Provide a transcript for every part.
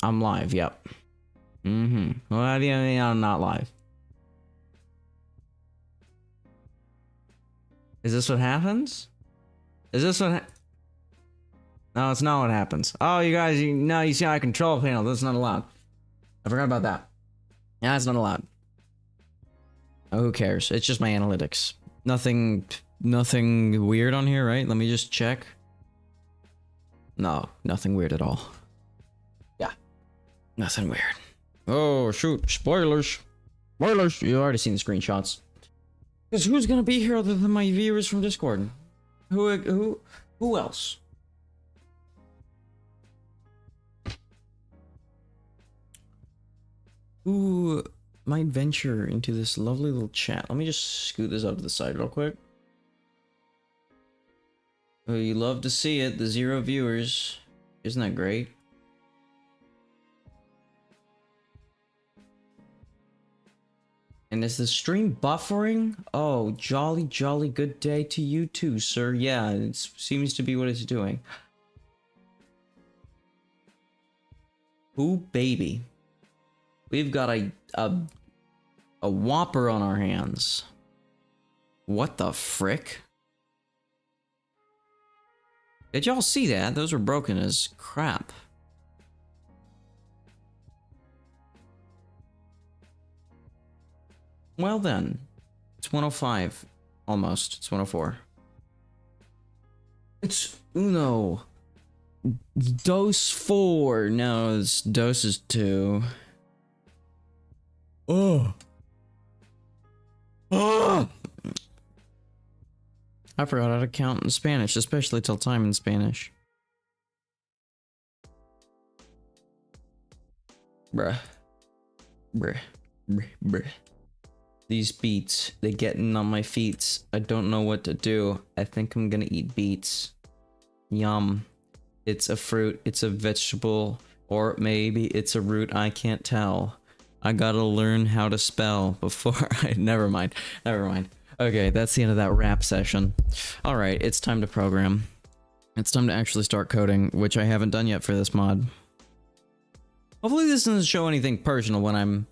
I'm live, yep. Well, how do you mean I'm not live? Is this what happens? Is this what No, it's not what happens. Oh, you guys, you see my control panel. That's not allowed. I forgot about that. Yeah, it's not allowed. Oh, who cares? It's just my analytics. Nothing weird on here, right? Let me just check. No, nothing weird at all. Yeah, nothing weird. Oh, shoot. Spoilers. Spoilers. You already seen the screenshots. Because who's gonna be here other than my viewers from Discord? Who else? Who might venture into this lovely little chat? Let me just scoot this up to the side real quick. Oh, you love to see it, the 0 viewers. Isn't that great? And is the stream buffering? Oh, jolly good day to you too, sir. Yeah, it seems to be what it's doing. Ooh, baby. We've got a whopper on our hands. What the frick? Did y'all see that? Those were broken as crap. Well then, it's 105. Almost. It's 104. It's uno. Dose 4. No, it's doses 2. Oh. Oh. I forgot how to count in Spanish, especially till time in Spanish. Bruh. Bruh. Bruh. Bruh. These beets, they getting on my feet. I don't know what to do. I think I'm gonna eat beets. Yum. It's a fruit, it's a vegetable, or maybe it's a root, I can't tell. I gotta learn how to spell before I... Never mind. Okay, that's the end of that rap session. Alright, it's time to program. It's time to actually start coding, which I haven't done yet for this mod. Hopefully this doesn't show anything personal when I'm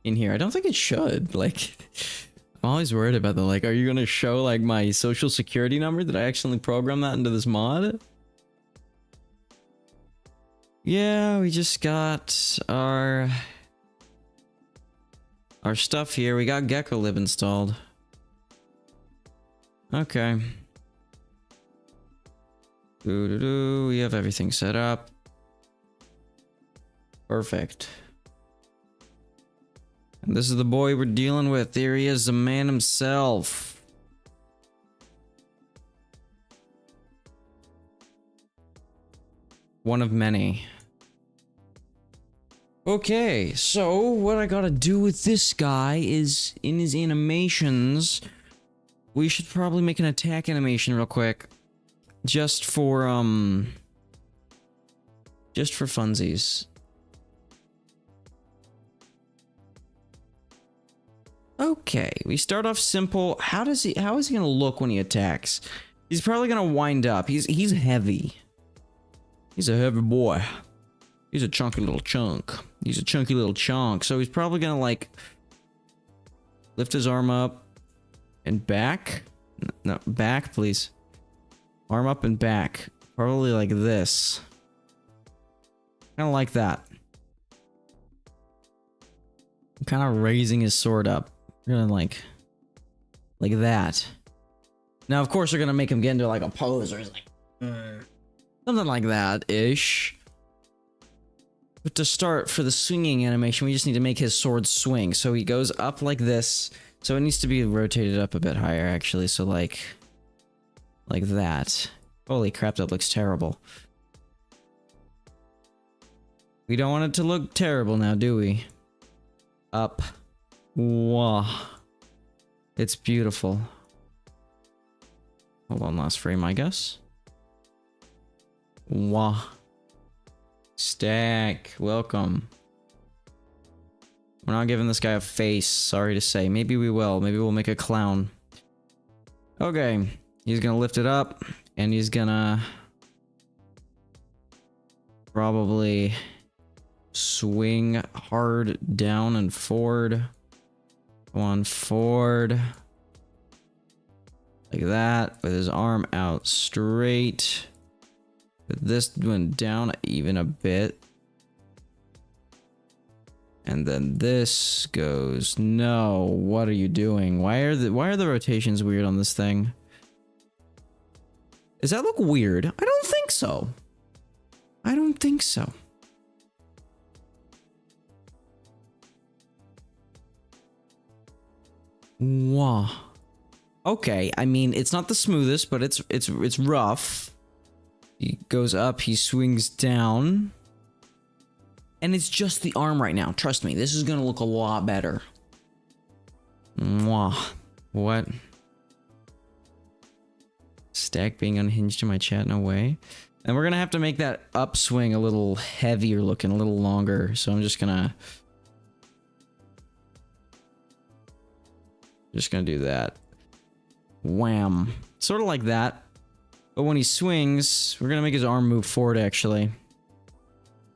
in here. I don't think it should. Like, I'm always worried about the, like, are you gonna show, like, my social security number? Did I actually program that into this mod? Yeah, we just got our stuff here. We got GeckoLib installed. Okay. We have everything set up. Perfect. And this is the boy we're dealing with. Here he is, the man himself. One of many. Okay, so what I gotta do with this guy is, in his animations, we should probably make an attack animation real quick. Just for funsies. Okay, we start off simple. How is he gonna look when he attacks? He's probably gonna wind up. He's heavy. He's a heavy boy. He's a chunky little chunk. He's a chunky little chunk. So he's probably gonna, like, lift his arm up and back. No, back, please. Arm up and back. Probably like this. Kind of like that. Kind of raising his sword up. We're gonna like that. Now, of course, we're gonna make him get into like a pose or like something like that-ish. But to start, for the swinging animation, we just need to make his sword swing. So he goes up like this. So it needs to be rotated up a bit higher, actually. So like that. Holy crap, that looks terrible. We don't want it to look terrible now, do we? Up. Wow. It's beautiful. Hold on, last frame, I guess. Wow. Stack, welcome. We're not giving this guy a face, sorry to say. Maybe we will. Maybe we'll make a clown. Okay. He's gonna lift it up, and he's gonna probably Swing hard down and forward. Go on forward. Like that, with his arm out straight. But this went down even a bit. And then this goes, no, what are you doing? Why are the rotations weird on this thing? Does that look weird? I don't think so. I don't think so. Wow. Okay, I mean, it's not the smoothest, but it's rough. He goes up, he swings down. And it's just the arm right now. Trust me, this is gonna look a lot better. Mwah. What? Stack being unhinged in my chat, no way. And we're gonna have to make that upswing a little heavier looking, a little longer. So I'm just gonna do that. Wham. Sort of like that. But when he swings, we're gonna make his arm move forward actually.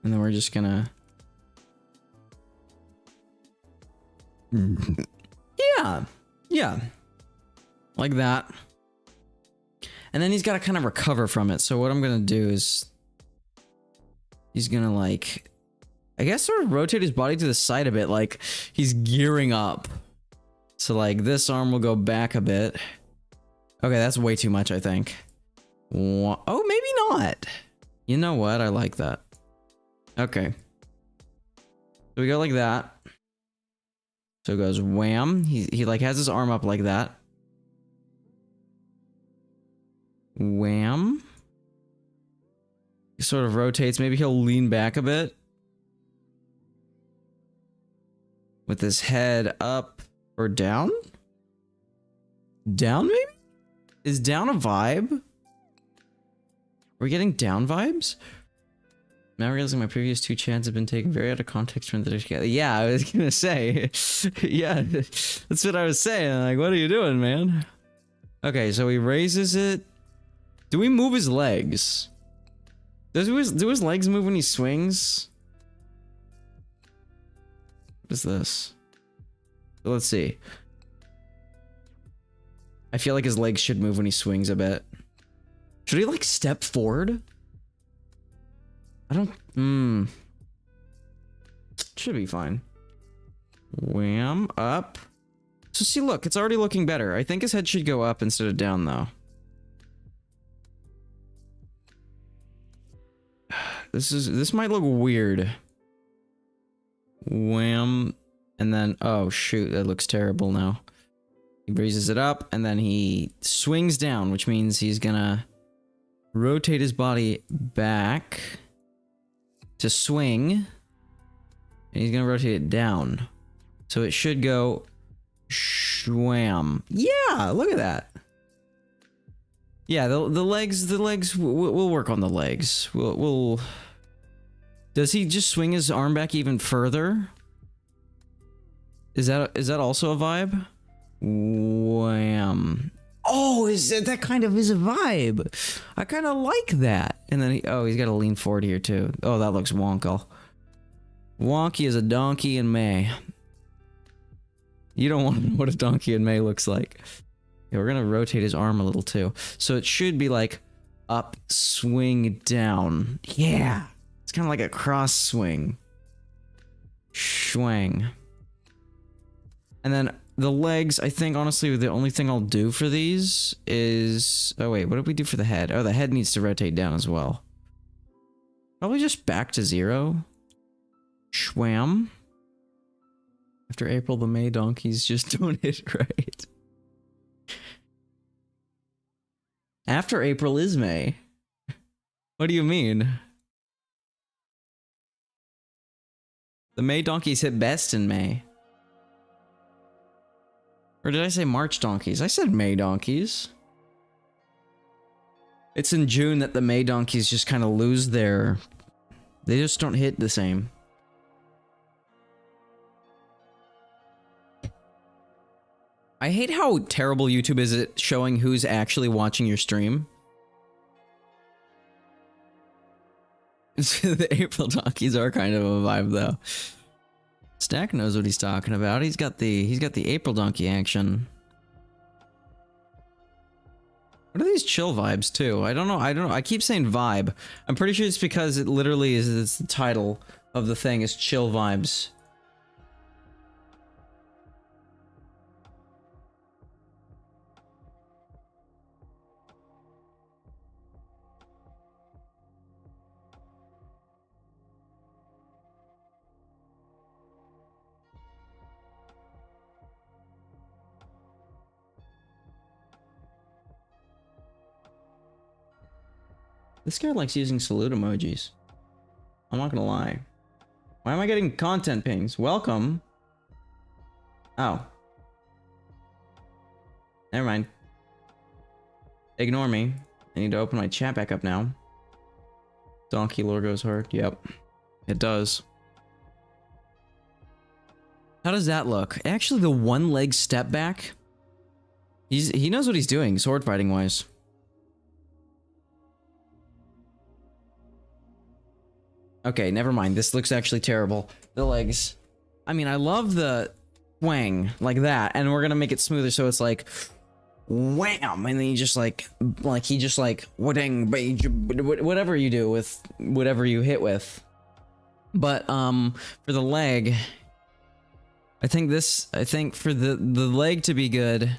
And then we're just gonna... Yeah. Like that. And then he's got to kind of recover from it. So what I'm gonna do is... he's gonna like... I guess sort of rotate his body to the side a bit, like he's gearing up. So like this arm will go back a bit. Okay, that's way too much, I think. Oh, maybe not. You know what? I like that. Okay. So we go like that. So it goes wham. He like has his arm up like that. Wham. He sort of rotates. Maybe he'll lean back a bit. With his head up or down? Down maybe? Is down a vibe? Are we getting down vibes? Now realizing my previous two chants have been taken very out of context when they're together. Yeah, I was gonna say. Yeah, that's what I was saying. Like, what are you doing, man? Okay, so he raises it. Do we move his legs? Do his legs move when he swings? What is this? So let's see. I feel like his legs should move when he swings a bit. Should he like step forward? I don't... Should be fine. Wham, up. So see, look, it's already looking better. I think his head should go up instead of down, though. This might look weird. Wham. And then, oh shoot, that looks terrible now. He raises it up, and then he swings down, which means he's gonna rotate his body back to swing, and he's gonna rotate it down. So it should go shwam. Yeah, look at that. Yeah, the legs, we'll work on the legs. We'll... Does he just swing his arm back even further? Is that also a vibe? Wham. Oh, that kind of is a vibe. I kind of like that. And then he's got to lean forward here too. Oh, that looks wonky. Wonky as a donkey in May. You don't want to know what a donkey in May looks like. Yeah, we're gonna rotate his arm a little too. So it should be like up, swing, down. Yeah. It's kind of like a cross swing. Swing. And then the legs, I think, honestly, the only thing I'll do for these is... Oh, wait, what did we do for the head? Oh, the head needs to rotate down as well. Probably just back to 0. Schwam. After April, the May donkeys just don't hit right. After April is May. What do you mean? The May donkeys hit best in May. Or did I say March donkeys? I said May donkeys. It's in June that the May donkeys just kind of lose their... They just don't hit the same. I hate how terrible YouTube is at showing who's actually watching your stream. The April donkeys are kind of a vibe though. Stack knows what he's talking about. He's got the April donkey action. What are these chill vibes too? I don't know. I keep saying vibe. I'm pretty sure it's because it literally is, it's the title of the thing is chill vibes. This guy likes using salute emojis. I'm not gonna lie. Why am I getting content pings? Welcome. Oh. Never mind. Ignore me. I need to open my chat back up now. Donkey lore goes hard. Yep. It does. How does that look? Actually, the one leg step back. He knows what he's doing, sword fighting wise. Okay, never mind. This looks actually terrible. The legs. I mean, I love the wang like that, and we're gonna make it smoother so it's like wham, and then you just like he just like whatever you do with whatever you hit with. But for the leg, I think for the leg to be good,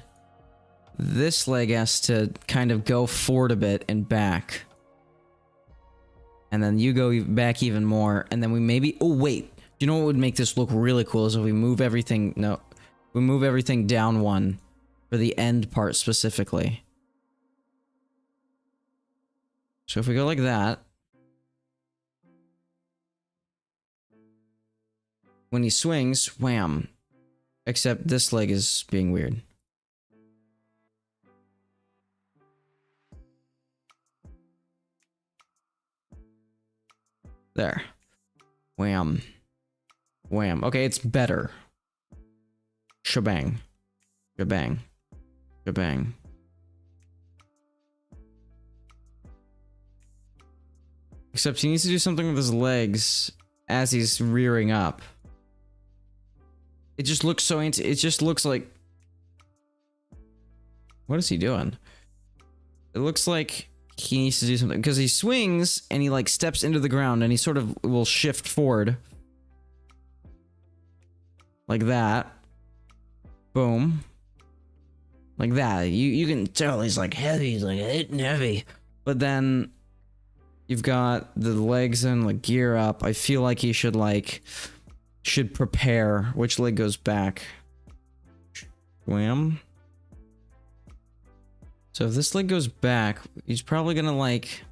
this leg has to kind of go forward a bit and back. And then you go back even more, and then we maybe... Oh, wait. You know what would make this look really cool is if we move everything... No. We move everything down one for the end part specifically. So if we go like that... When he swings, wham. Except this leg is being weird. There. Wham. Wham. Okay, it's better. Shebang. Shebang. Shebang. Except he needs to do something with his legs as he's rearing up. It just looks so it just looks like... What is he doing? It looks like he needs to do something because he swings and he like steps into the ground and he sort of will shift forward like that. Boom. Like that. You can tell he's like heavy. He's like hitting heavy. But then you've got the legs and like gear up. I feel like he should prepare. Which leg goes back? Wham. So if this leg goes back, he's probably gonna like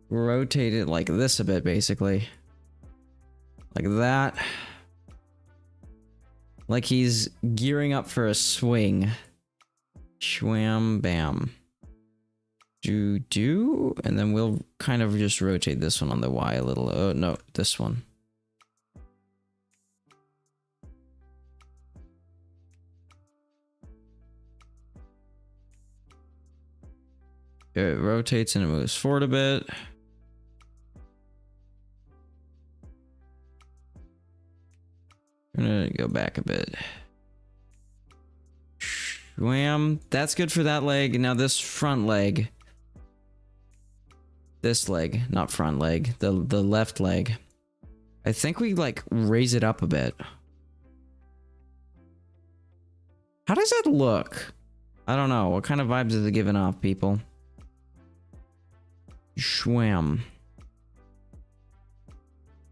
rotate it like this a bit, basically. Like that. Like he's gearing up for a swing. Shwam bam. Do. And then we'll kind of just rotate this one on the Y a little. Oh no, this one. It rotates and it moves forward a bit. I'm gonna go back a bit. Wham. That's good for that leg. Now this front leg. This leg, not front leg. The left leg. I think we like raise it up a bit. How does that look? I don't know. What kind of vibes is it giving off, people? Shwam.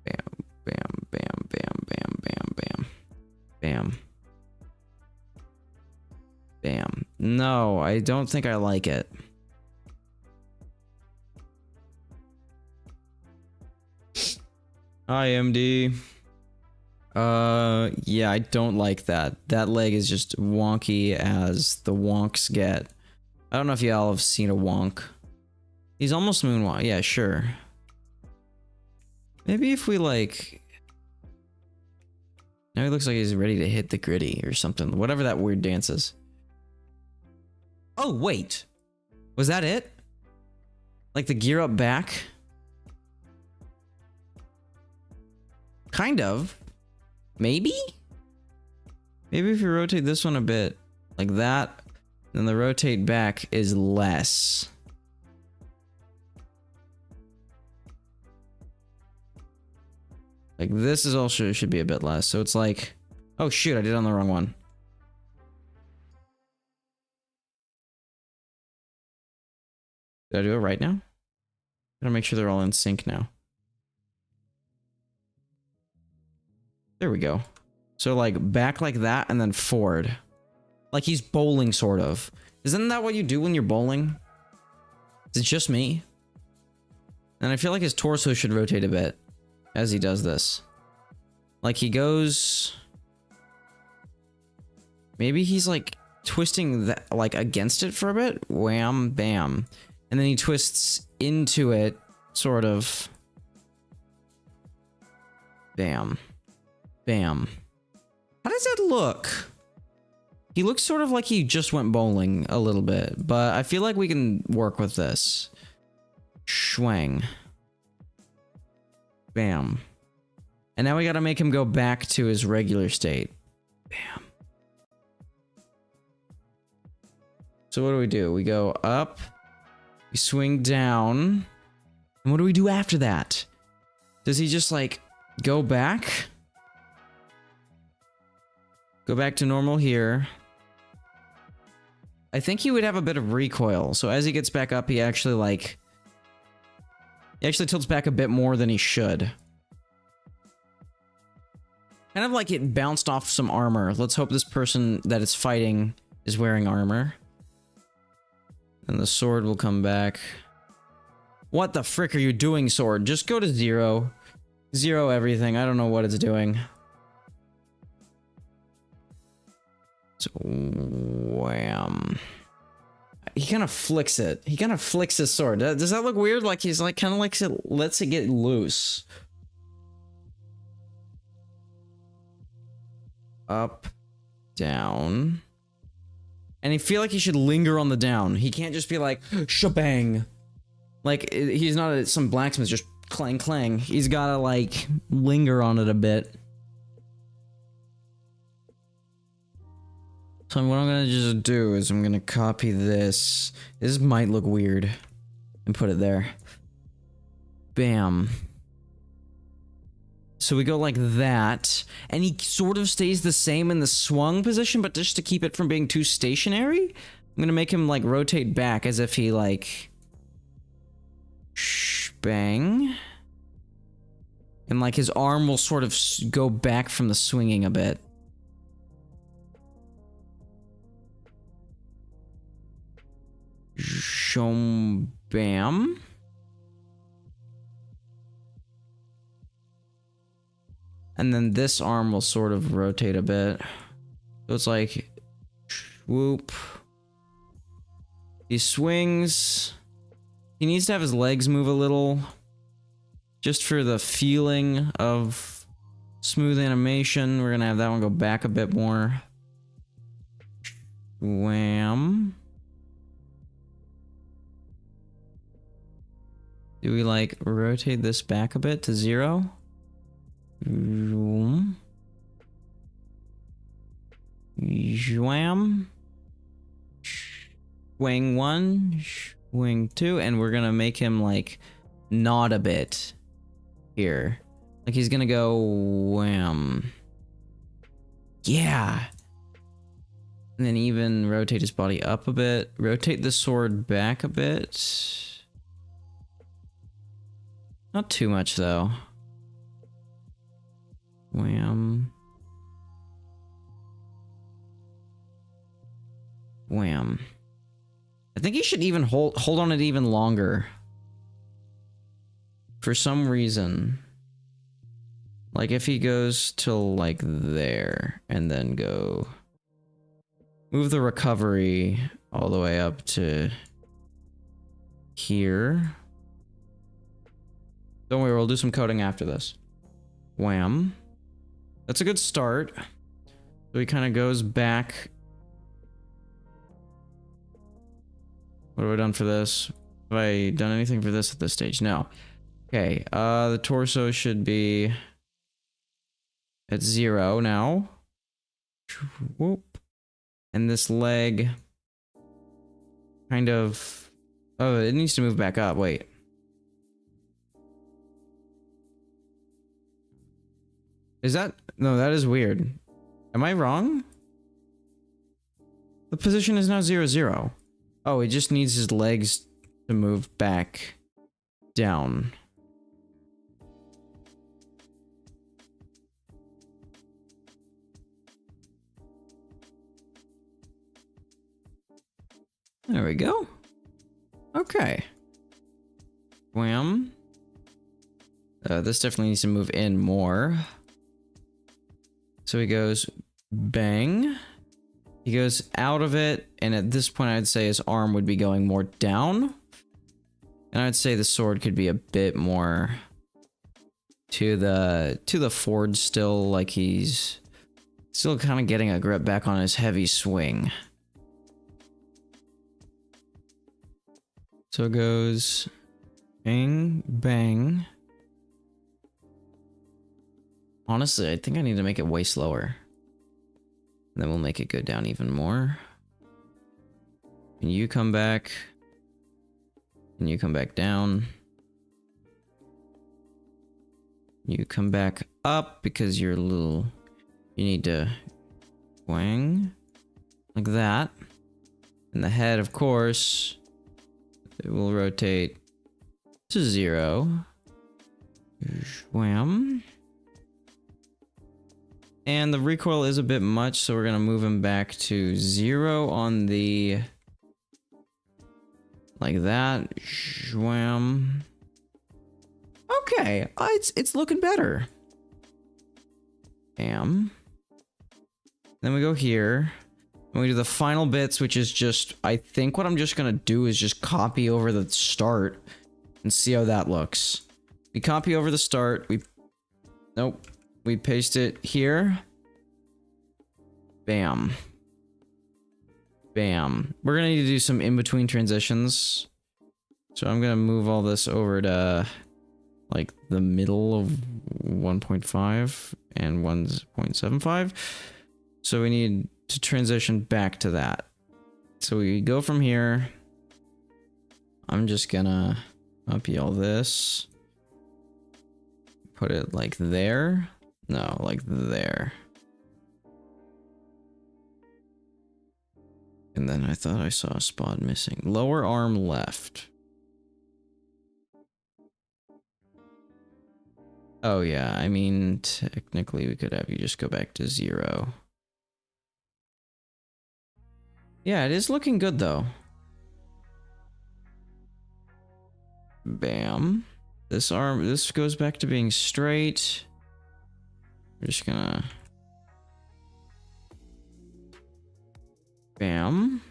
Bam, bam, bam, bam, bam, bam, bam. Bam. Bam. No, I don't think I like it. Hi, MD. Yeah, I don't like that. That leg is just wonky as the wonks get. I don't know if y'all have seen a wonk. He's almost moonwalk. Yeah, sure. Maybe if we like... Now he looks like he's ready to hit the gritty or something. Whatever that weird dance is. Oh, wait. Was that it? Like the gear up back? Kind of. Maybe? Maybe if you rotate this one a bit like that, then the rotate back is less. Like this is also should be a bit less. So it's like, oh shoot, I did it on the wrong one. Did I do it right now? Gotta make sure they're all in sync now. There we go. So like back like that and then forward. Like he's bowling sort of. Isn't that what you do when you're bowling? Is it just me? And I feel like his torso should rotate a bit as he does this. Like he goes... Maybe he's like twisting that like against it for a bit. Wham, bam. And then he twists into it, sort of. Bam. Bam. How does that look? He looks sort of like he just went bowling a little bit, but I feel like we can work with this. Schwang. Bam. And now we gotta make him go back to his regular state. Bam. So what do? We go up, we swing down, and what do we do after that? Does he just like go back? Go back to normal here. I think he would have a bit of recoil. So as he gets back up, he actually tilts back a bit more than he should. Kind of like it bounced off some armor. Let's hope this person that it's fighting is wearing armor. And the sword will come back. What the frick are you doing, sword? Just go to 0. 0 everything. I don't know what it's doing. So, wham. He kind of flicks it. He kind of flicks his sword. Does that look weird? Like he's like kind of like lets it get loose. Up, down. And I feel like he should linger on the down. He can't just be like, shebang. Like, he's not some blacksmith just clang clang. He's gotta like linger on it a bit. So what I'm gonna just do is I'm gonna copy this. This might look weird. And put it there. Bam. So we go like that. And he sort of stays the same in the swung position, but just to keep it from being too stationary, I'm gonna make him like rotate back as if he like... bang. And like his arm will sort of go back from the swinging a bit. Shom bam. And then this arm will sort of rotate a bit. So it's like whoop. He swings. He needs to have his legs move a little. Just for the feeling of smooth animation. We're gonna have that one go back a bit more. Wham. Do we like rotate this back a bit to 0? Zwam. Swing 1, swing 2, and we're gonna make him like nod a bit here. Like he's gonna go wham. Yeah. And then even rotate his body up a bit. Rotate the sword back a bit. Not too much though. Wham. Wham. I think he should even hold on it even longer. For some reason. Like if he goes to like there and then go move the recovery all the way up to here. Don't worry, we'll do some coding after this. Wham. That's a good start. So he kind of goes back. What have I done for this? Have I done anything for this at this stage? No. Okay, the torso should be at 0 now. Whoop. And this leg kind of... Oh, it needs to move back up. Wait. Is that... No, that is weird. Am I wrong? The position is now 0, 0. Oh, it just needs his legs to move back down. There we go. Okay. Wham. This definitely needs to move in more. So he goes bang. He goes out of it, and at this point I'd say his arm would be going more down. And I'd say the sword could be a bit more to the forward still, like he's still kind of getting a grip back on his heavy swing. So it goes bang, bang. Honestly, I think I need to make it way slower. And then we'll make it go down even more. And you come back. And you come back down. You come back up because you're a little... You need to wang. Like that. And the head, of course... It will rotate to 0. Wham. And the recoil is a bit much, so we're going to move him back to 0 on the... Like that. Wham. Okay, it's looking better. Bam. Then we go here. And we do the final bits, which is just, I think what I'm just gonna do is just copy over the start and see how that looks. We copy over the start, nope, we paste it here. Bam. Bam. We're gonna need to do some in-between transitions. So I'm gonna move all this over to, like, the middle of 1.5 and 1.75. So we need to transition back to that. So we go from here. I'm just gonna copy all this. Put it like there. No, like there. And then I thought I saw a spot missing. Lower arm left. Oh yeah, I mean, technically we could have you just go back to 0. Yeah, it is looking good though. Bam. This arm, this goes back to being straight. We're just gonna... Bam.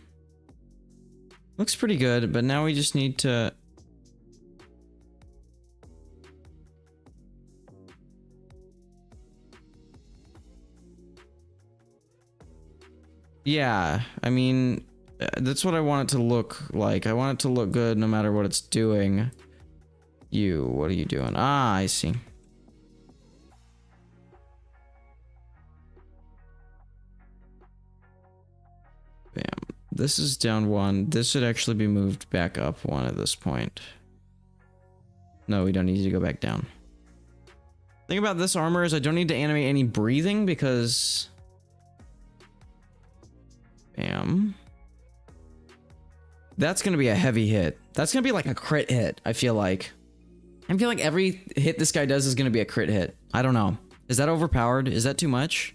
Looks pretty good, but now we just need to... Yeah, I mean, that's what I want it to look like. I want it to look good no matter what it's doing. You, what are you doing? Ah, I see. Bam. This is down 1. This should actually be moved back up 1 at this point. No, we don't need to go back down. Thing about this armor is I don't need to animate any breathing because... Bam. That's gonna be a heavy hit. That's gonna be like a crit hit, I feel like. I feel like every hit this guy does is gonna be a crit hit. I don't know. Is that overpowered? Is that too much?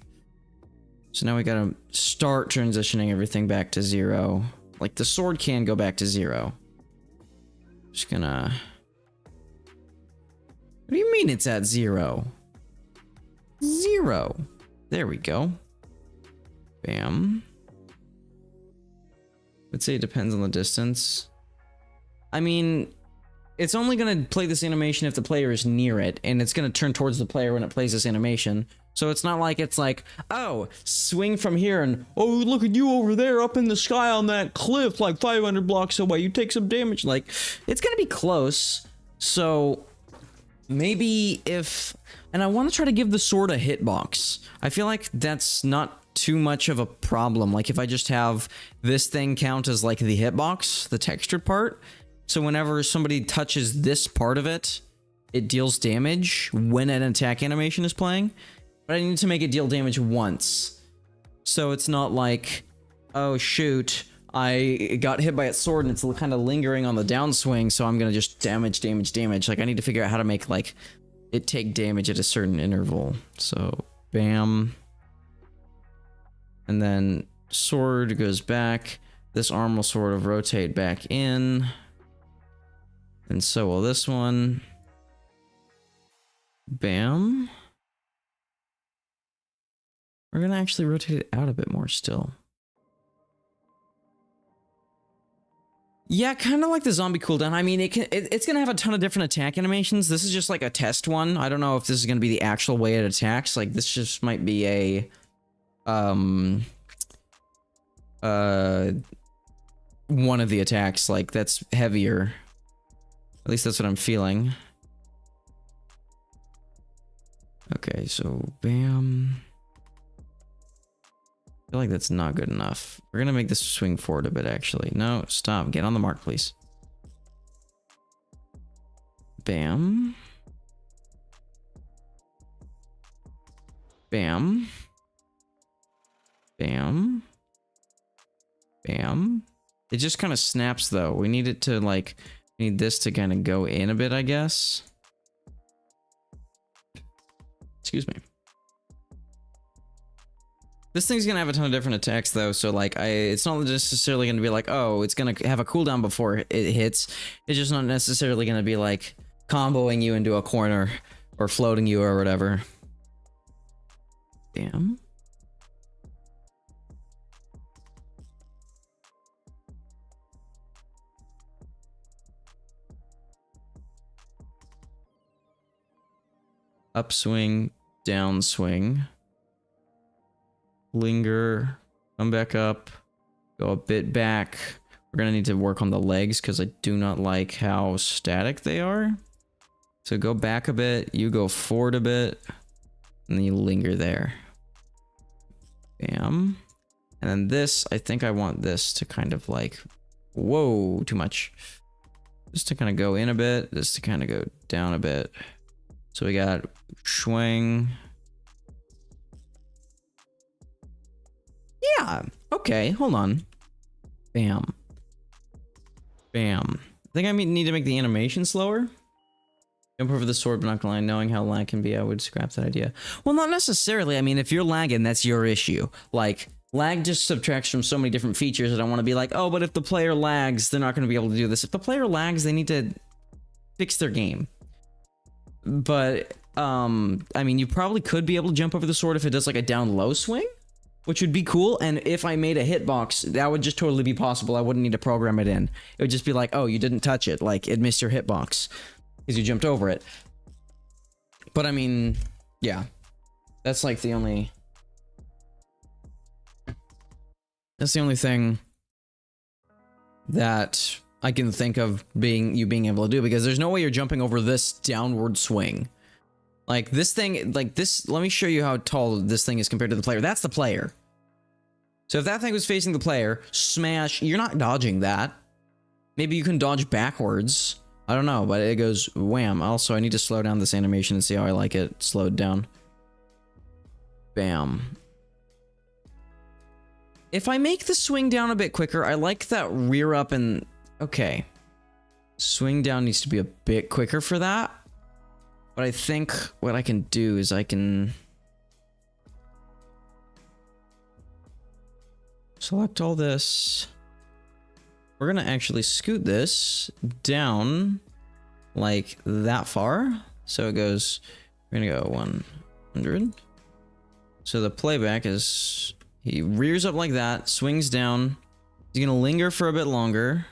So now we gotta start transitioning everything back to 0. Like the sword can go back to 0. Just gonna... What do you mean it's at 0? 0. There we go. Bam. I'd say it depends on the distance. I mean, it's only going to play this animation if the player is near it, and it's going to turn towards the player when it plays this animation. So it's not like it's like, oh, swing from here and, oh, look at you over there up in the sky on that cliff like 500 blocks away. You take some damage. Like, it's going to be close. So Maybe if... And I want to try to give the sword a hitbox. I feel like that's not too much of a problem. Like if I just have this thing count as like the hitbox, the textured part. So whenever somebody touches this part of it, it deals damage when an attack animation is playing. But I need to make it deal damage once. So it's not like, oh shoot, I got hit by a sword and it's kind of lingering on the downswing, so I'm gonna just damage. Like I need to figure out how to make like it take damage at a certain interval. So bam. And then sword goes back. This arm will sort of rotate back in. And so will this one. Bam. We're gonna actually rotate it out a bit more still. Yeah, kind of like the zombie cooldown. I mean, it's gonna have a ton of different attack animations. This is just like a test one. I don't know if this is gonna be the actual way it attacks. Like this just might be a one of the attacks like that's heavier. At least that's what I'm feeling. Okay, so bam. I feel like that's not good enough. We're gonna make this swing forward a bit, actually. No, stop. Get on the mark, please. Bam. Bam. Bam. Bam. It just kind of snaps, though. We need it to, like... We need this to kind of go in a bit, I guess. Excuse me. This thing's gonna have a ton of different attacks though, so like it's not necessarily gonna be like, oh, it's gonna have a cooldown before it hits. It's just not necessarily gonna be like comboing you into a corner or floating you or whatever. Damn. Upswing, downswing. Linger, come back up, go a bit back. We're gonna need to work on the legs because I do not like how static they are. So go back a bit, you go forward a bit, and then you linger there. Bam. And then this, I think I want this to kind of like, whoa, too much. Just to kind of go in a bit, this to kind of go down a bit. So we got swing. Yeah, okay, hold on. Bam. Bam. I think I need to make the animation slower. Jump over the sword, but not gonna lie, knowing how lag can be, I would scrap that idea. Well, not necessarily. I mean, if you're lagging, that's your issue. Like, lag just subtracts from so many different features that I want to be like, oh, but if the player lags, they're not going to be able to do this. If the player lags, they need to fix their game. But, I mean, you probably could be able to jump over the sword if it does like a down-low swing, which would be cool. And if I made a hitbox, that would just totally be possible. I wouldn't need to program it in. It would just be like, oh, you didn't touch it. Like, it missed your hitbox because you jumped over it. But I mean, yeah, that's like the only... That's the only thing that I can think of being able to do, because there's no way you're jumping over this downward swing. Like this thing, like this, let me show you how tall this thing is compared to the player. That's the player. So if that thing was facing the player, smash, you're not dodging that. Maybe you can dodge backwards. I don't know, but it goes wham. Also, I need to slow down this animation and see how I like it slowed down. Bam. If I make the swing down a bit quicker, I like that rear up and... Okay. Swing down needs to be a bit quicker for that. But I think what I can do is I can... Select all this. We're gonna actually scoot this down like that far. So it goes... We're gonna go 100. So the playback is... He rears up like that, swings down. He's gonna linger for a bit longer.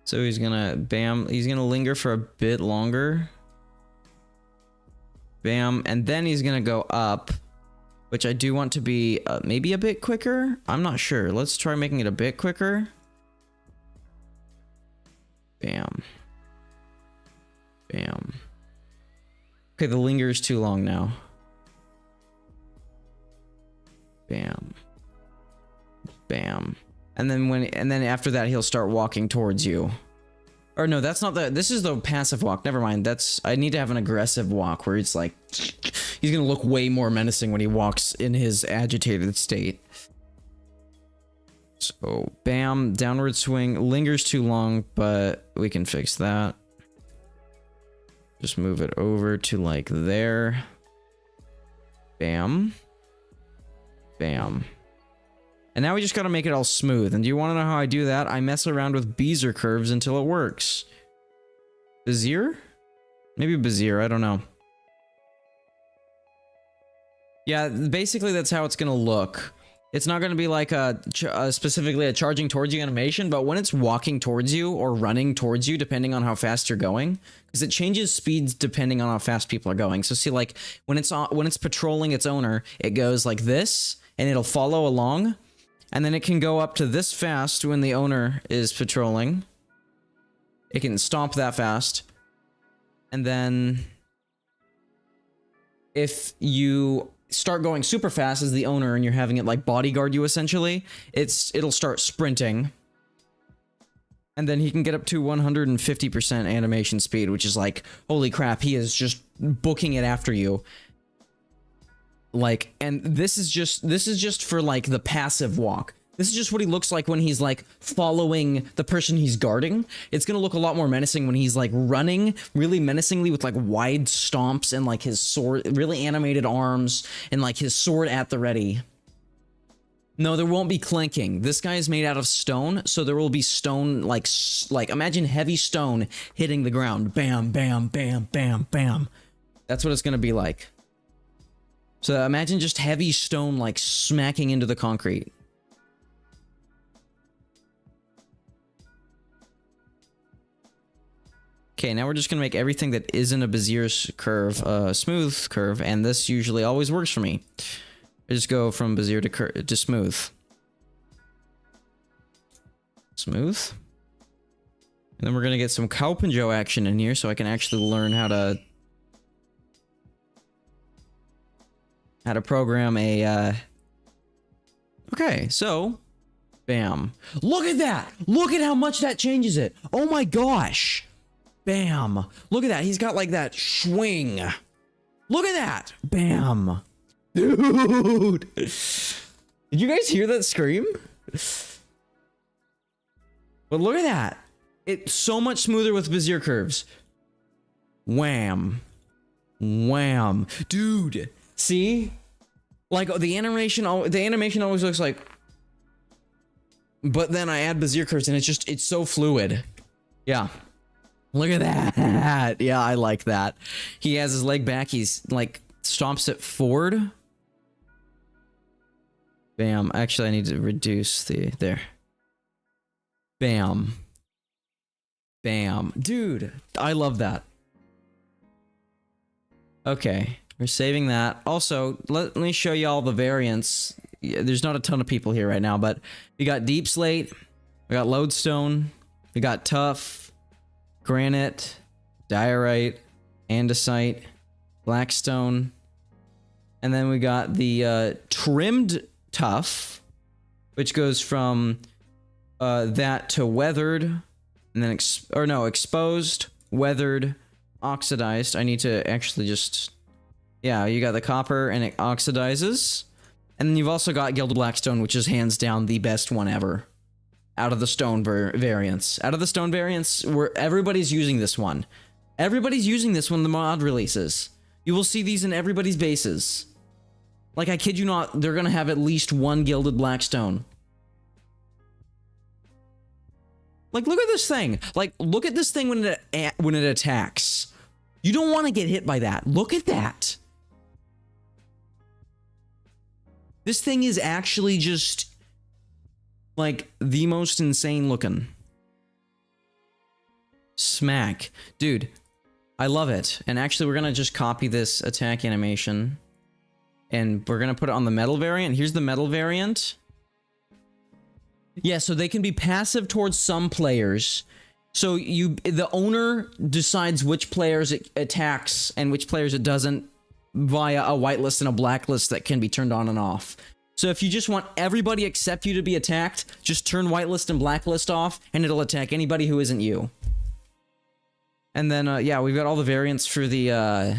So he's gonna bam, he's gonna linger for a bit longer. Bam, and then he's gonna go up, which I do want to be maybe a bit quicker. I'm not sure. Let's try making it a bit quicker. Bam. Bam. Okay, the linger is too long now. Bam. Bam. And then after that he'll start walking towards you. Or no, that's not the, this is the passive walk. Never mind. That's, I need to have an aggressive walk where it's like, he's gonna look way more menacing when he walks in his agitated state. So, bam, downward swing. Lingers too long, but we can fix that. Just move it over to like there. Bam. Bam. And now we just gotta make it all smooth. And do you want to know how I do that? I mess around with Bezier curves until it works. Bezier? Maybe Bezier, I don't know. Yeah, basically that's how it's gonna look. It's not gonna be like specifically a charging towards you animation, but when it's walking towards you or running towards you, depending on how fast you're going, because it changes speeds depending on how fast people are going. So see, like when it's patrolling its owner, it goes like this, and it'll follow along. And then it can go up to this fast when the owner is patrolling. It can stomp that fast. And then if you start going super fast as the owner and you're having it like bodyguard you essentially, it'll start sprinting. And then he can get up to 150% animation speed, which is like, holy crap, he is just booking it after you. Like, and this is just for like the passive walk. This is just what he looks like when he's like following the person he's guarding. It's gonna look a lot more menacing when he's like running really menacingly with like wide stomps and like his sword, really animated arms, and like his sword at the ready. No, there won't be clanking. This guy is made out of stone, so there will be stone, like imagine heavy stone hitting the ground. Bam, bam, bam, bam, bam. That's what it's gonna be like. So imagine just heavy stone like smacking into the concrete. Okay, now we're just gonna make everything that isn't a Bezier curve a smooth curve, and this usually always works for me. I just go from Bezier to smooth. Smooth. And then we're gonna get some Cowpunjo action in here so I can actually learn how to program a, okay, so, bam. Look at that! Look at how much that changes it! Oh my gosh! Bam! Look at that, he's got like that swing! Look at that! Bam! Dude! Did you guys hear that scream? But look at that! It's so much smoother with Bezier curves. Wham! Wham! Dude! See? Like the animation always looks like, but then I add Bezier curves and it's so fluid. Yeah. Look at that. Yeah, I like that. He has his leg back, he's like stomps it forward. Bam. Actually, I need to reduce there. Bam. Bam. Dude, I love that. Okay. We're saving that. Also, let me show you all the variants. There's not a ton of people here right now, but we got Deep Slate, we got Lodestone, we got Tough, Granite, Diorite, Andesite, Blackstone, and then we got the Trimmed Tough, which goes from that to Weathered, and then Exposed, Weathered, Oxidized. I need to actually just... Yeah, you got the copper and it oxidizes. And then you've also got Gilded Blackstone, which is hands down the best one ever. Out of the stone variants. Out of the stone variants, where everybody's using this one. Everybody's using this when the mod releases. You will see these in everybody's bases. Like, I kid you not, they're gonna have at least one Gilded Blackstone. Like, look at this thing. Like, look at this thing when it attacks. You don't want to get hit by that. Look at that. This thing is actually just, like, the most insane looking. Smack. Dude, I love it. And actually, we're gonna just copy this attack animation. And we're gonna put it on the metal variant. Here's the metal variant. Yeah, so they can be passive towards some players. So the owner decides which players it attacks and which players it doesn't via a whitelist and a blacklist that can be turned on and off. So if you just want everybody except you to be attacked, just turn whitelist and blacklist off, and it'll attack anybody who isn't you. And then, yeah, we've got all the variants for the,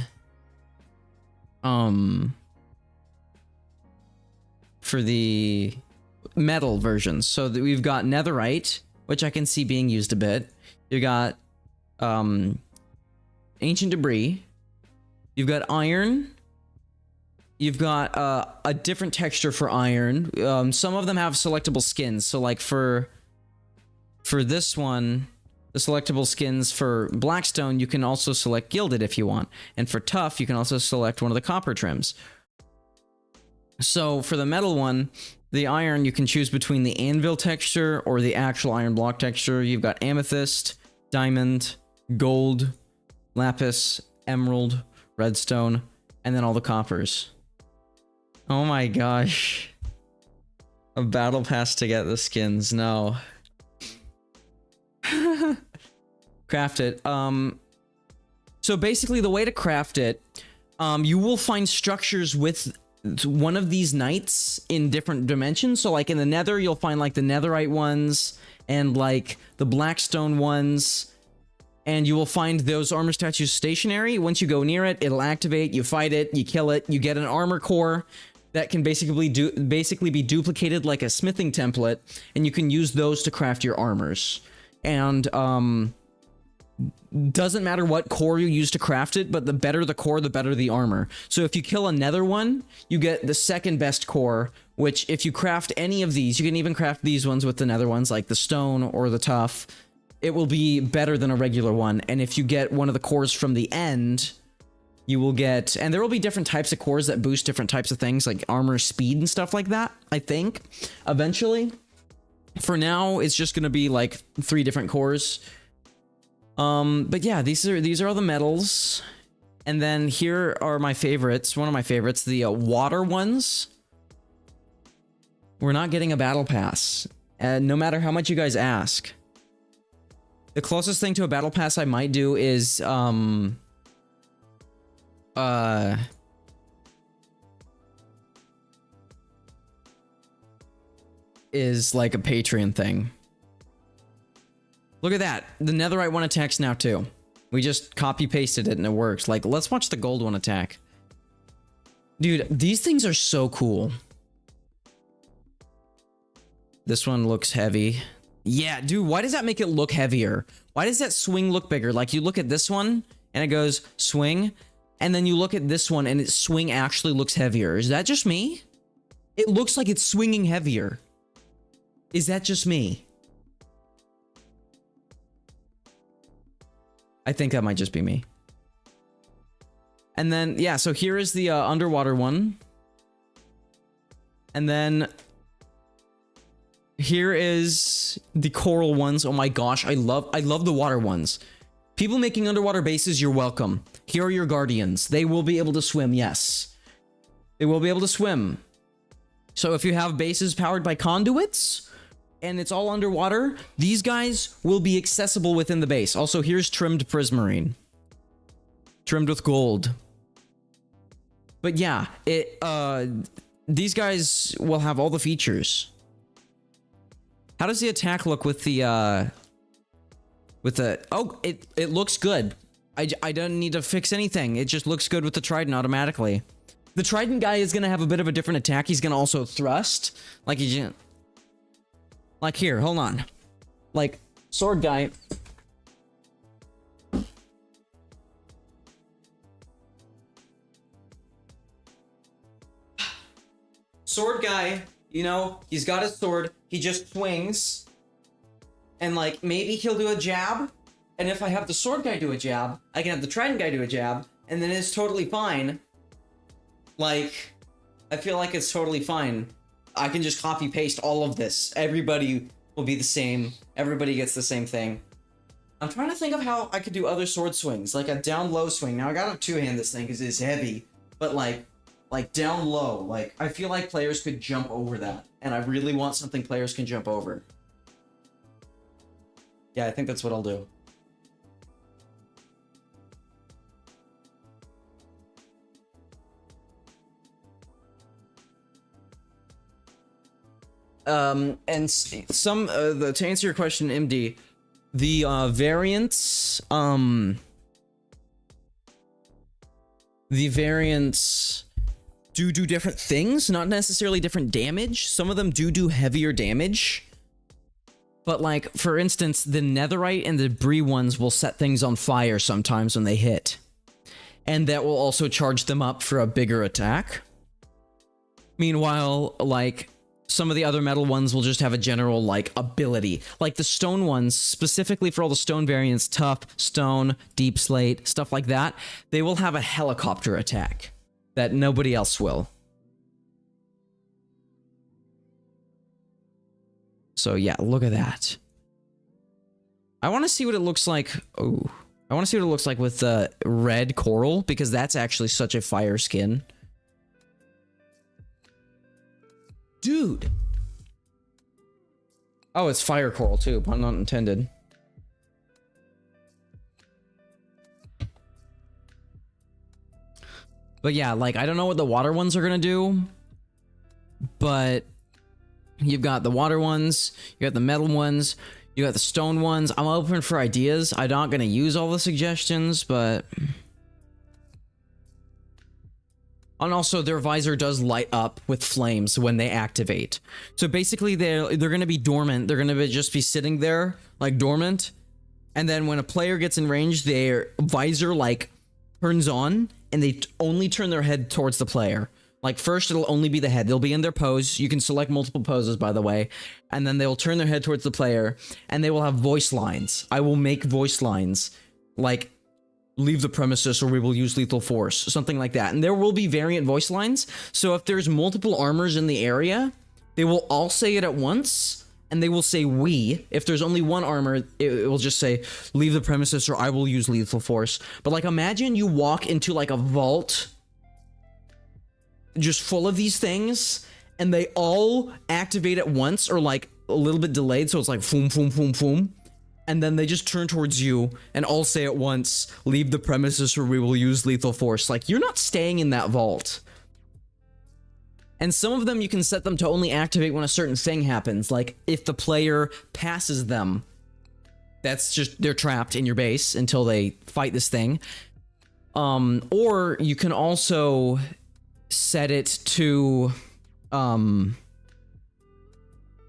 for the metal versions. So that we've got netherite, which I can see being used a bit. You got, ancient debris. You've got iron. You've got a different texture for iron. Some of them have selectable skins. So like for this one, the selectable skins for Blackstone, you can also select Gilded if you want. And for Tough, you can also select one of the copper trims. So for the metal one, the iron, you can choose between the anvil texture or the actual iron block texture. You've got amethyst, diamond, gold, lapis, emerald, redstone, and then all the coppers. Oh my gosh. A battle pass to get the skins. No. Craft it. So basically the way to craft it, you will find structures with one of these knights in different dimensions. So like in the nether, you'll find like the netherite ones and like the blackstone ones. And you will find those armor statues stationary. Once you go near it, it'll activate, you fight it, you kill it, you get an armor core that can basically be duplicated like a smithing template, and you can use those to craft your armors. And doesn't matter what core you use to craft it, but the better the core, the better the armor. So if you kill a nether one, you get the second best core, which if you craft any of these, you can even craft these ones with the nether ones, like the stone or the tough, it will be better than a regular one. And if you get one of the cores from the end, you will get, and there will be different types of cores that boost different types of things, like armor speed and stuff like that, I think, eventually. For now, it's just going to be like 3 different cores. But yeah, these are all the metals. And then here are my favorites, one of my favorites, the water ones. We're not getting a battle pass, no matter how much you guys ask. The closest thing to a battle pass I might do is, is like a Patreon thing. Look at that. The netherite one attacks now too. We just copy pasted it and it works. Like, let's watch the gold one attack. Dude, these things are so cool. This one looks heavy. Yeah, dude, why does that make it look heavier? Why does that swing look bigger? Like, you look at this one and it goes swing, and then you look at this one and its swing actually looks heavier. Is that just me? It looks like it's swinging heavier. Is that just me? I think that might just be me. And then, yeah, so here is the underwater one. And then here is the coral ones. Oh my gosh, I love the water ones. People making underwater bases, you're welcome. Here are your guardians. They will be able to swim, yes. They will be able to swim. So if you have bases powered by conduits, and it's all underwater, these guys will be accessible within the base. Also, here's trimmed prismarine. Trimmed with gold. But yeah, these guys will have all the features. How does the attack look with the, oh, it looks good. I don't need to fix anything. It just looks good with the trident automatically. The trident guy is going to have a bit of a different attack. He's going to also thrust. Like here, hold on. Like, sword guy. Sword guy, you know, he's got his sword. He just swings. And like, maybe he'll do a jab. And if I have the sword guy do a jab, I can have the trident guy do a jab. And then it's totally fine. Like, I feel like it's totally fine. I can just copy paste all of this. Everybody will be the same. Everybody gets the same thing. I'm trying to think of how I could do other sword swings, like a down low swing. Now I gotta two-hand this thing because it's heavy, but like down low. Like, I feel like players could jump over that, and I really want something players can jump over. Yeah, I think that's what I'll do. And some to answer your question, MD, the variants do different things, not necessarily different damage. Some of them do heavier damage. But like, for instance, the netherite and the debris ones will set things on fire sometimes when they hit. And that will also charge them up for a bigger attack. Meanwhile, like, some of the other metal ones will just have a general, like, ability. Like the stone ones, specifically for all the stone variants, tough, stone, deep slate, stuff like that, they will have a helicopter attack that nobody else will. So yeah, look at that. I want to see what it looks like. Oh, I want to see what it looks like with the red coral, because that's actually such a fire skin. Dude. Oh, it's fire coral too, pun not intended. But yeah, like, I don't know what the water ones are gonna do, but you've got the water ones, you got the metal ones, you got the stone ones. I'm open for ideas. I'm not gonna use all the suggestions, but... And also, their visor does light up with flames when they activate. So basically, they're gonna be dormant. They're gonna just be sitting there, like, dormant. And then when a player gets in range, their visor, like, turns on, and they only turn their head towards the player. Like, first, it'll only be the head. They'll be in their pose. You can select multiple poses, by the way. And then they'll turn their head towards the player, and they will have voice lines. I will make voice lines, like, leave the premises or we will use lethal force, something like that. And there will be variant voice lines. So if there's multiple armors in the area, they will all say it at once, and they will say we. If there's only one armor, it will just say leave the premises or I will use lethal force. But like, imagine you walk into like a vault just full of these things, and they all activate at once, or like a little bit delayed, so it's like foom, foom, foom, foom. And then they just turn towards you and all say at once, leave the premises or we will use lethal force. Like, you're not staying in that vault. And some of them, you can set them to only activate when a certain thing happens. Like, if the player passes them, that's just, they're trapped in your base until they fight this thing. Or you can also set it to,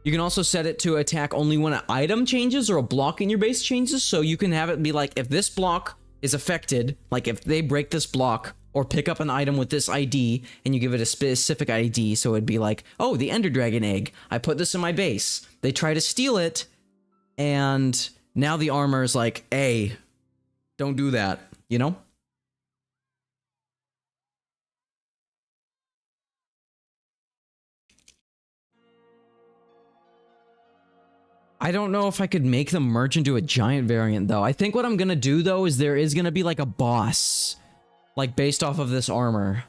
you can also set it to attack only when an item changes or a block in your base changes. So you can have it be like, if this block is affected, like if they break this block or pick up an item with this ID and you give it a specific ID, so it'd be like, oh, the Ender Dragon egg. I put this in my base. They try to steal it, and now the armor is like, hey, don't do that, you know? I don't know if I could make them merge into a giant variant, though. I think what I'm gonna do, though, is there is gonna be, like, a boss, like, based off of this armor.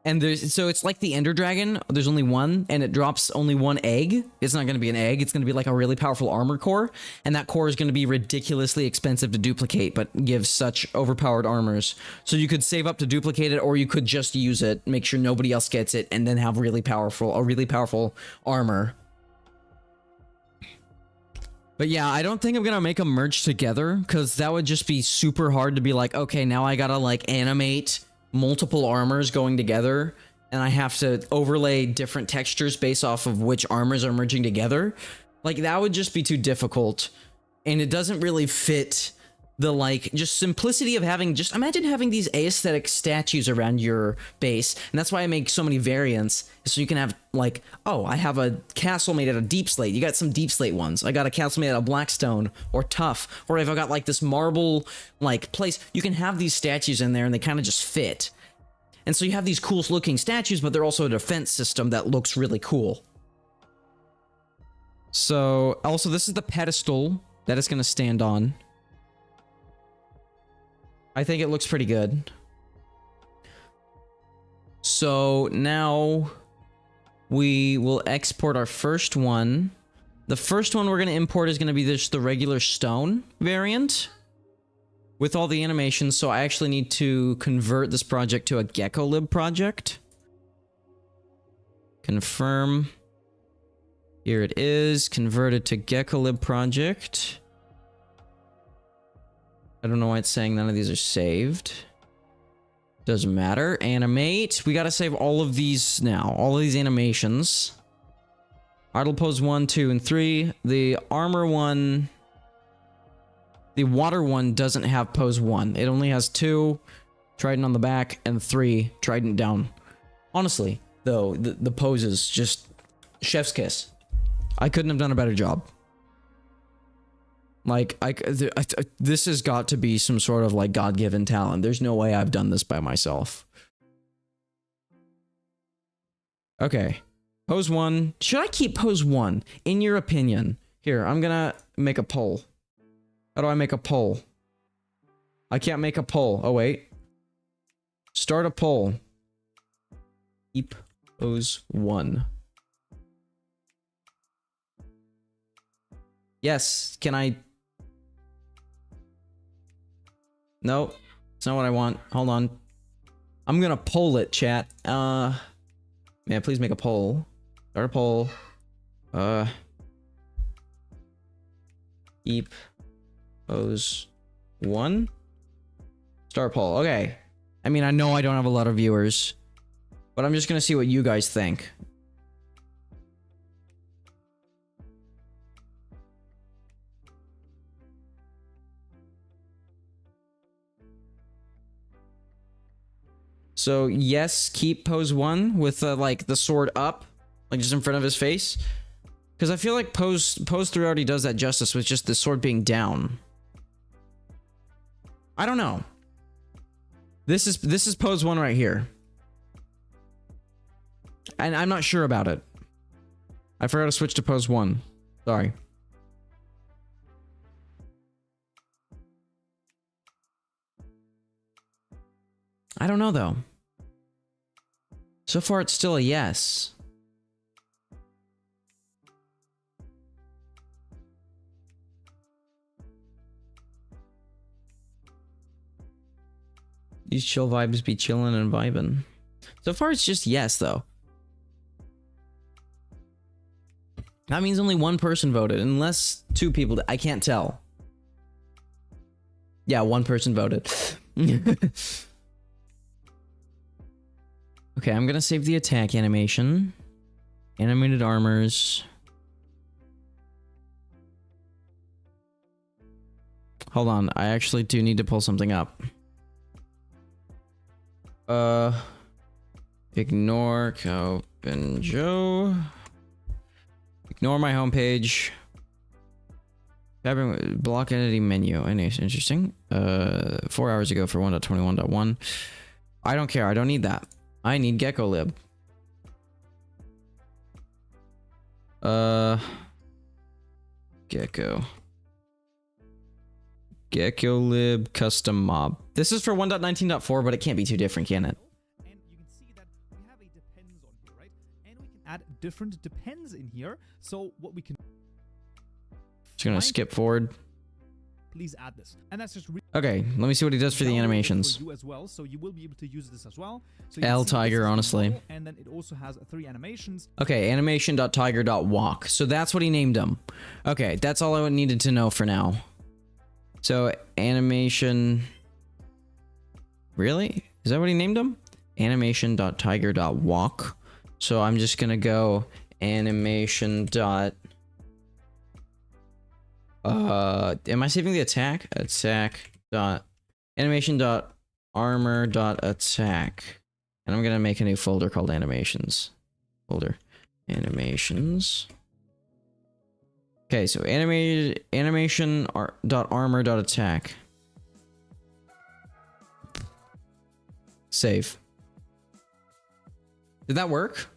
And there's, so it's like the Ender Dragon, there's only one, and it drops only one egg. It's not gonna be an egg, it's gonna be, like, a really powerful armor core, and that core is gonna be ridiculously expensive to duplicate, but gives such overpowered armors. So you could save up to duplicate it, or you could just use it, make sure nobody else gets it, and then have a really powerful armor. But yeah, I don't think I'm gonna make them merge together, because that would just be super hard to be like, okay, now I gotta like animate multiple armors going together, and I have to overlay different textures based off of which armors are merging together. Like, that would just be too difficult, and it doesn't really fit the, like, just simplicity of having, just imagine having these aesthetic statues around your base. And that's why I make so many variants, so you can have, like, oh, I have a castle made out of deep slate. You got some deep slate ones. I got a castle made out of blackstone or tough. Or if I got, like, this marble, like, place, you can have these statues in there and they kind of just fit. And so you have these cool looking statues, but they're also a defense system that looks really cool. So, also, this is the pedestal that it's going to stand on. I think it looks pretty good. So now we will export our first one. The first one we're going to import is going to be just the regular stone variant with all the animations. So I actually need to convert this project to a GeckoLib project. Confirm. Here it is, converted to GeckoLib project. I don't know why it's saying none of these are saved. Doesn't matter. Animate. We gotta save all of these now. All of these animations. Idle pose 1, 2, and 3. The armor one... The water one doesn't have pose 1. It only has 2, trident on the back, and 3, trident down. Honestly, though, the poses, just... chef's kiss. I couldn't have done a better job. Like, this has got to be some sort of, like, God-given talent. There's no way I've done this by myself. Okay. Pose 1. Should I keep pose 1? In your opinion. Here, I'm gonna make a poll. How do I make a poll? I can't make a poll. Oh, wait. Start a poll. Keep pose 1. Yes, can I... No, it's not what I want. Hold on. I'm gonna poll it, chat. Man, please make a poll. Start a poll. Keep pose 1. Start poll. Okay. I mean, I know I don't have a lot of viewers, but I'm just gonna see what you guys think. So, yes, keep pose 1 with, like, the sword up, like, just in front of his face. Because I feel like pose 3 already does that justice with just the sword being down. I don't know. This is pose 1 right here. And I'm not sure about it. I forgot to switch to pose 1. Sorry. I don't know, though. So far, it's still a yes. These chill vibes be chillin' and vibin'. So far, it's just yes, though. That means only one person voted, unless 2 people... I can't tell. Yeah, 1 person voted. Okay, I'm gonna save the attack animation. Animated armors. Hold on, I actually do need to pull something up. Ignore Cowpin Joe. Ignore my homepage. Block entity menu. Interesting. 4 hours ago for 1.21.1. I don't care, I don't need that. I need GeckoLib. GeckoLib custom mob. This is for 1.19.4, but it can't be too different, can it? And you can see that we have a depends on here, right? And we can add different depends in here. So what we can... Just gonna skip forward. Please add this. And that's just... Okay, let me see what he does for the animations. For you as well, so you will be able to use this as well. So L Tiger, honestly. And then it also has 3 animations. Okay, animation.tiger.walk. So that's what he named them. Okay, that's all I needed to know for now. So animation... Really? Is that what he named them? Animation.tiger.walk. So I'm just gonna go animation. Am I saving the attack? Attack dot animation dot armor dot attack, and I'm gonna make a new folder called animations. Folder animations. Okay, so animation dot armor dot attack. Save. Did that work?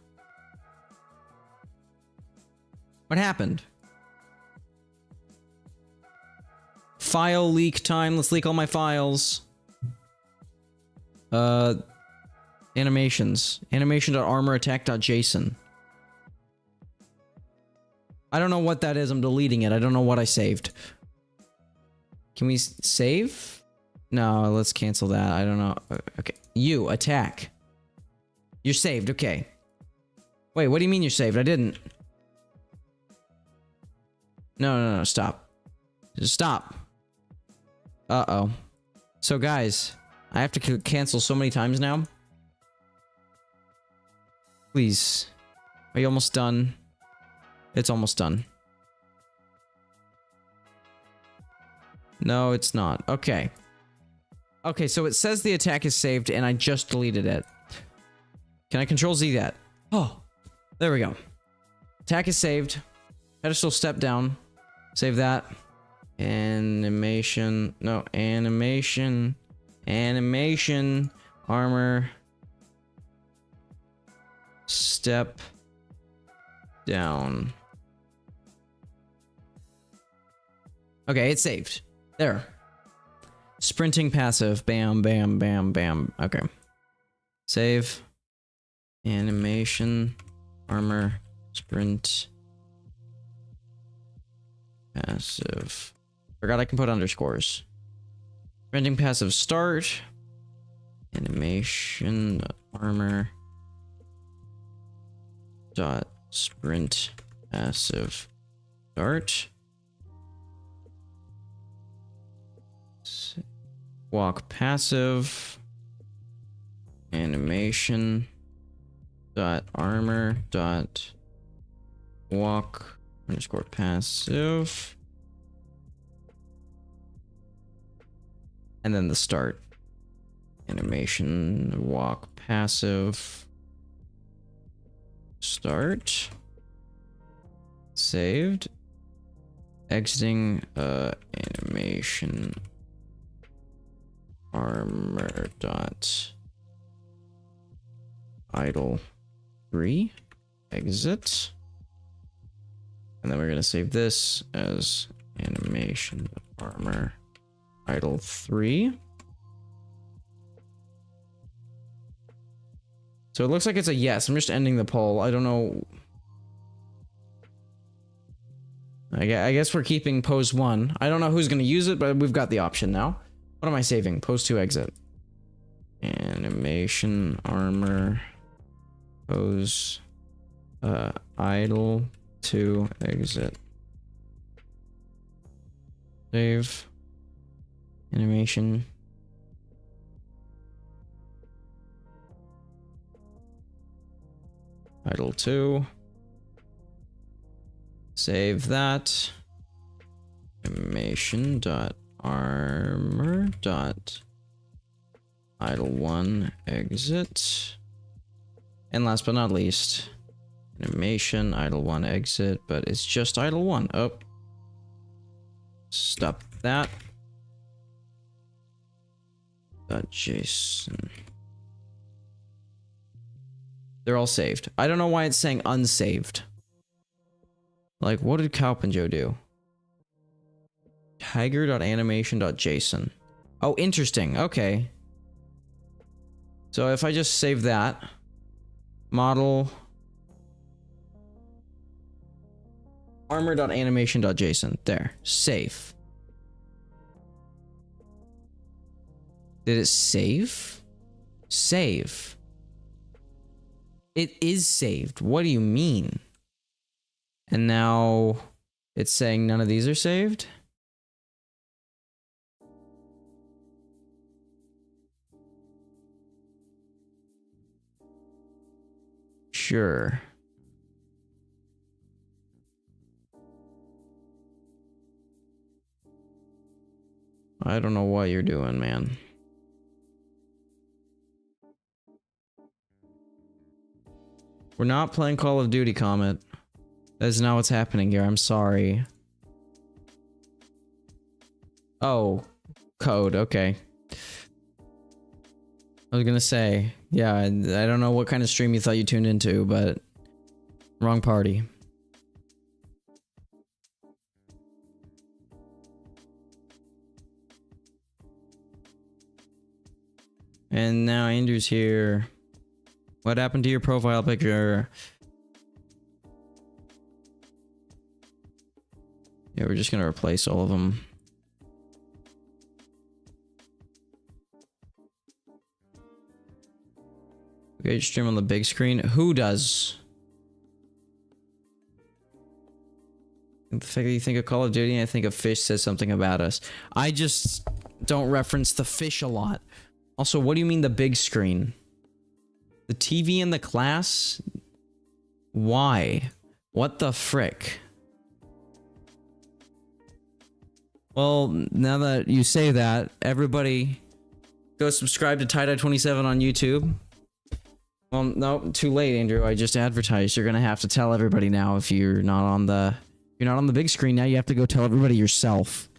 What happened? File leak time. Let's leak all my files. Animations. Animation.armorattack.json. I don't know what that is. I'm deleting it. I don't know what I saved. Can we save? No, let's cancel that. I don't know. Okay. You, attack. You're saved. Okay. Wait, what do you mean you're saved? I didn't. No. Stop. Just stop. Uh-oh. So, guys, I have to cancel so many times now. Please. Are you almost done? It's almost done. No, it's not. Okay. Okay, so it says the attack is saved, and I just deleted it. Can I control Z that? Oh, there we go. Attack is saved. Pedestal step down. Save that. Animation. No, animation. Animation. Armor. Step down. Okay, it's saved. There. Sprinting passive. Bam, bam, bam, bam. Okay. Save. Animation. Armor. Sprint. Passive. Forgot I can put underscores. Sprinting passive start. Animation. Armor. Dot. Sprint. Passive. Start. Walk passive. Animation. Dot armor. Dot walk underscore passive. And then the start. Animation. Walk passive. Start. Saved. Exiting animation. Armor dot idle 3 exit, and then we're gonna save this as animation armor idle 3. So it looks like it's a yes. I'm just ending the poll. I don't know. I guess we're keeping pose 1. I don't know who's gonna use it, but we've got the option now. What am I saving? Pose 2 exit. Animation armor pose idle 2 exit. Save. Animation. Idle 2. Save that. Animation dot armor dot idle 1 exit, and last but not least, animation idle 1 exit, but it's just idle 1. Oh, stop that. .json. They're all saved. I don't know why it's saying unsaved. Like, what did Cowpinjo do? Tiger.animation.json. Oh, interesting. Okay. So if I just save that, model armor.animation.json. There. Save. Did it save? Save. It is saved. What do you mean? And now it's saying none of these are saved? Sure. I don't know what you're doing, man. We're not playing Call of Duty, Comet. That is not what's happening here. I'm sorry. Oh. Code. Okay. I was gonna say, yeah, I don't know what kind of stream you thought you tuned into, but wrong party. And now Andrew's here. What happened to your profile picture? Yeah, we're just gonna replace all of them. Okay, stream on the big screen. Who does? The fact that you think of Call of Duty and I think of fish says something about us. I just don't reference the fish a lot. Also, what do you mean the big screen? The TV in the class? Why? What the frick? Well, now that you say that, everybody go subscribe to TieDye27 on YouTube. Well, no, too late, Andrew. I just advertised. You're gonna have to tell everybody now if you're not on the big screen. Now you have to go tell everybody yourself.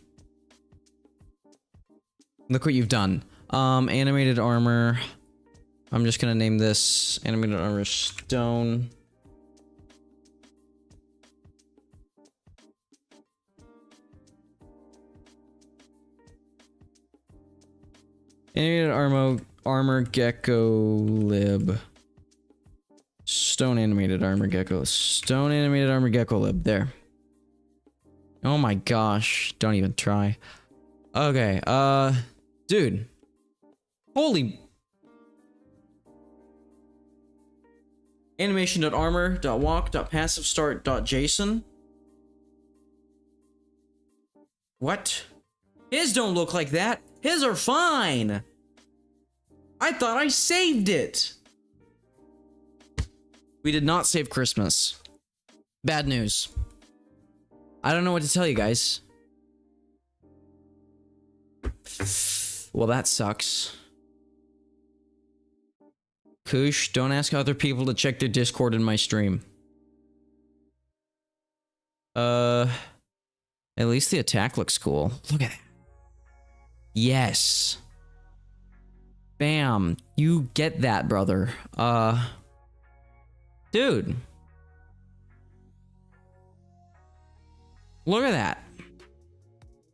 Look what you've done. Animated armor. I'm just gonna name this animated armor stone. Animated armor gecko lib. Stone animated armor gecko. Stone animated armor gecko lib. There. Oh my gosh. Don't even try. Okay, dude. Holy. Animation.armor.walk.passive.start.json. What? His don't look like that. His are fine. I thought I saved it. We did not save Christmas. Bad news. I don't know what to tell you guys. Well, that sucks. Kush, don't ask other people to check their Discord in my stream. At least the attack looks cool. Look at that. Yes. Bam. You get that, brother. Dude. Look at that.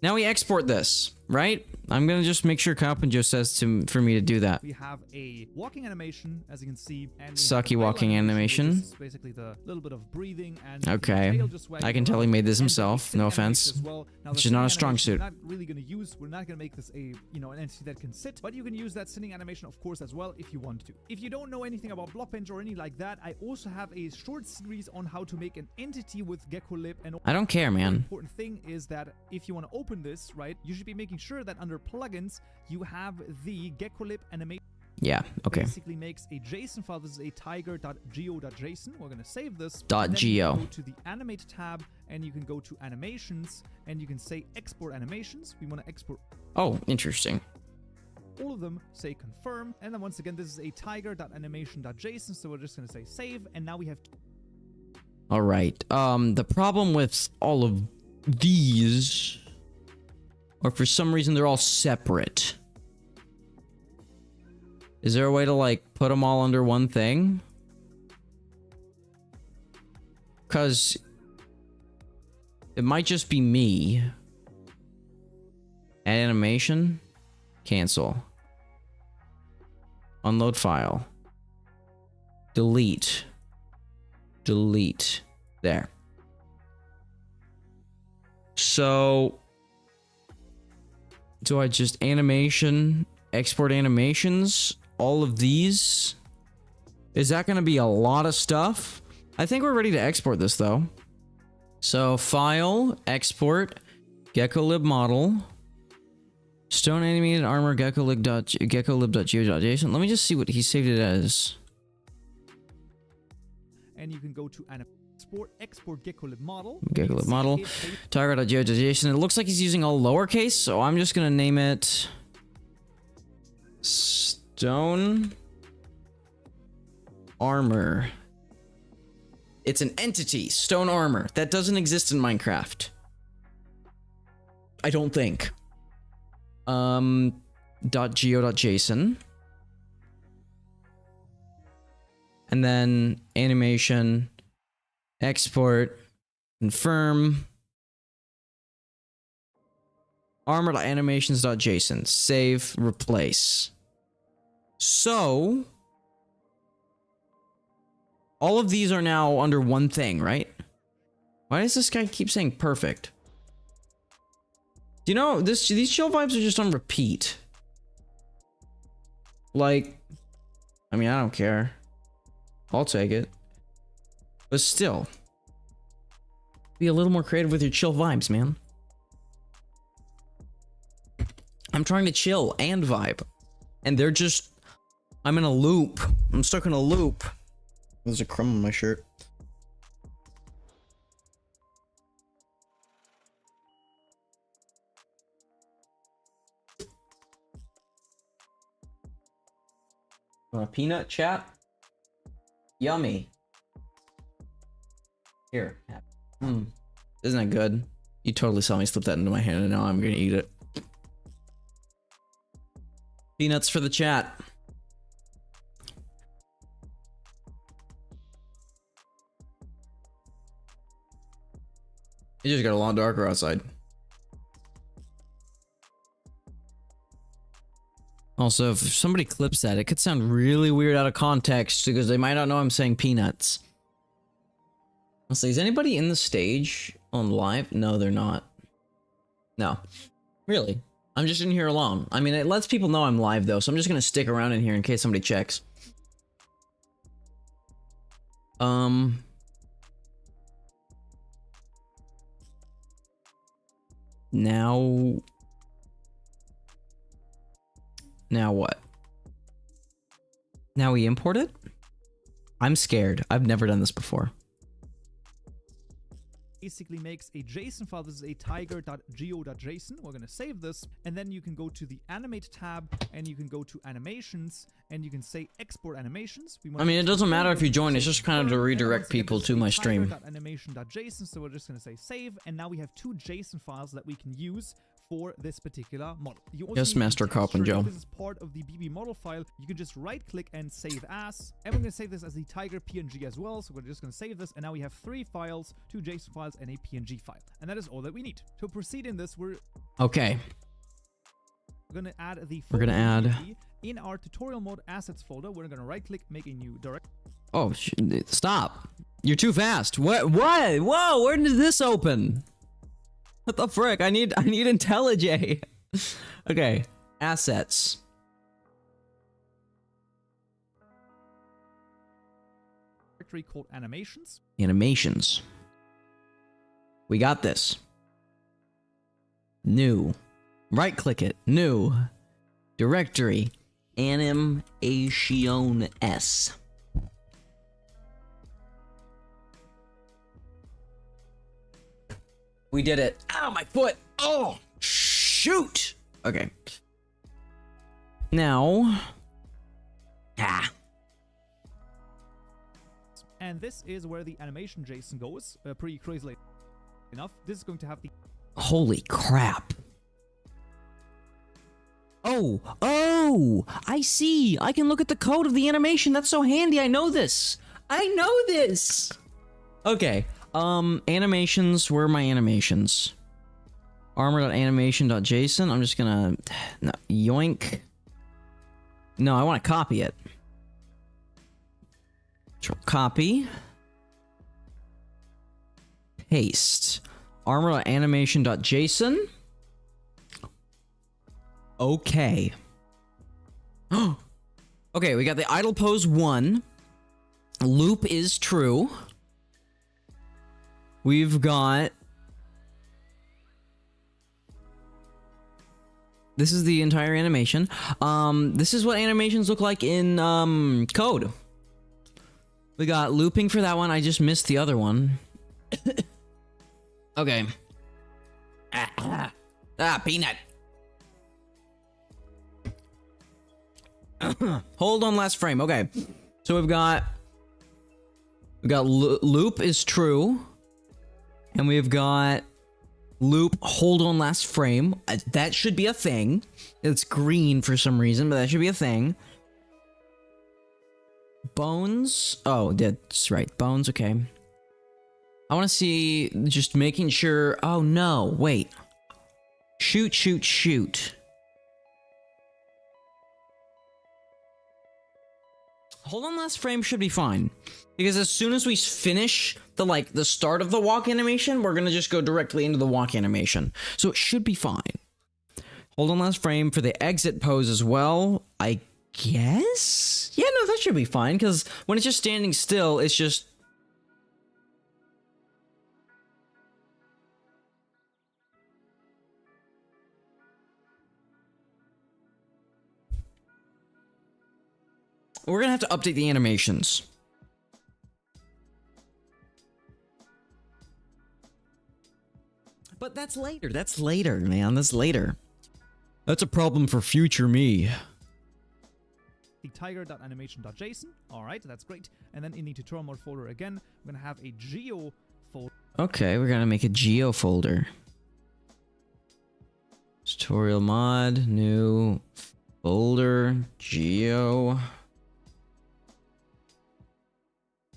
Now we export this, right? I'm gonna just make sure Carpenter says for me to do that. We have a walking animation, as you can see, and sucky walking animation. This is basically the little bit of breathing and okay. I can tell he made this himself. No offense. Well. Which is not a strong suit. We're not really gonna use. We're not gonna make this a an entity that can sit, but you can use that sitting animation, of course, as well if you want to. If you don't know anything about Blockbench or anything like that, I also have a short series on how to make an entity with GeckoLib. And I don't care, man. The important thing is that if you want to open this, right, you should be making sure that under plugins you have the GeckoLib animation. Yeah, okay. Basically makes a JSON file. This is a tiger.geo.json. We're going to save this. .geo. Go to the animate tab and you can go to animations and you can say export animations. We want to export. Oh, interesting. All of them, say confirm. And then once again, this is a tiger.animation.json. So we're just going to say save. And now we have. All right. The problem with all of these, or for some reason they're all separate. Is there a way to like put them all under one thing? Because it might just be me. Add animation. Cancel. Unload file. Delete. Delete. There. So do I just animation, export animations? All of these? Is that going to be a lot of stuff? I think we're ready to export this though. So file, export, GeckoLib model, stone animated armor GeckoLib.geo.json. Let me just see what he saved it as. And you can go to export GeckoLib model. GeckoLib model, tiger.geo.json. It looks like he's using all lowercase, so I'm just going to name it Stone Armor. It's an entity, Stone Armor. That doesn't exist in Minecraft. I don't think. .geo.json. And then animation, export, confirm. Armor.animations.json. Save, replace. So, all of these are now under one thing, right? Why does this guy keep saying perfect? You know, these chill vibes are just on repeat. Like, I mean, I don't care. I'll take it. But still, be a little more creative with your chill vibes, man. I'm trying to chill and vibe. And they're just... I'm in a loop. I'm stuck in a loop. There's a crumb on my shirt. Want a peanut, chat? Yummy. Here. Isn't that good? You totally saw me slip that into my hand and now I'm gonna eat it. Peanuts for the chat. It just got a lot darker outside. Also, if somebody clips that, it could sound really weird out of context because they might not know I'm saying peanuts. Honestly, is anybody in the stage on live? No, they're not. No. Really? I'm just in here alone. I mean, it lets people know I'm live though, so I'm just gonna stick around in here in case somebody checks. Now what? Now we import it? I'm scared. I've never done this before. Basically makes a JSON file. This is a tiger.geo.json. We're going to save this, and then you can go to the animate tab and you can go to animations and you can say export animations. I mean, it doesn't matter if you join, it's just kind of to redirect people to my stream. Animation.json, so we're just going to say save, and now we have two JSON files that we can use for this particular model. Yes, Master Coppin Joe. This is part of the BB model file. You can just right click and save as, and we're going to save this as the Tiger PNG as well. So we're just going to save this, and now we have 3 files, 2 JSON files and a PNG file, and that is all that we need to proceed in this. We're going to add the in our tutorial mode assets folder. We're going to right click, make a new direct. Oh, stop! You're too fast. What? Whoa! Where did this open? What the frick? I need IntelliJ. Okay, assets. Directory called animations. Animations. We got this. New. Right click it. New. Directory. Animations. We did it. Ow, my foot. Oh, shoot. Okay. Now. And this is where the animation JSON goes. Pretty crazily enough. This is going to have the... Holy crap. Oh, I see. I can look at the code of the animation. That's so handy. I know this. Okay. Animations. Where are my animations? Armor.animation.json. I'm just gonna... No, yoink. No, I want to copy it. Copy. Paste. Armor.animation.json. Okay. Okay, we got the idle pose 1. Loop is true. We've got... This is the entire animation. This is what animations look like in code. We got looping for that one. I just missed the other one. Okay. Peanut. Hold on last frame. Okay. So we've got loop is true. And we've got loop hold on last frame. That should be a thing. It's green for some reason, but that should be a thing. Bones. Oh, that's right. Bones. Okay. I want to see, just making sure. Oh no, wait. Shoot. Hold on last frame should be fine. Because as soon as we finish the start of the walk animation, we're gonna just go directly into the walk animation. So it should be fine. Hold on last frame for the exit pose as well, I guess? Yeah, no, that should be fine, because when it's just standing still, it's just... We're gonna have to update the animations. But that's later. That's later, man. That's later. That's a problem for future me. The tiger.animation.json. All right, that's great. And then in the tutorial mode folder again, we're going to have a geo folder. Okay, we're going to make a geo folder. Tutorial mod, new folder, geo.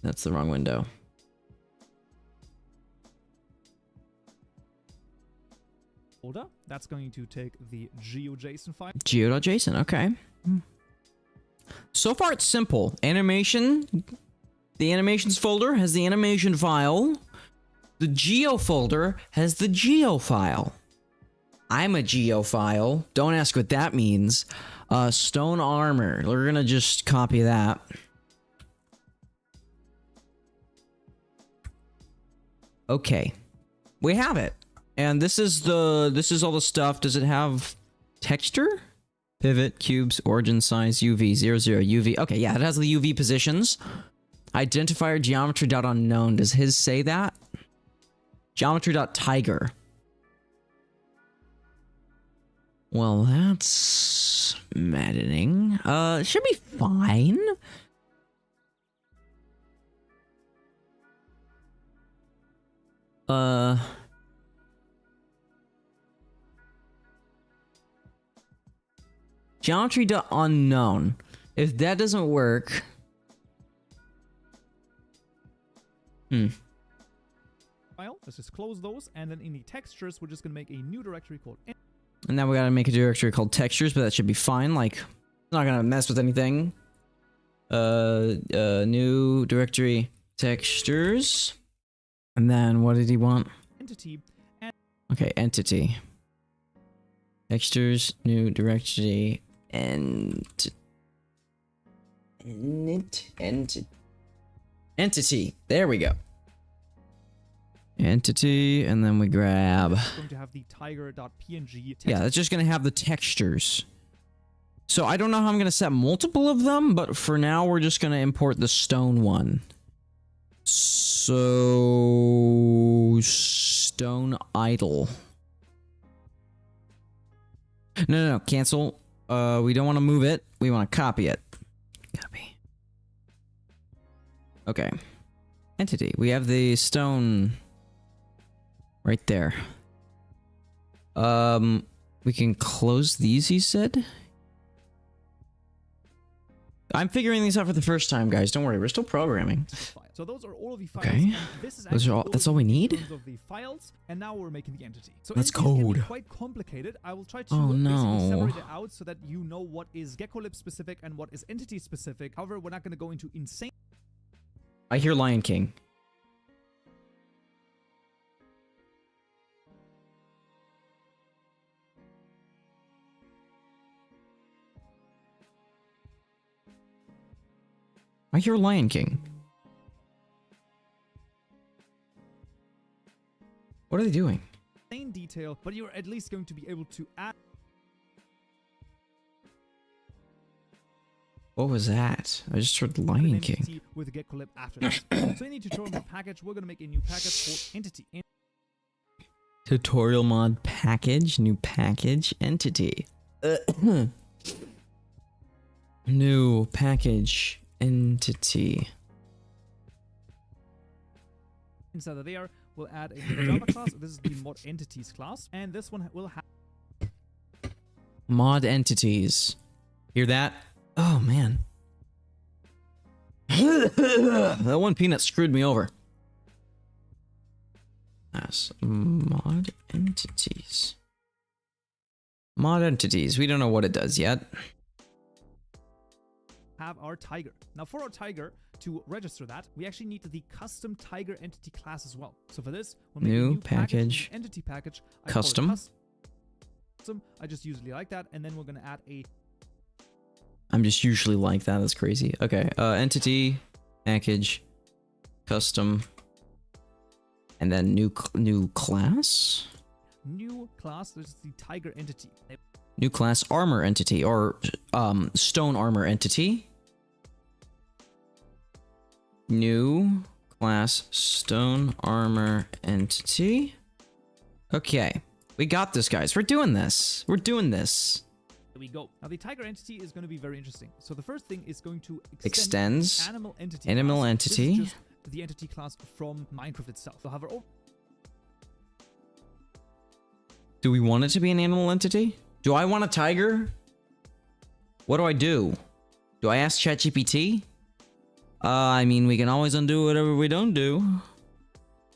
That's the wrong window. That's going to take the geo.json file. Geo.json, okay. So far it's simple. Animation, the animations folder has the animation file. The geo folder has the geo file. I'm a geo file. Don't ask what that means. Stone armor. We're gonna just copy that. Okay. We have it. And this is all the stuff. Does it have texture? Pivot, cubes, origin size, UV, 0, 0, UV. Okay, yeah, it has the UV positions. Identifier geometry.unknown. Does his say that? Geometry.tiger. Well, that's maddening. It should be fine. Geometry.unknown. If that doesn't work... File. Let's just close those, and then in the textures, we're just going to make a new directory called... And now we gotta make a directory called textures, but that should be fine. Like, it's not gonna mess with anything. New directory textures. And then what did he want? Entity. Okay, entity. Textures, new directory, entity. There we go. Entity, and then we grab... It's going to have the tiger.png. Yeah, it's just going to have the textures. So I don't know how I'm going to set multiple of them, but for now we're just going to import the stone one. So... Stone idle. No, cancel. We don't want to move it. We want to copy it. Copy. Okay. Entity. We have the stone... right there. We can close these, he said? I'm figuring these out for the first time, guys. Don't worry, we're still programming. So those are all of the files. Okay. This is That's all we need? in terms of the files, and now we're making the entity. So That's entities can be code. quite complicated. I will try to Oh, basically no. separate it out so that you know what is GeckoLib specific and what is entity specific. However, we're not going to go into insane. I hear Lion King. I hear Lion King. What are they doing? Detail, but you're at least going to be able to add. What was that? I just heard Lion King. With GeckoLib after that. So in the tutorial mod package, we're going to make a new package called entity. Tutorial mod package, new package, entity. New package, entity. Inside of there, we'll add a Java class. This is the mod entities class, and this one will have Mod entities. Hear that? Oh man. That one peanut screwed me over. Yes, mod entities. Mod entities. We don't know what it does yet. have our tiger. Now for our tiger, to register that, we actually need the custom tiger entity class as well. So for this, we'll make a new package, entity package. Custom. I just usually like that. And then we're going to add a... I'm just usually like that. That's crazy. Okay. Entity, package, custom, and then new class? New class, this is the tiger entity. New class armor entity, or stone armor entity. New class stone armor entity. Okay. We got this, guys. We're doing this. We're doing this. There we go. Now the tiger entity is going to be very interesting. So the first thing is going to extends animal entity. Animal class. entity. This is just the entity class from Minecraft itself. So however, do we want it to be an animal entity? Do I want a tiger? What do I do? Do I ask ChatGPT? I mean, we can always undo whatever we don't do.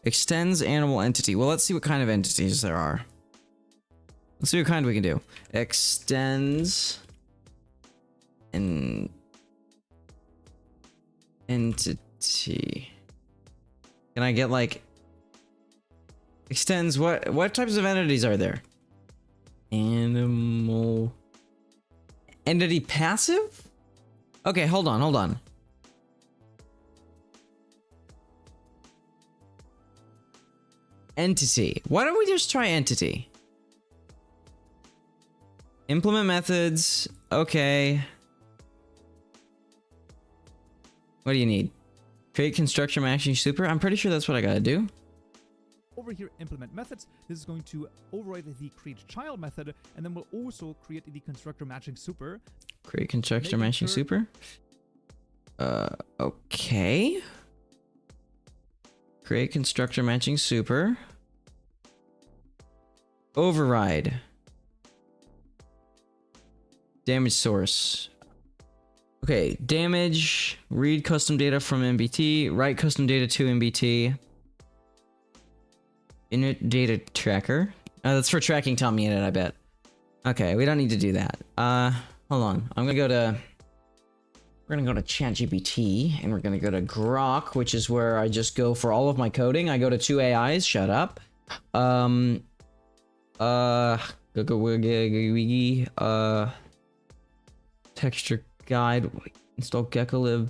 Extends animal entity. Well, let's see what kind of entities there are. Let's see what kind we can do. Extends an entity. Can I get like extends what types of entities are there? Animal entity passive? Okay, hold on. Entity. Why don't we just try entity? Implement methods. Okay. What do you need? Create constructor matching super? I'm pretty sure that's what I gotta do. Over here, implement methods. This is going to override the create child method, and then we'll also create the constructor matching super. Create constructor matching super? Okay. Create constructor matching super. Override. Damage source. Okay, damage. Read custom data from MBT. Write custom data to MBT. Init data tracker. That's for tracking Tommy in it, I bet. Okay, we don't need to do that. Hold on. We're gonna go to ChatGPT, and we're gonna go to Grok, which is where I just go for all of my coding. I go to 2 AIs. Shut up. Texture guide. Install Gekolib.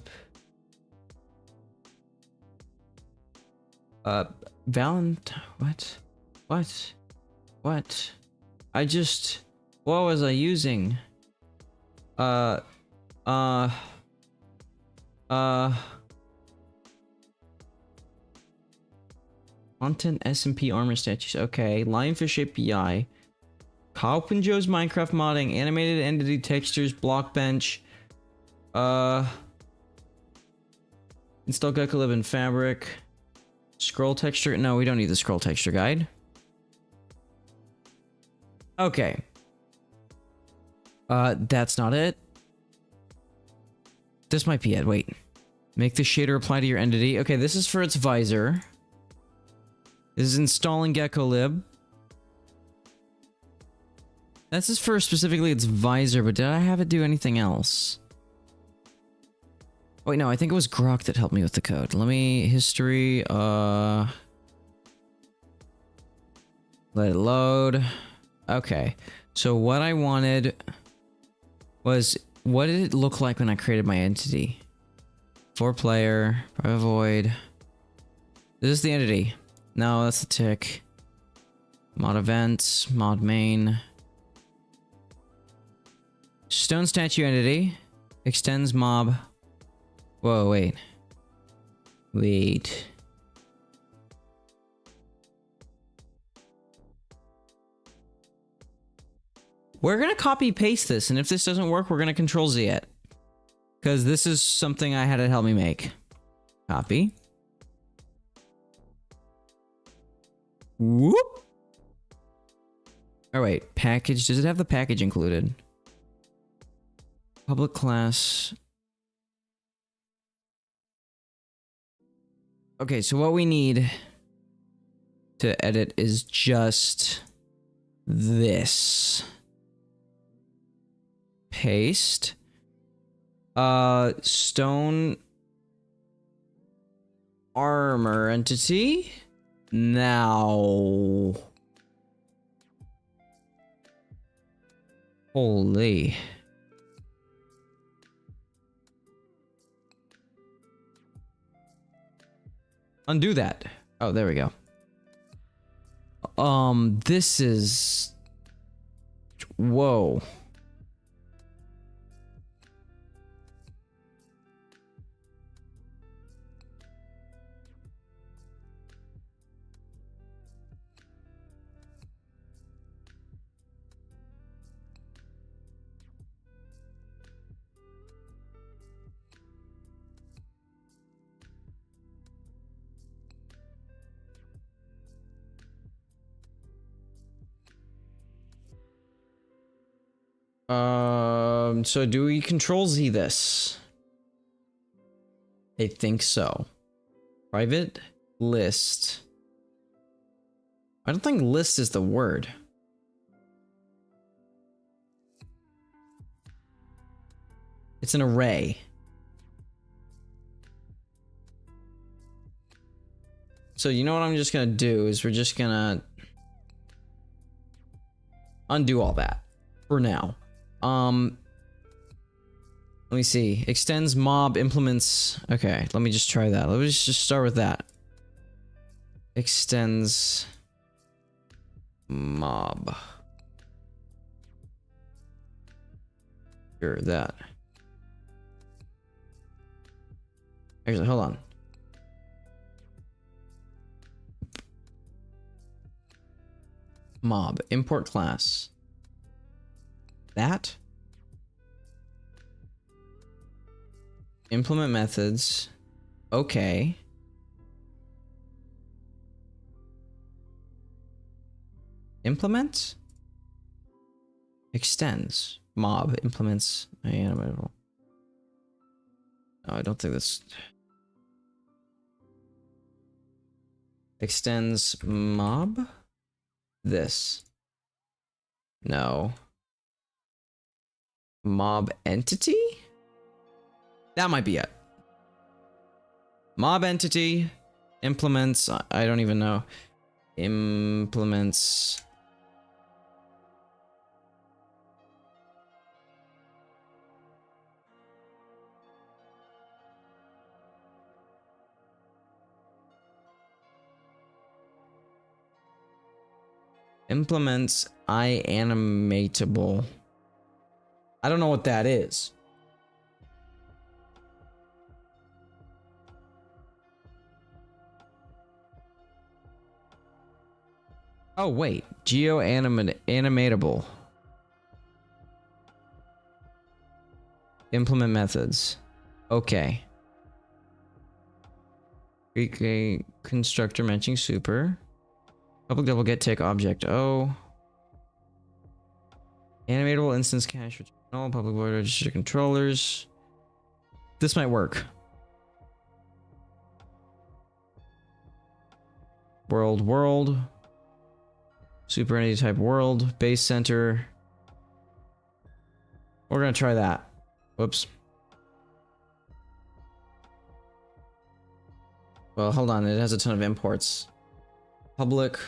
What? What was I using? Content SMP armor statues. Okay. Lionfish API. Cowpin Joe's Minecraft modding. Animated entity textures. Block bench. Install Gekolib and Fabric. Scroll texture. No, we don't need the scroll texture guide. Okay. That's not it. This might be it. Wait. Make the shader apply to your entity. Okay, this is for its visor. This is installing Gekolib. This is for specifically its visor, but did I have it do anything else? Wait, no, I think it was Grok that helped me with the code. Let me... history, let it load. Okay. So what I wanted was... what did it look like when I created my entity? 4-player, private void. This is the entity. No, that's the tick. Mod events, mod main. Stone statue entity. Extends mob. Whoa, wait. Wait. We're gonna copy paste this, and if this doesn't work, we're gonna control Z it. Because this is something I had to help me make. Copy. Whoop. Oh wait, package. Does it have the package included? Public class. Okay, so what we need to edit is just this. Paste. Stone armor entity. Now. Holy. Undo that. Oh, there we go. This is... Whoa. So do we control Z this? I think so. Private list. I don't think list is the word. It's an array. So you know what I'm just gonna do is we're just gonna undo all that for now. Let me see. Extends mob implements. Okay, let me just try that. Let me just start with that. Extends mob. Sure, that. Actually, hold on. Mob. Import class. That. Implement methods. Okay. Implement? Extends. Mob. Implements. Animatable. No, I don't think that's... Extends mob? This. No. Mob entity? That might be it. Mob entity implements. I don't even know. Implements. Implements animatable. I don't know what that is. Oh wait, animatable. Implement methods. Okay. Create a constructor matching super. Public double get tick object O. Animatable instance cache return all public void register controllers. This might work. World. Super entity type world. Base center. We're gonna try that. Whoops. Well, hold on. It has a ton of imports. Public.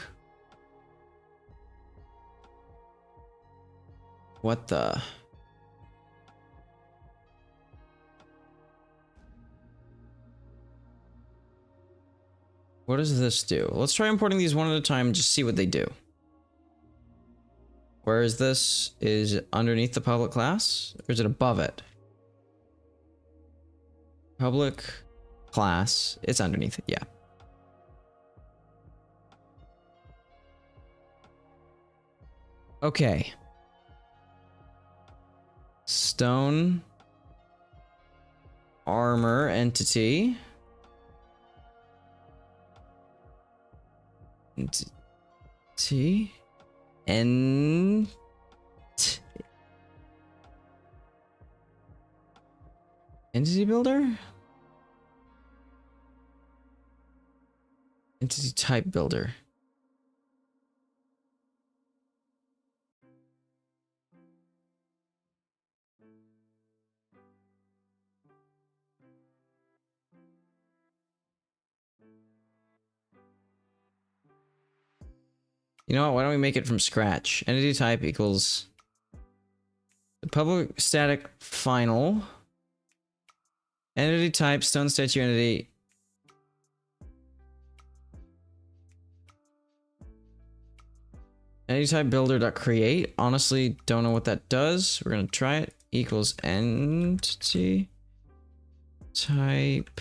What the? What does this do? Let's try importing these one at a time, just see what they do. Where is this? Is it underneath the public class? Or is it above it? Public class. It's underneath it, yeah. Okay. Stone armor entity. Entity. Entity builder? Entity type builder. You know what? Why don't we make it from scratch? Entity type equals the public static final. Entity type stone statue entity. Entity type builder.create. Honestly, don't know what that does. We're gonna try it. Equals entity type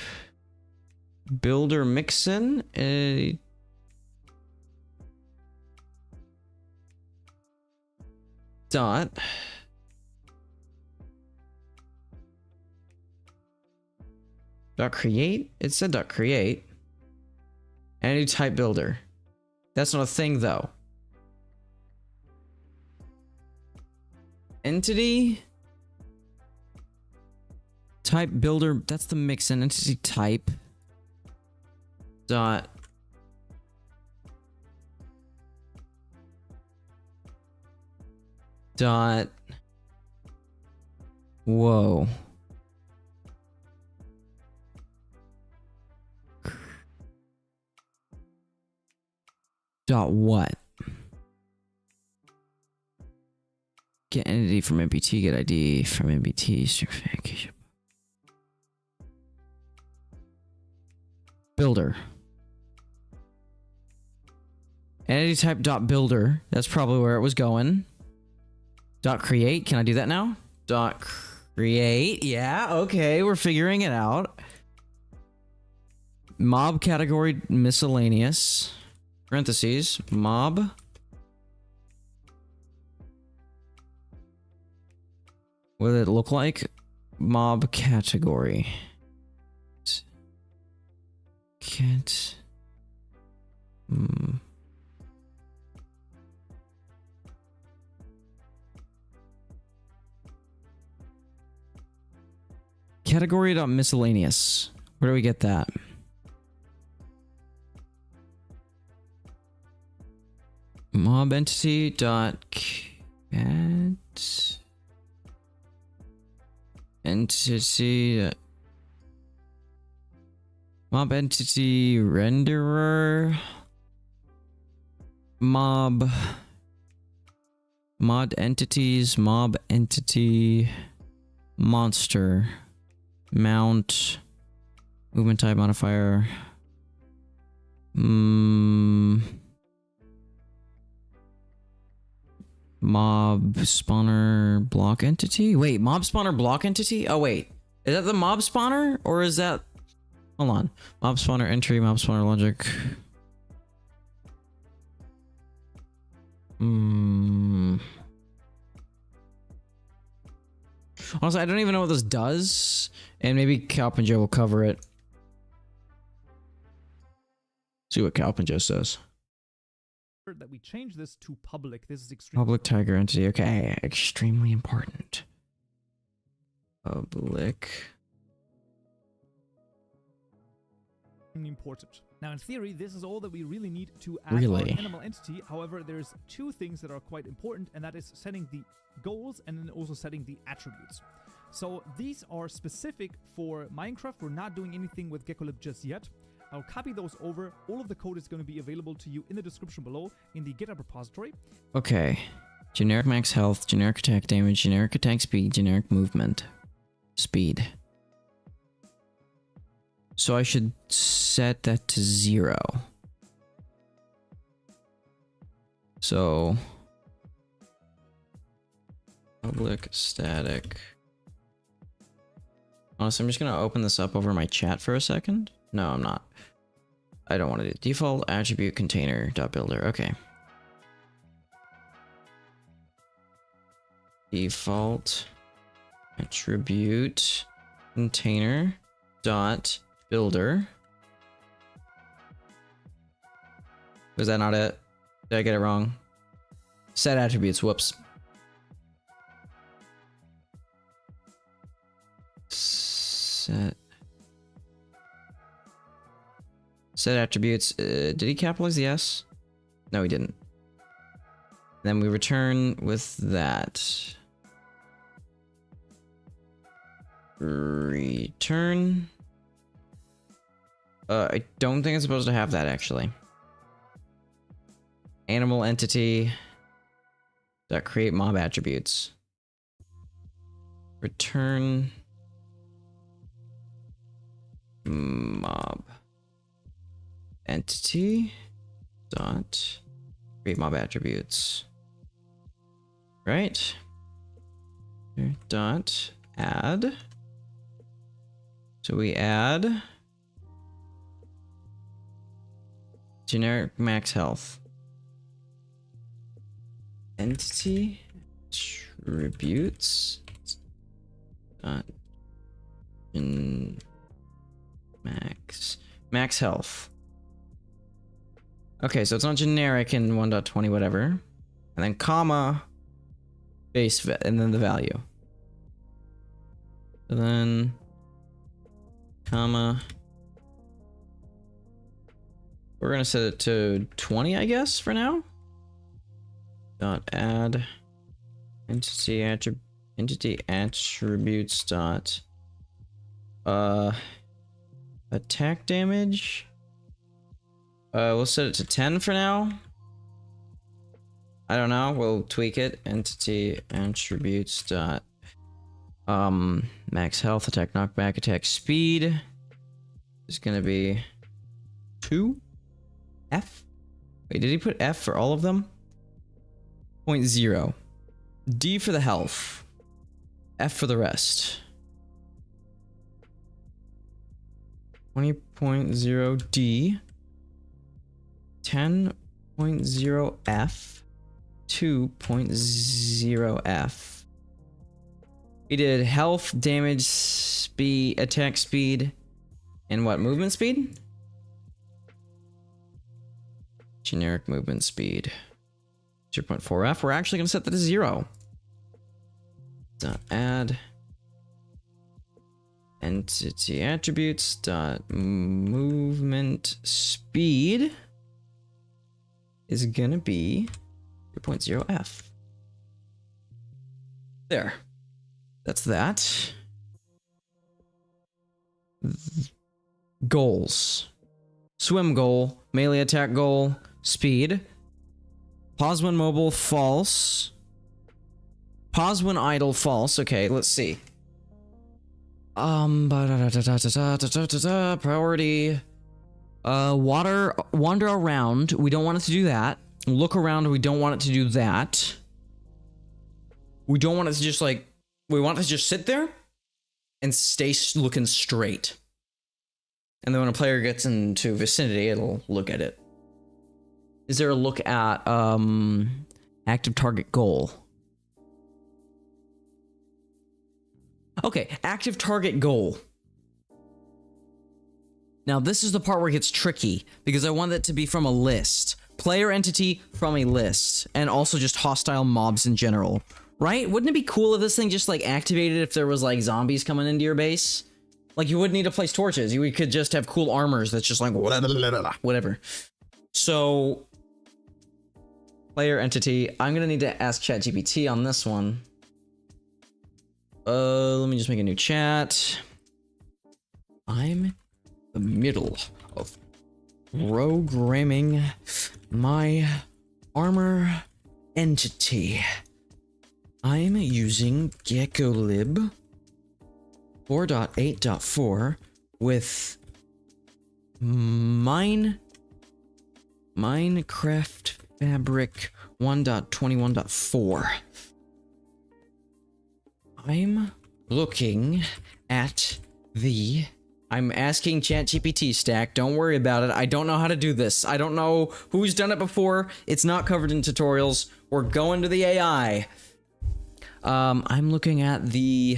builder mixin. Entity dot create. It said dot create. Entity type builder. That's not a thing though. Entity type builder. That's the mixin. Entity type dot whoa. Dot what? Get entity from MPT, get ID from MPT, builder. Entity type dot builder. That's probably where it was going. Dot create. Can I do that now? Dot create. Yeah, okay, we're figuring it out. Mob category miscellaneous. Parentheses. Mob. What did it look like? Mob category. Can't. Category dot miscellaneous. Where do we get that? Mob entity dot cat entity mob entity renderer mob mod entities mob entity monster mount movement type modifier mob spawner block entity. Wait, mob spawner block entity? Oh wait, is that the mob spawner or is that, hold on, mob spawner entry, mob spawner logic. Honestly, I don't even know what this does, and maybe Calp and Joe will cover it. See what Calp and Joe says. That we change this to public. This is extremely Public tiger entity. Okay, extremely important. Public. important. Now, in theory, this is all that we really need to add our animal entity. However, there's two things that are quite important, and that is setting the goals and then also setting the attributes. So these are specific for Minecraft. We're not doing anything with Gekolib just yet. I'll copy those over. All of the code is going to be available to you in the description below in the GitHub repository. Okay. Generic max health, generic attack damage, generic attack speed, generic movement speed. So I should set that to 0. So public static. Honestly, I'm just going to open this up over my chat for a second. No, I'm not. I don't want to do default attribute container dot builder. Okay. Default attribute container dot builder. Was that not it? Did I get it wrong? Set attributes. Whoops. Set attributes. Did he capitalize the S? No, he didn't. Then we return with that. Return. I don't think it's supposed to have that, actually. Animal entity. Dot create mob attributes. Return mob entity dot create mob attributes. Right? Dot add. So we add generic max health. Entity attributes dot in max health. Okay, so it's not generic in 1.20 whatever, and then comma base and then the value. And then comma. We're gonna set it to 20, I guess, for now. Dot add entity attributes dot attack damage. We'll set it to 10 for now. I don't know, we'll tweak it. Entity attributes dot max health, attack knockback, attack speed is gonna be 2 F. Wait, did he put F for all of them? 0.0. D for the health. F for the rest. 20.0 D. 10.0 F. 2.0 F. We did health, damage, speed, attack speed, and what? Movement speed? Generic movement speed. 0.4 F. We're actually going to set that to 0. Dot add entity attributes dot movement speed is going to be 0.0 F. There. That's that. Goals. Swim goal, melee attack goal, speed. Pause when mobile, false. Pause when idle, false. Okay, let's see. Priority. Wander around. We don't want it to do that. Look around. We don't want it to do that. We don't want it to just like. We want it to just sit there and stay looking straight. And then when a player gets into vicinity, it'll look at it. Is there a look at active target goal? Okay, active target goal. Now this is the part where it gets tricky because I want it to be from a list. Player entity from a list, and also just hostile mobs in general. Right? Wouldn't it be cool if this thing just like activated if there was like zombies coming into your base? Like you wouldn't need to place torches. You could just have cool armors that's just like whatever. So player entity. I'm gonna need to ask ChatGPT on this one. Let me just make a new chat. I'm in the middle of programming my armor entity. I'm using GeckoLib 4.8.4 with Minecraft Fabric 1.21.4. I'm looking at the... I'm asking ChatGPT stack. Don't worry about it. I don't know how to do this. I don't know who's done it before. It's not covered in tutorials. We're going to the AI. I'm looking at the...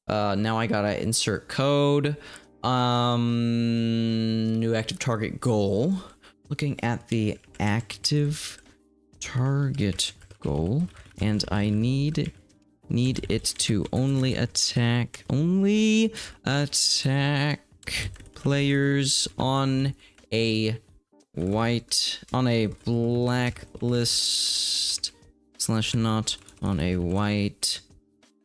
now I gotta insert code. New active target goal. Looking at the active target goal. And I need it to only attack players on a black list / not on a white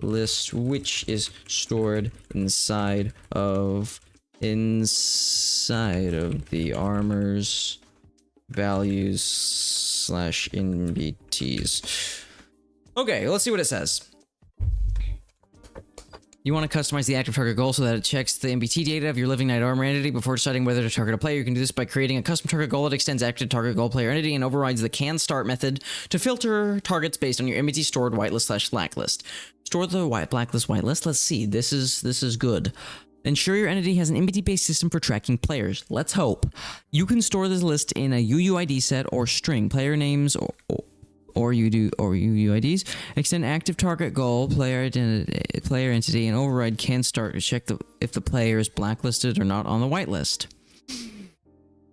list, which is stored inside of the armor's values slash NBTs. Okay, let's see what it says. You want to customize the active target goal so that it checks the MBT data of your living knight armor entity before deciding whether to target a player. You can do this by creating a custom target goal that extends active target goal player entity and overrides the can start method to filter targets based on your MBT stored whitelist slash blacklist. Store the blacklist whitelist. Let's see. This is good. Ensure your entity has an MBT-based system for tracking players. Let's hope. You can store this list in a UUID set or string. Player names or UUIDs. Extend active target goal, player entity, and override can start to check if the player is blacklisted or not on the whitelist.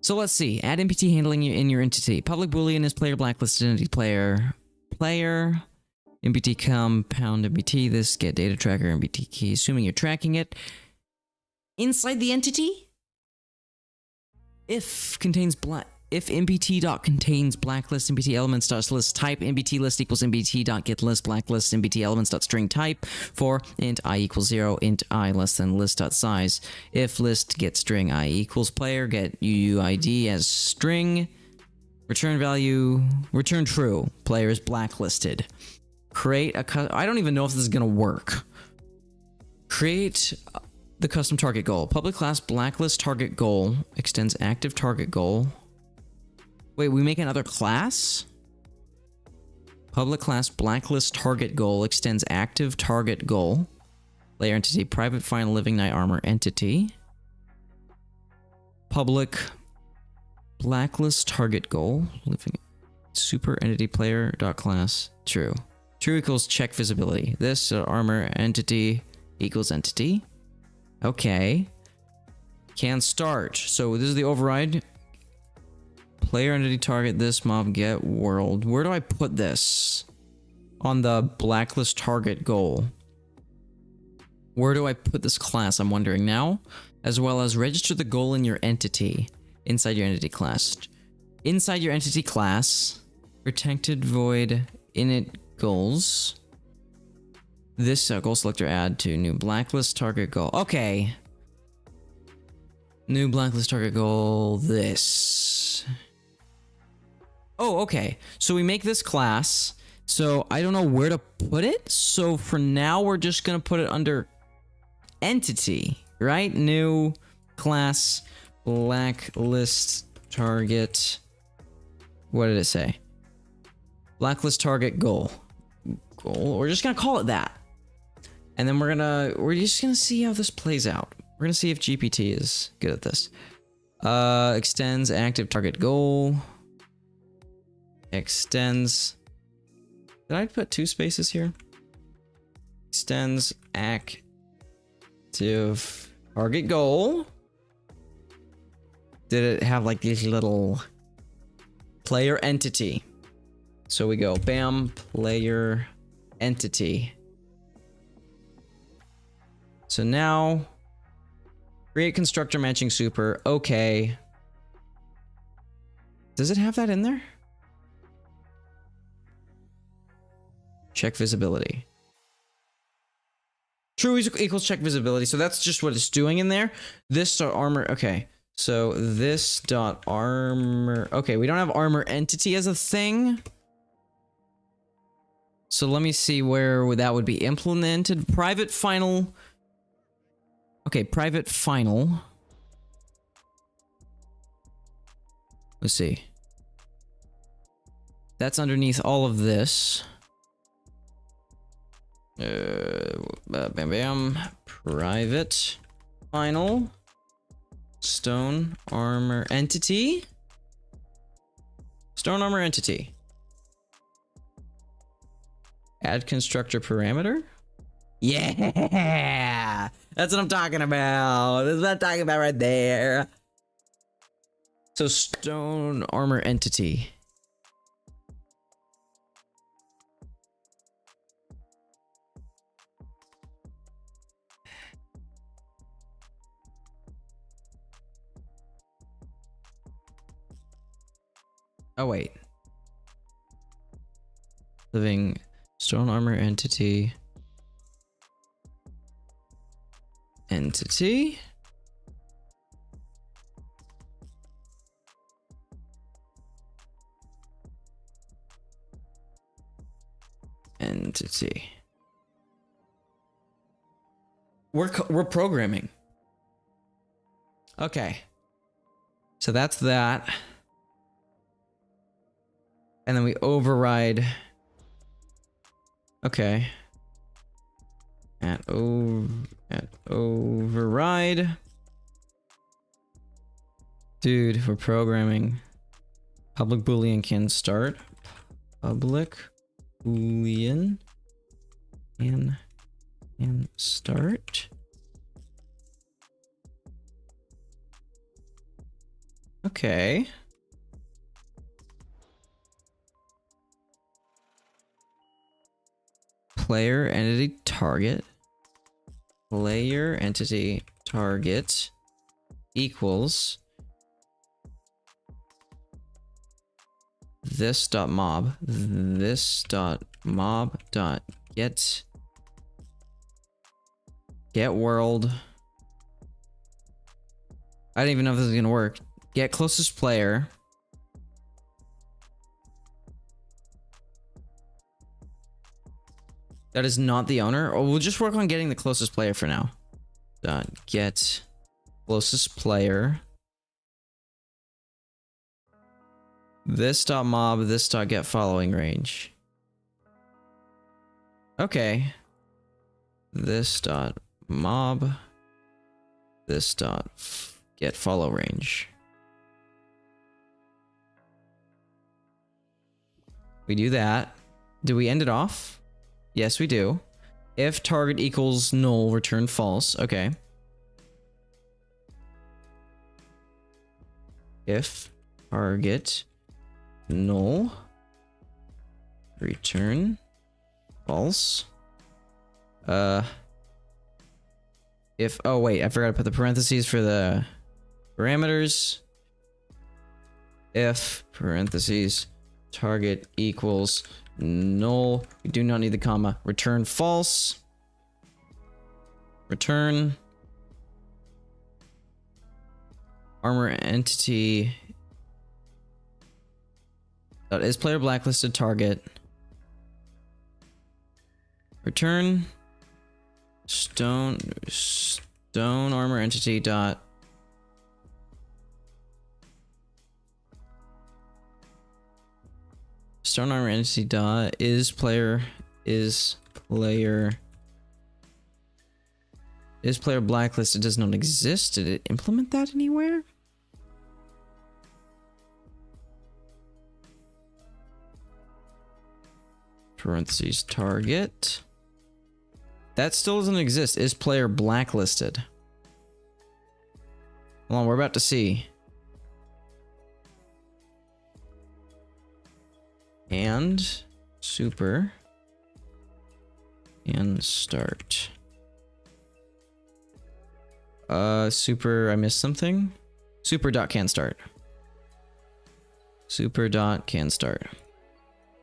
So let's see. Add MBT handling in your entity. Public boolean is player blacklisted entity player. MBT compound MBT. This get data tracker MBT key. Assuming you're tracking it. Inside the entity, if MBT.contains blacklist MBT elements.list type MBT list equals MBT.get list blacklist MBT elements.string type for int I equals 0 int I less than list.size. If list get string I equals player, get UUID as string, return true, player is blacklisted. Create a I don't even know if this is gonna work. Create the custom target goal. Public class blacklist target goal extends active target goal. Wait, we make another class? Public class blacklist target goal extends active target goal. Player entity, private final living knight armor entity. Public blacklist target goal. Living super entity player dot class true. True equals check visibility. This armor entity equals entity. Okay. Can start. So this is the override. Player entity target this mob get world. Where do I put this? On the blacklist target goal. Where do I put this class? I'm wondering now. As well as register the goal in your entity. Inside your entity class. Inside your entity class. Protected void init goals. This goal selector add to new blacklist target goal. Okay. New blacklist target goal. This. Oh, okay. So we make this class. So I don't know where to put it. So for now, we're just going to put it under entity, right? New class blacklist target. What did it say? Blacklist target goal. We're just going to call it that. And then we're just gonna see how this plays out. We're gonna see if GPT is good at this. Extends active target goal. Extends. Did I put 2 spaces here? Extends active target goal. Did it have like this little player entity? So we go bam, player entity. So now, create constructor matching super. Okay. Does it have that in there? Check visibility. True equals check visibility. So that's just what it's doing in there. This dot armor. Okay. So this dot armor. Okay, we don't have armor entity as a thing. So let me see where that would be implemented. Private final. Okay, private final. Let's see. That's underneath all of this. Bam, bam. Private final. Stone armor entity. Stone armor entity. Add constructor parameter. Yeah, that's what I'm talking about. That's what I'm talking about right there. So stone armor entity. Oh wait. Living stone armor entity. Entity. entity. We're programming. Okay. So that's that. And then we override. Okay. At override. Dude, we're programming. Public Boolean can start. Public Boolean can start. Okay. Player entity target. Player entity target equals this dot mob dot get world. I don't even know if this is gonna work. Get closest player. That is not the owner. Or we'll just work on getting the closest player for now. Dot get closest player. This dot mob, this dot get following range. Okay. This dot mob, this dot get follow range. We do that. Do we end it off? Yes, we do. If target equals null, return false. Okay. If target null, return false. If, oh wait, I forgot to put the parentheses for the parameters. If parentheses target equals null, we do not need the comma. Return false. Return armor entity dot is player blacklisted target. Return stone armor entity dot stone armor entity dot is player blacklisted does not exist. Did it implement that anywhere? Parentheses target. That still doesn't exist. Is player blacklisted? Hold on, we're about to see. And super and start. Super, I missed something. Super dot can start. Super dot can start.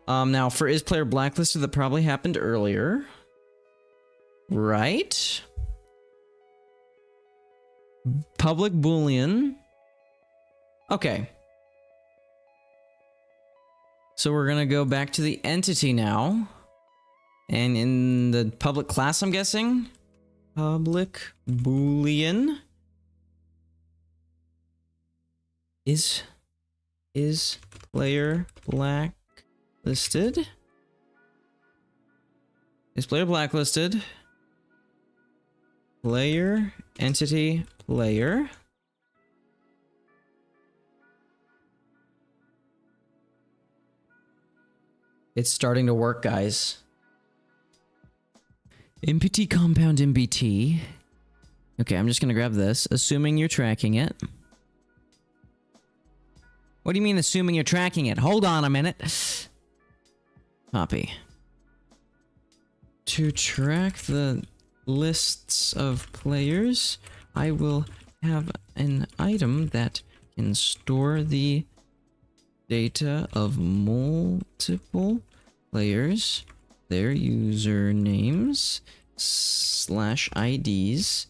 Now for is player blacklisted, that probably happened earlier. Right? Public Boolean. Okay. So we're gonna go back to the entity now. And in the public class, I'm guessing. Public Boolean is player blacklisted. Is player blacklisted. Player entity player. It's starting to work, guys. MPT compound MBT. Okay, I'm just gonna grab this, assuming you're tracking it. What do you mean, assuming you're tracking it? Hold on a minute. Copy. To track the lists of players, I will have an item that can store the data of multiple players, their usernames /IDs.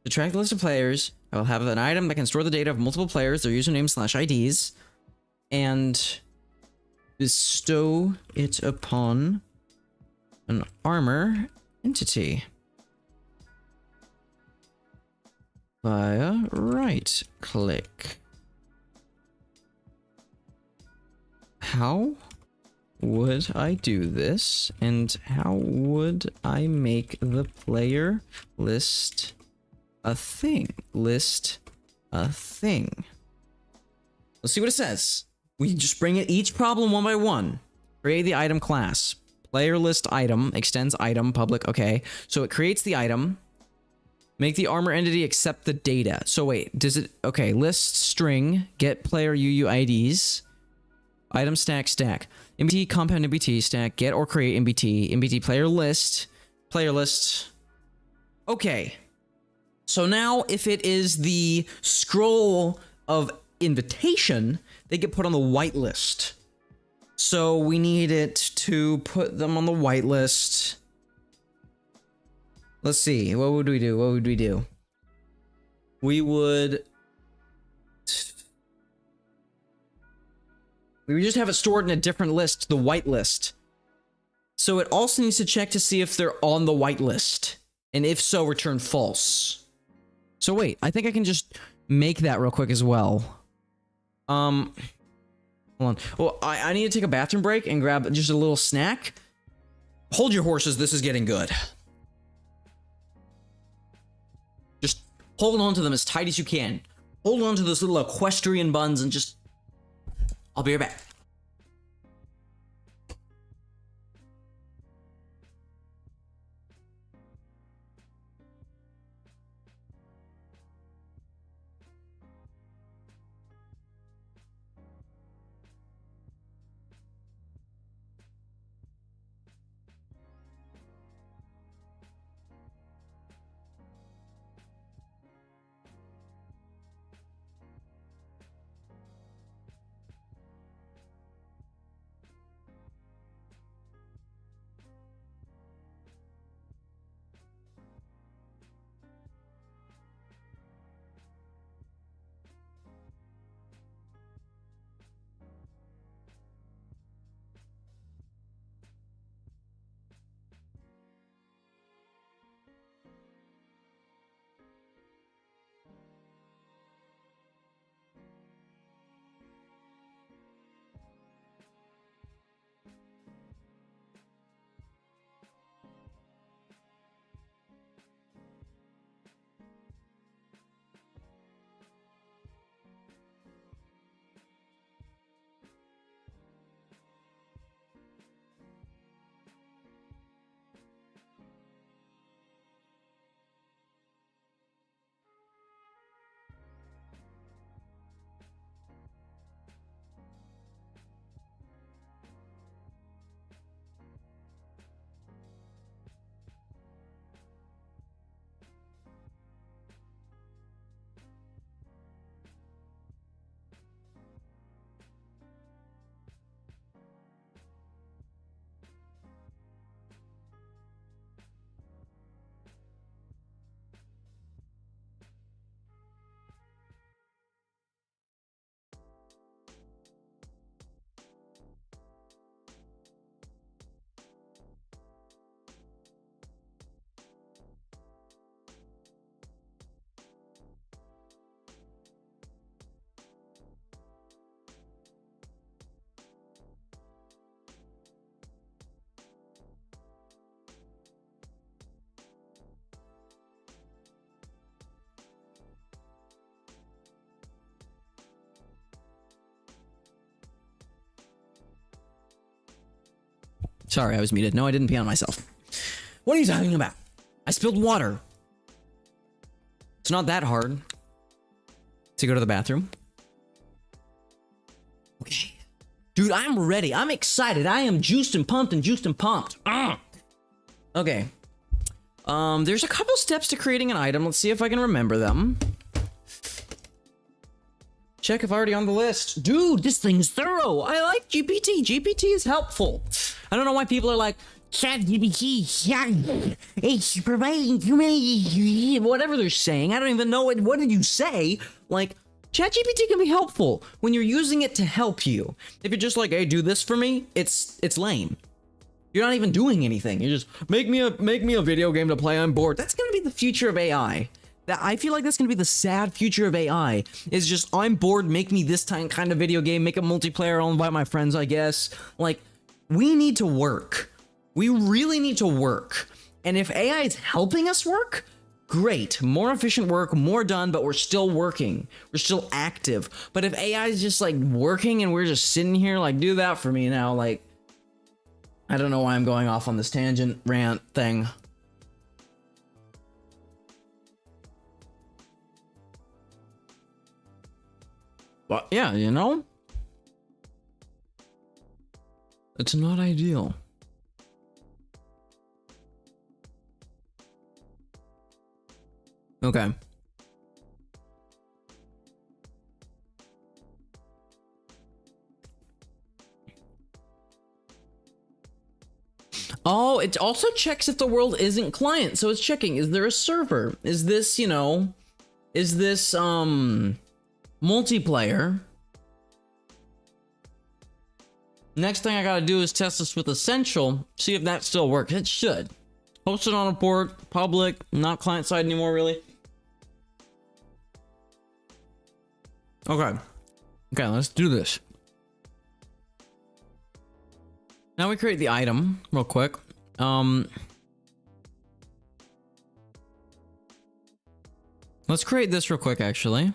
To track the list of players, I will have an item that can store the data of multiple players, their usernames /IDs, and bestow it upon an armor entity via right click. How would I do this, and how would I make the player list a thing? List a thing. Let's see what it says. We just bring it each problem one by one. Create the item class. Player list item extends item public. Okay, so it creates the item. Make the armor entity accept the data. So wait, does it? Okay, list string get player UUIDs. Item stack stack. MBT compound MBT stack get or create MBT player list. Okay. So now if it is the scroll of invitation, they get put on the whitelist. So we need it to put them on the whitelist. Let's see. What would we do? What would we do? We would just have it stored in a different list, the whitelist. So it also needs to check to see if they're on the whitelist. And if so, return false. So wait, I think I can just make that real quick as well. Hold on. Well, I need to take a bathroom break and grab just a little snack. Hold your horses, this is getting good. Just hold on to them as tight as you can. Hold on to those little equestrian buns and just... I'll be right back. Sorry, I was muted. No, I didn't pee on myself. What are you talking about? I spilled water. It's not that hard to go to the bathroom. Okay. Dude, I'm ready. I'm excited. I am juiced and pumped and juiced and pumped. Okay. There's a couple steps to creating an item. Let's see if I can remember them. Check if already on the list. Dude, this thing's thorough. I like GPT. GPT is helpful. I don't know why people are like, ChatGPT, it's providing too many, whatever they're saying. I don't even know what did you say? Like, ChatGPT can be helpful when you're using it to help you. If you're just like, hey, do this for me, it's lame. You're not even doing anything. You're just make me a video game to play. I'm bored. That's gonna be the future of AI. I feel like that's gonna be the sad future of AI. Is just I'm bored. Make me this kind of video game. Make a multiplayer. I'll invite my friends. I guess. Like, we need to work. We really need to work. And if AI is helping us work, great. More efficient work, more done. But we're still working. We're still active. But if AI is just like working and we're just sitting here, like, do that for me now, like. I don't know why I'm going off on this tangent rant thing. But yeah, you know? It's not ideal. Okay. Oh, it also checks if the world isn't client. So it's checking, is there a server? Is this, you know, is this, multiplayer? Next thing I gotta do is test this with Essential, see if that still works. It should. Post it on a port, public, not client side anymore, really. Okay. Okay, let's do this. Now we create the item real quick. Let's create this real quick, actually.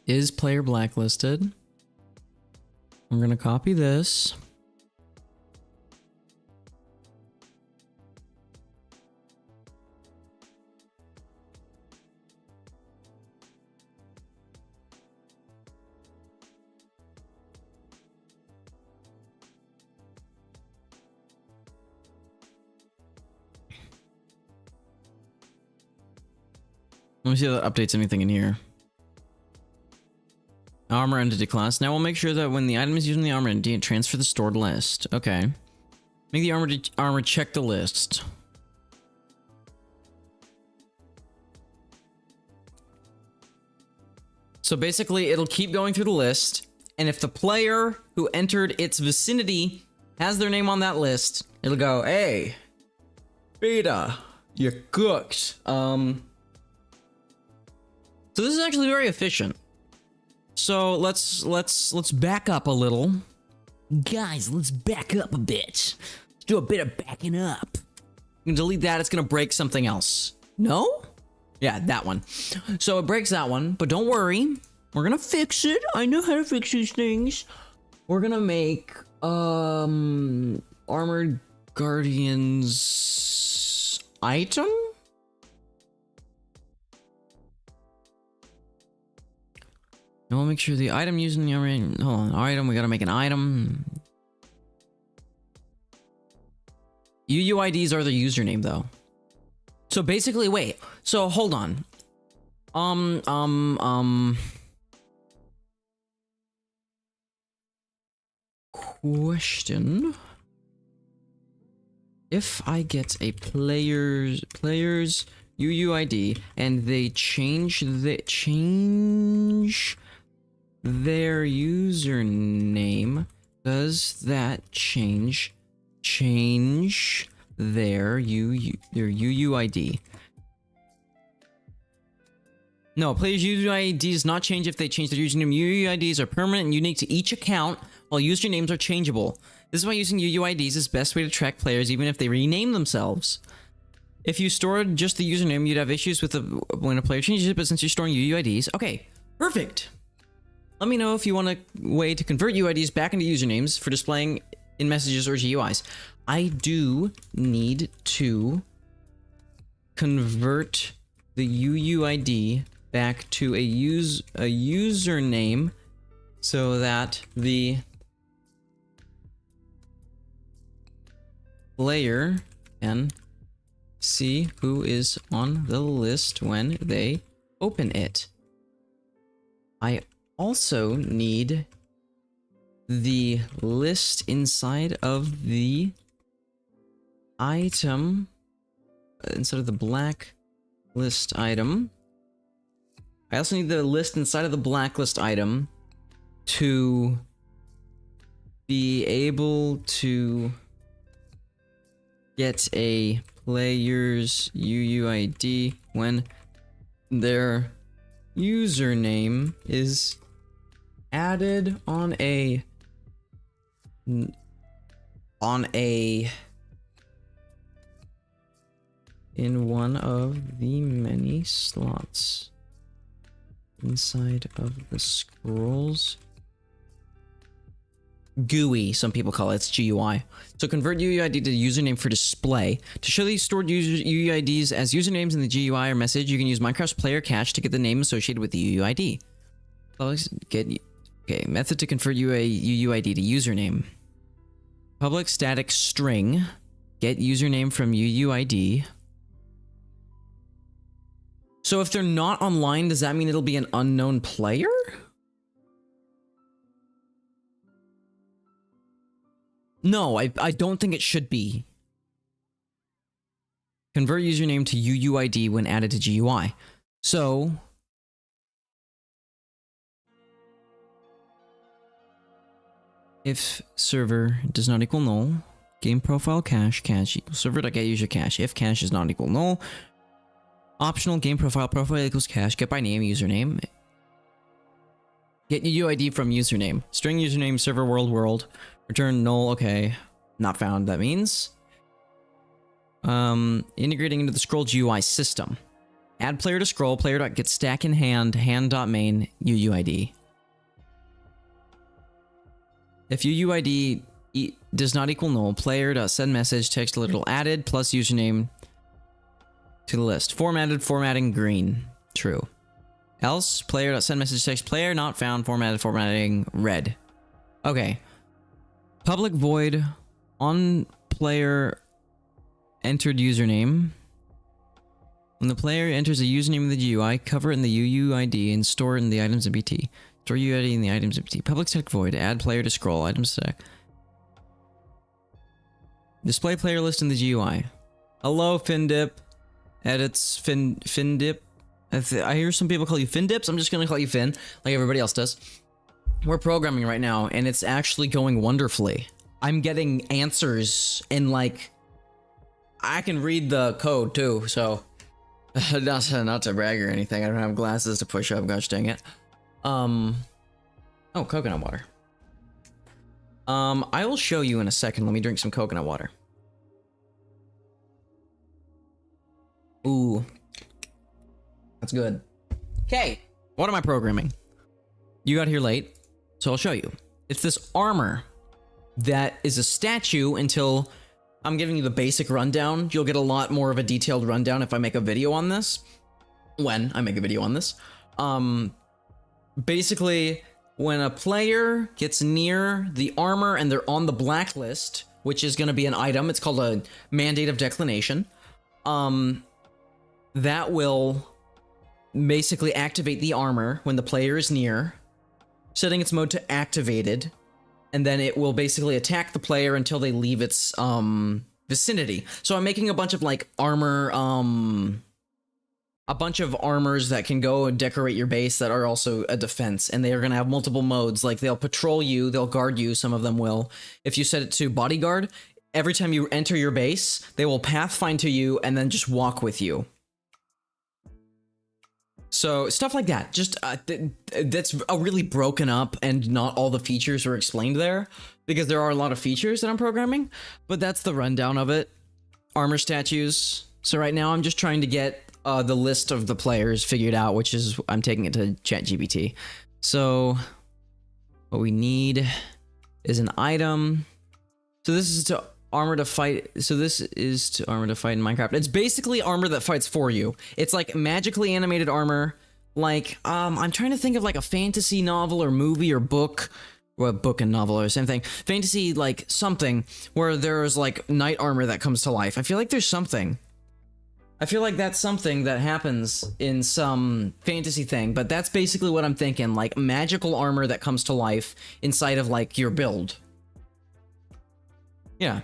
Is player blacklisted? I'm gonna copy this. Let me see if that updates anything in here. Armor entity class. Now we'll make sure that when the item is used in the armor entity, it transfer the stored list. Okay. Make the armor check the list. So basically, it'll keep going through the list, and if the player who entered its vicinity has their name on that list, it'll go, "Hey, Beta, you cooked." So this is actually very efficient. So let's back up a little. Guys, let's back up a bit. Let's do a bit of backing up. You can delete that, it's gonna break something else. No? Yeah, that one. So it breaks that one, but don't worry. We're gonna fix it. I know how to fix these things. We're gonna make Armored Guardians item? And we'll make sure the item using the array. Hold on, item. We gotta make an item. UUIDs are the username, though. So basically, wait. So hold on. Question. If I get a player's UUID and they change their username, does that change their UUID? No, player's UUID does not change if they change their username. UUIDs are permanent and unique to each account, while usernames are changeable. This is why using UUIDs is the best way to track players, even if they rename themselves. If you stored just the username, you'd have issues with when a player changes it, but since you're storing UUIDs, okay, perfect. Let me know if you want a way to convert UIDs back into usernames for displaying in messages or GUIs. I do need to convert the UUID back to a username so that the player can see who is on the list when they open it. I also need the list inside of the item, instead of the blacklist item. I also need the list inside of the blacklist item to be able to get a player's UUID when their username is added on a in one of the many slots inside of the scrolls. GUI, some people call it. It's GUI. So convert UUID to username for display. To show these stored UUIDs as usernames in the GUI or message, you can use Minecraft's player cache to get the name associated with the UUID. Okay, method to convert UUID to username. Public static string. Get username from UUID. So if they're not online, does that mean it'll be an unknown player? No, I don't think it should be. Convert username to UUID when added to GUI. So if server does not equal null, game profile cache equals server.getUser cache. If cache is not equal null, optional game profile equals cache. Get by name username. Get UUID from username. String username server world. Return null. Okay, not found. That means integrating into the scroll GUI system. Add player to scroll. Player.get stack in hand.main UUID. If UUID does not equal null, player.send message text literal added plus username to the list. Formatting green. True. Else, player.send message text player not found, formatting red. Okay. Public void on player entered username. When the player enters a username in the GUI, cover it in the UUID and store it in the items of BT. Store UUID in the items of BT. Public static void. Add player to scroll. Items stack. Display player list in the GUI. Hello, FinDip. Edits FinDip. I hear some people call you FinDips. I'm just gonna call you Fin, like everybody else does. We're programming right now, and it's actually going wonderfully. I'm getting answers, and like, I can read the code too. So, not to brag or anything. I don't have glasses to push up. Gosh dang it. Oh, coconut water. I will show you in a second. Let me drink some coconut water. Ooh. That's good. Okay. What am I programming? You got here late, so I'll show you. It's this armor that is a statue until I'm giving you the basic rundown. You'll get a lot more of a detailed rundown if I make a video on this. When I make a video on this. Basically, when a player gets near the armor and they're on the blacklist, which is going to be an item, it's called a mandate of declination, that will basically activate the armor when the player is near, setting its mode to activated, and then it will basically attack the player until they leave its vicinity. So I'm making a bunch of like armor, a bunch of armors that can go and decorate your base that are also a defense, and they are going to have multiple modes. Like they'll patrol you, they'll guard you, some of them will. If you set it to bodyguard, every time you enter your base, they will pathfind to you and then just walk with you. So stuff like that, just that's a really broken up, and not all the features are explained there because there are a lot of features that I'm programming, but that's the rundown of it. Armor statues. So right now I'm just trying to get the list of the players figured out, which is I'm taking it to ChatGPT. So what we need is an item. So this is to armor to fight. So this is to armor to fight in Minecraft. It's basically armor that fights for you. It's like magically animated armor. Like, I'm trying to think of like a fantasy novel or movie or book. Well, book and novel are the same thing. Fantasy, like something where there's like knight armor that comes to life. I feel like there's something. I feel like that's something that happens in some fantasy thing, but that's basically what I'm thinking. Like magical armor that comes to life inside of like your build. Yeah.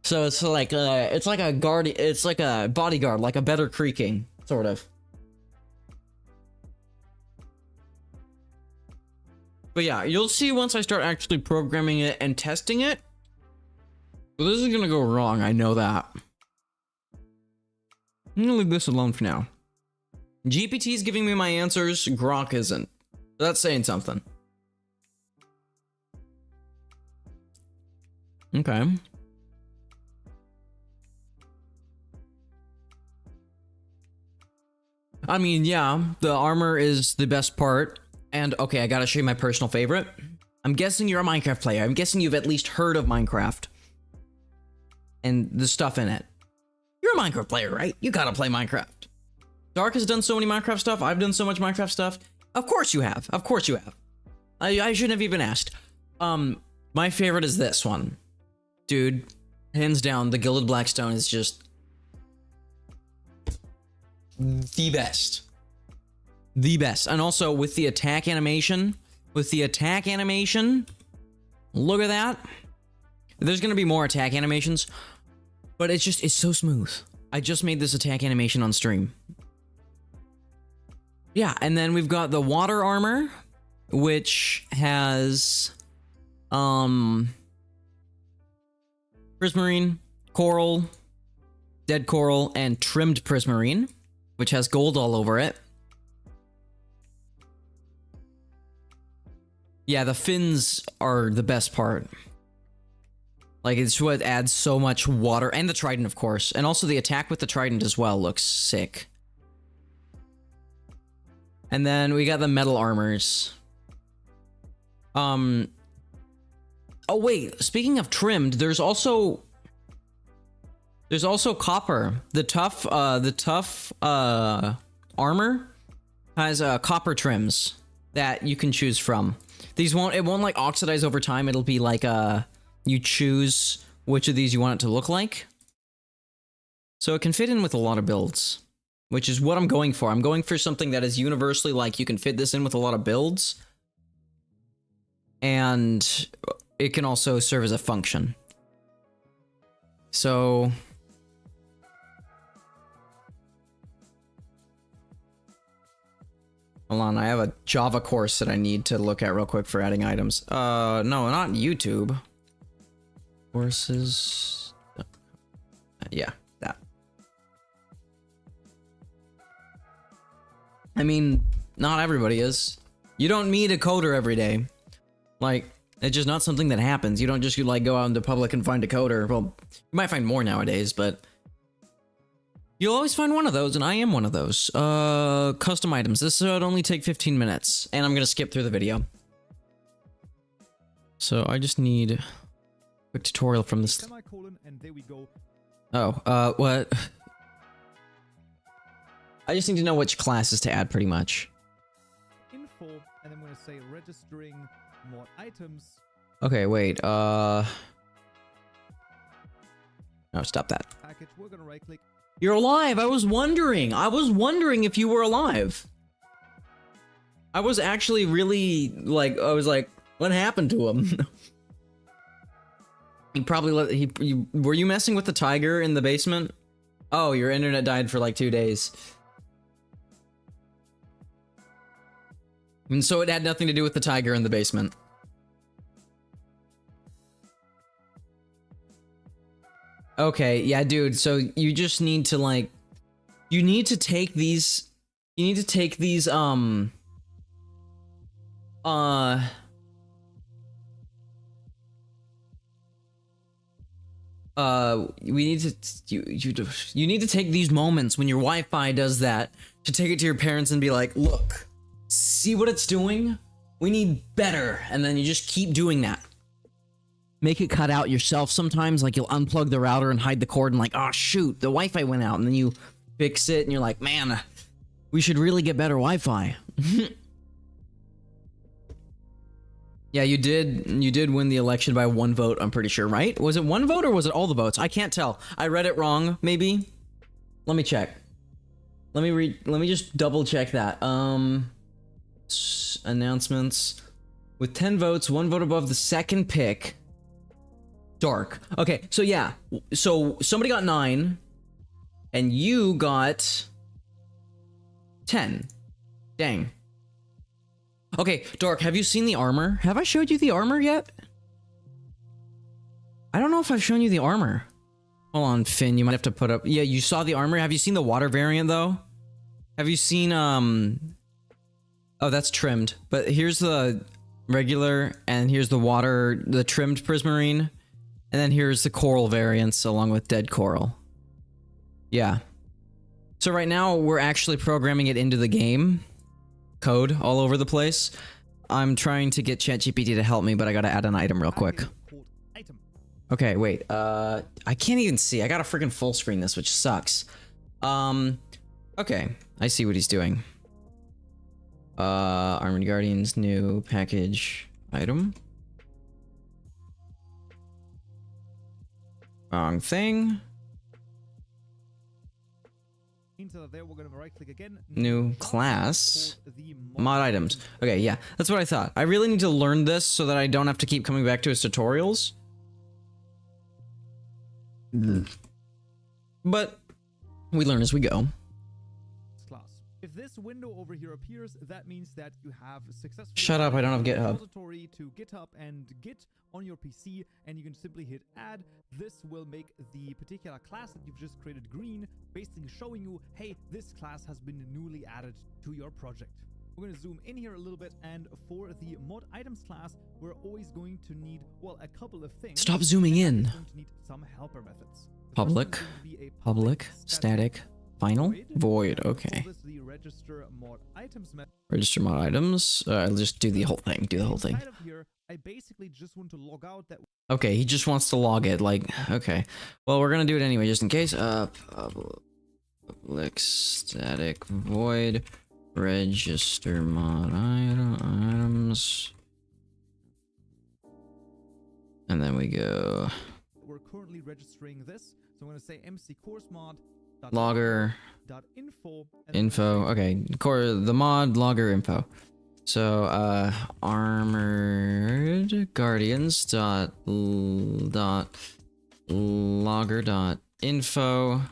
So it's like a guard, it's like a bodyguard, like a better creaking, sort of. But yeah, you'll see once I start actually programming it and testing it. Well, this is gonna go wrong, I know that. I'm gonna leave this alone for now. GPT is giving me my answers, Grok isn't. That's saying something. Okay. I mean, yeah, the armor is the best part. And okay, I gotta show you my personal favorite. I'm guessing you're a Minecraft player. I'm guessing you've at least heard of Minecraft. And the stuff in it. You're a Minecraft player, right? You gotta play Minecraft. Dark has done so many Minecraft stuff. I've done so much Minecraft stuff. Of course you have. Of course you have. I shouldn't have even asked. My favorite is this one. Dude, hands down, the Gilded Blackstone is just the best. The best. And also with the attack animation, look at that. There's gonna be more attack animations, but it's so smooth. I just made this attack animation on stream. Yeah, and then we've got the water armor, which has prismarine, coral, dead coral, and trimmed prismarine, which has gold all over it. Yeah, the fins are the best part. Like, it's what adds so much water, and the trident, of course. And also the attack with the trident as well looks sick. And then we got the metal armors. Oh wait, speaking of trimmed, there's also copper. The tough armor has copper trims that you can choose from. It won't like oxidize over time. It'll be like you choose which of these you want it to look like. So it can fit in with a lot of builds, which is what I'm going for. I'm going for something that is universally like you can fit this in with a lot of builds. And it can also serve as a function. So hold on, I have a Java course that I need to look at real quick for adding items. No, not YouTube. Courses. Yeah, that. I mean, not everybody is. You don't meet a coder every day. Like, it's just not something that happens. You don't just like go out into public and find a coder. Well, you might find more nowadays, but you'll always find one of those, and I am one of those. Custom items. This would only take 15 minutes, and I'm gonna skip through the video. So I just need a quick tutorial from this. Semicolon, and there we go. Oh, what? I just need to know which classes to add, pretty much. Info, and I'm gonna say registering more items. Okay, wait, no, stop that. Package, we're gonna right click. You're alive! I was wondering if you were alive. I was actually really, like, I was like, what happened to him? He probably were you messing with the tiger in the basement? Oh, your internet died for like 2 days. And so it had nothing to do with the tiger in the basement. Okay, yeah, dude, so you just need to, like, you need to take these, we need to, you need to take these moments when your Wi-Fi does that to take it to your parents and be like, look, see what it's doing? We need better. And then you just keep doing that. Make it cut out yourself sometimes, like you'll unplug the router and hide the cord and like, oh shoot, the Wi-Fi went out, and then you fix it and you're like, man, we should really get better Wi-Fi. Yeah, you did win the election by 1 vote, I'm pretty sure, right? Was it 1 vote or was it all the votes? I can't tell. I read it wrong, maybe? Let me check. Let me just double check that. Announcements. With 10 votes, 1 vote above the second pick. Dark. Okay, so yeah. So somebody got 9 and you got 10. Dang. Okay, Dark, have you seen the armor? Have I showed you the armor yet? I don't know if I've shown you the armor. Hold on, Finn, you might have to put up... Yeah, you saw the armor. Have you seen the water variant, though? Have you seen, Oh, that's trimmed. But here's the regular, and here's the water, the trimmed prismarine. And then here's the coral variants, along with dead coral. Yeah. So right now, we're actually programming it into the game. Code all over the place. I'm trying to get ChatGPT to help me, but I gotta add an item real quick. Okay, wait. I can't even see. I gotta freaking full screen this, which sucks. Okay. I see what he's doing. Armored Guardians, new package item. Wrong thing. There, we're gonna right click again. New class. Mod items. Okay, yeah. That's what I thought. I really need to learn this so that I don't have to keep coming back to his tutorials. But we learn as we go. Class. If this window over here appears, that means that you have successfully... Shut up, I don't have GitHub. ...repository to GitHub and Git on your PC, and you can simply hit add. This will make the particular class that you've just created green, basically showing you, hey, this class has been newly added to your project. We're going to zoom in here a little bit, and for the mod items class, we're always going to need, well, a couple of things. Stop zooming in. We're going to need some helper methods. Public, static, final, void. Okay. Register mod items. Register mod items. I'll just do the whole thing. Do the whole thing. Here, I basically just want to log out that. Okay, he just wants to log it. Like, okay. Well, we're gonna do it anyway, just in case. Public, static, void, register mod items, and then we go. We're currently registering this, so I'm going to say MC course mod logger info. Okay, the mod logger info. So armored guardians dot logger dot info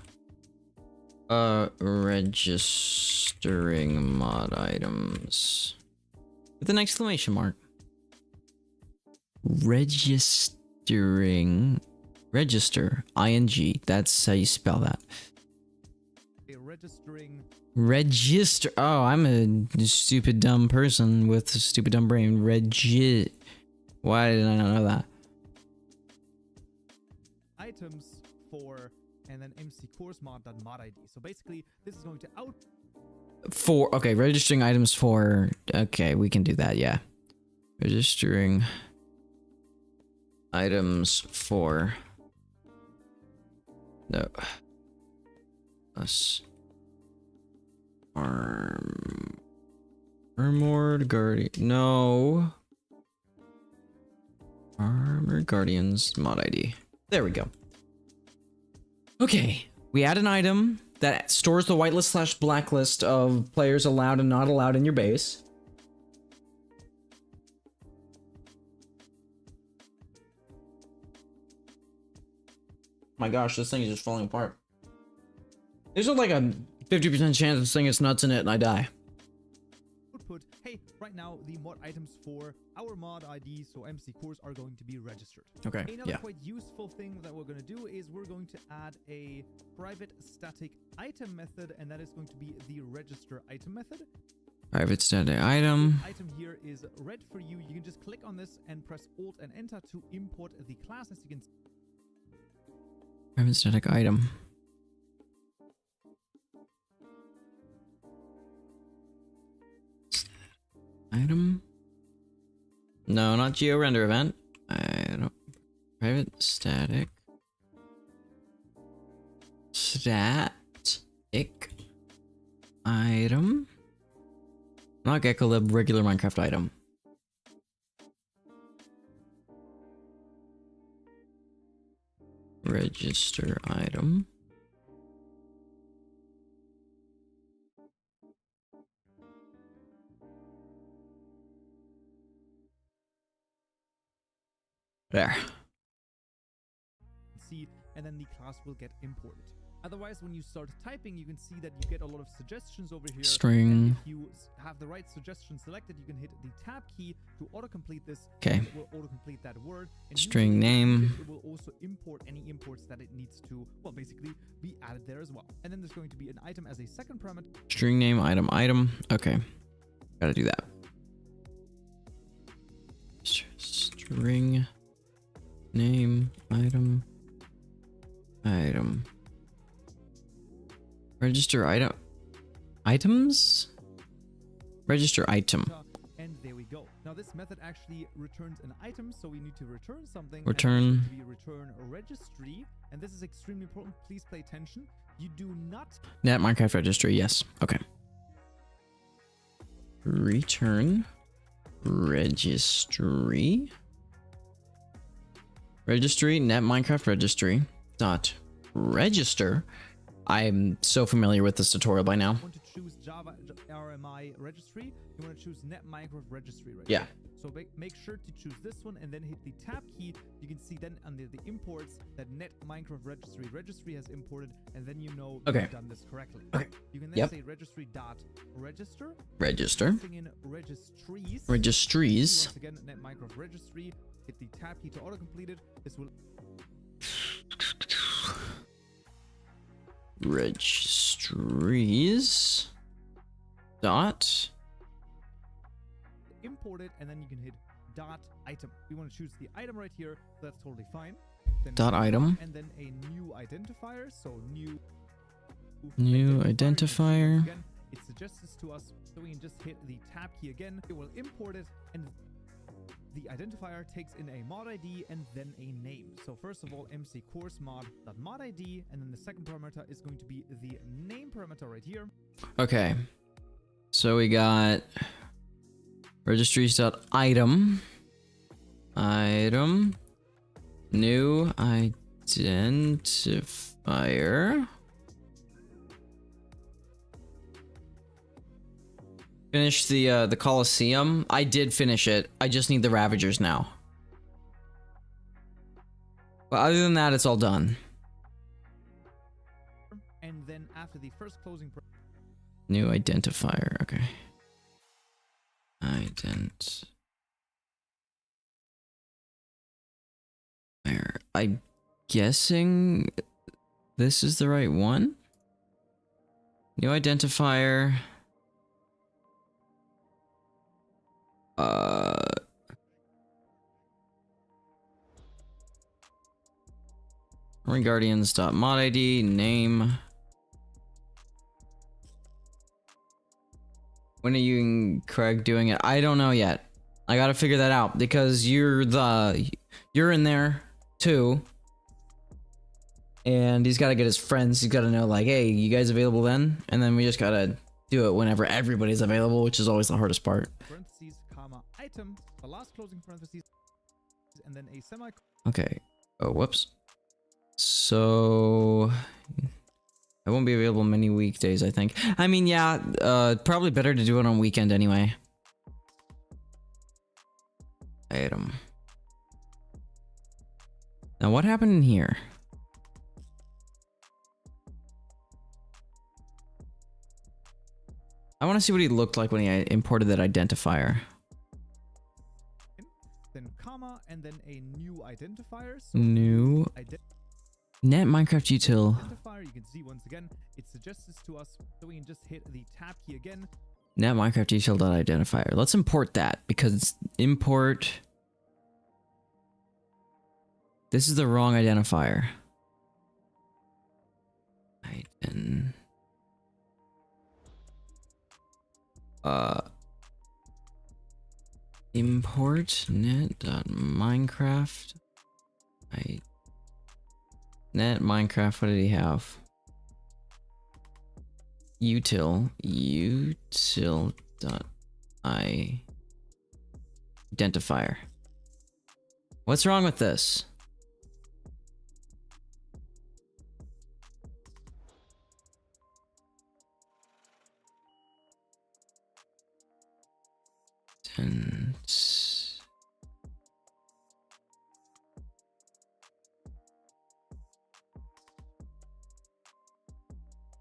registering mod items with an exclamation mark. Register, ing, that's how you spell that. Register, oh, I'm a stupid dumb person with a stupid dumb brain. Why did I not know that? Items for, and then MC course mod ID. So basically, this is going to out... For, okay, registering items for, okay, we can do that, yeah. Registering items for... No. Us. Armored Guardian. No. Armored Guardians mod ID. There we go. Okay. We add an item that stores the whitelist / blacklist of players allowed and not allowed in your base. My gosh, this thing is just falling apart. There's like a 50% chance this thing is nuts in it and I die. Output, hey, right now the mod items for our mod ID, so MC course, are going to be registered. Okay, Another quite useful thing that we're going to do is we're going to add a private static item method, and that is going to be the register item method. Private static item. Item here is red for you. You can just click on this and press Alt and Enter to import the class, as you can see. Private static item. Item? No, not geo render event. I don't. Private static. Static item. Not Gekolib, regular Minecraft item. Register item. There. See, and then the class will get imported. Otherwise, when you start typing, you can see that you get a lot of suggestions over here. String. And if you have the right suggestion selected, you can hit the tab key to autocomplete this. Okay. And it will autocomplete that word. And String usually name. it will also import any imports that it needs to, well, basically be added there as well. And then there's going to be an item as a second parameter. String name, item. Okay. Gotta do that. String name, item. Register item. Items? Register item. And there we go. Now this method actually returns an item, so we need to return something. Return. And return a registry, and this is extremely important. Please pay attention. You do not Net Minecraft registry. Yes. Okay. Return registry. Registry. Net Minecraft registry. Dot register. I'm so familiar with this tutorial by now. want to choose Java RMI registry. You want to choose Net Minecraft registry right Yeah. here. So make sure to choose this one and then hit the tab key. You can see then under the imports that Net Minecraft registry has imported, and then you know Okay. you've done this correctly. Okay. You can then Yep. say registry dot register. Register. Passing in registries. Registries. Once again, Net Minecraft registry. Hit the tab key to autocomplete it. This will Registries. Dot. import it, and then you can hit dot item. We want to choose the item right here, so that's totally fine. Then Dot item. and then a new identifier. So new identifier. Again, it suggests this to us, so we can just hit the tab key again. It will import it, and the identifier takes in a mod ID and then a name. So first of all, MC course mod.mod ID, and then the second parameter is going to be the name parameter right here. Okay. So we got registries.item. Item. New identifier. Finish the Colosseum. I did finish it. I just need the Ravagers now. But other than that, it's all done. And then after the first closing New identifier. Okay. I'm guessing this is the right one. New identifier. Guardians.mod ID name. When are you and Craig doing it? I don't know yet. I gotta figure that out because you're in there too. And he's gotta get his friends. He's gotta know like, hey, you guys available then? And then we just gotta do it whenever everybody's available, which is always the hardest part. parentheses, comma, item, the last closing parentheses, and then a semi. Okay. Oh, whoops. So I won't be available many weekdays, I think. I mean, yeah, probably better to do it on weekend anyway. Item. Now, what happened in here? I want to see what he looked like when he imported that identifier. Then comma, and then a new identifier. So New net Minecraft util. identifier, you can see once again, it suggests this to us, so we can just hit the tab key again. Net Minecraft util.identifier. Let's import that because import. This is the wrong identifier. Import net.minecraft. Net Minecraft, what did he have? Util dot identifier. What's wrong with this?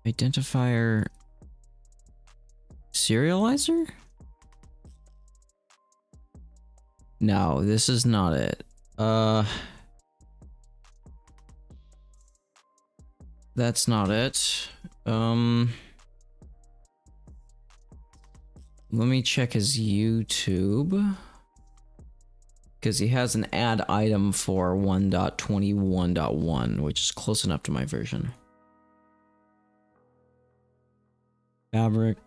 Identifier serializer? No, this is not it. That's not it. Let me check his YouTube. Because he has an add item for 1.21.1, which is close enough to my version. Fabric.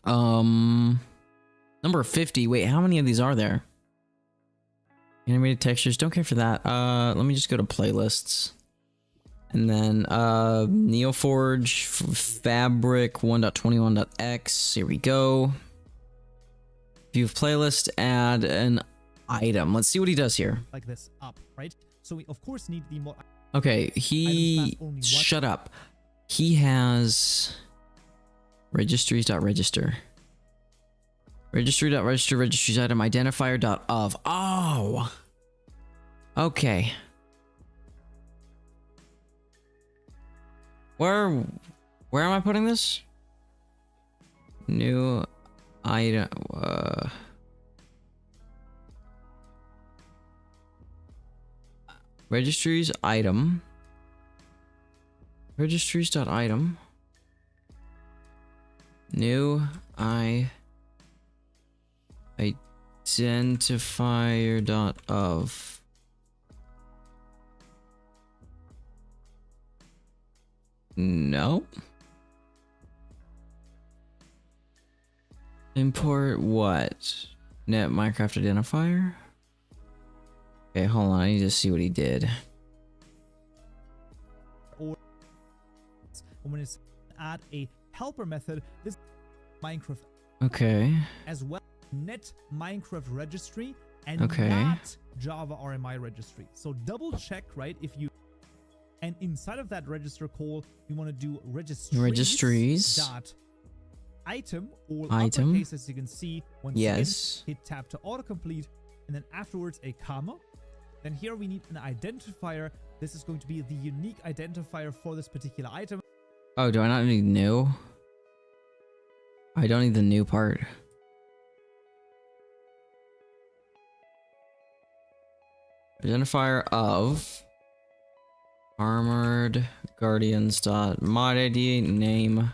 Number 50. Wait, how many of these are there? Animated textures, don't care for that. Let me just go to playlists. And then Neoforge, Fabric 1.21.x. Here we go. View of playlist, add an item. Let's see what he does here. Like this up, right? So we of course need the more. Okay, shut up. He has registries.register. Registry.register, registries item, identifier.of. Oh! Okay. Where am I putting this? New item. Registries item. Registries.item. New identifier.of. No. Import what? Net Minecraft identifier? Okay, hold on. I need to see what he did. Or when it's add a helper method, this Minecraft. Okay. As well, net Minecraft registry and okay. not Java RMI registry. So double check, right? If you and inside of that register call, we want to do registries dot item, all uppercase, as you can see. Once again, hit tab to autocomplete, and then afterwards a comma. Then here we need an identifier. This is going to be the unique identifier for this particular item. Oh, do I not need new? I don't need the new part. Identifier of Armored Guardians dot mod ID name.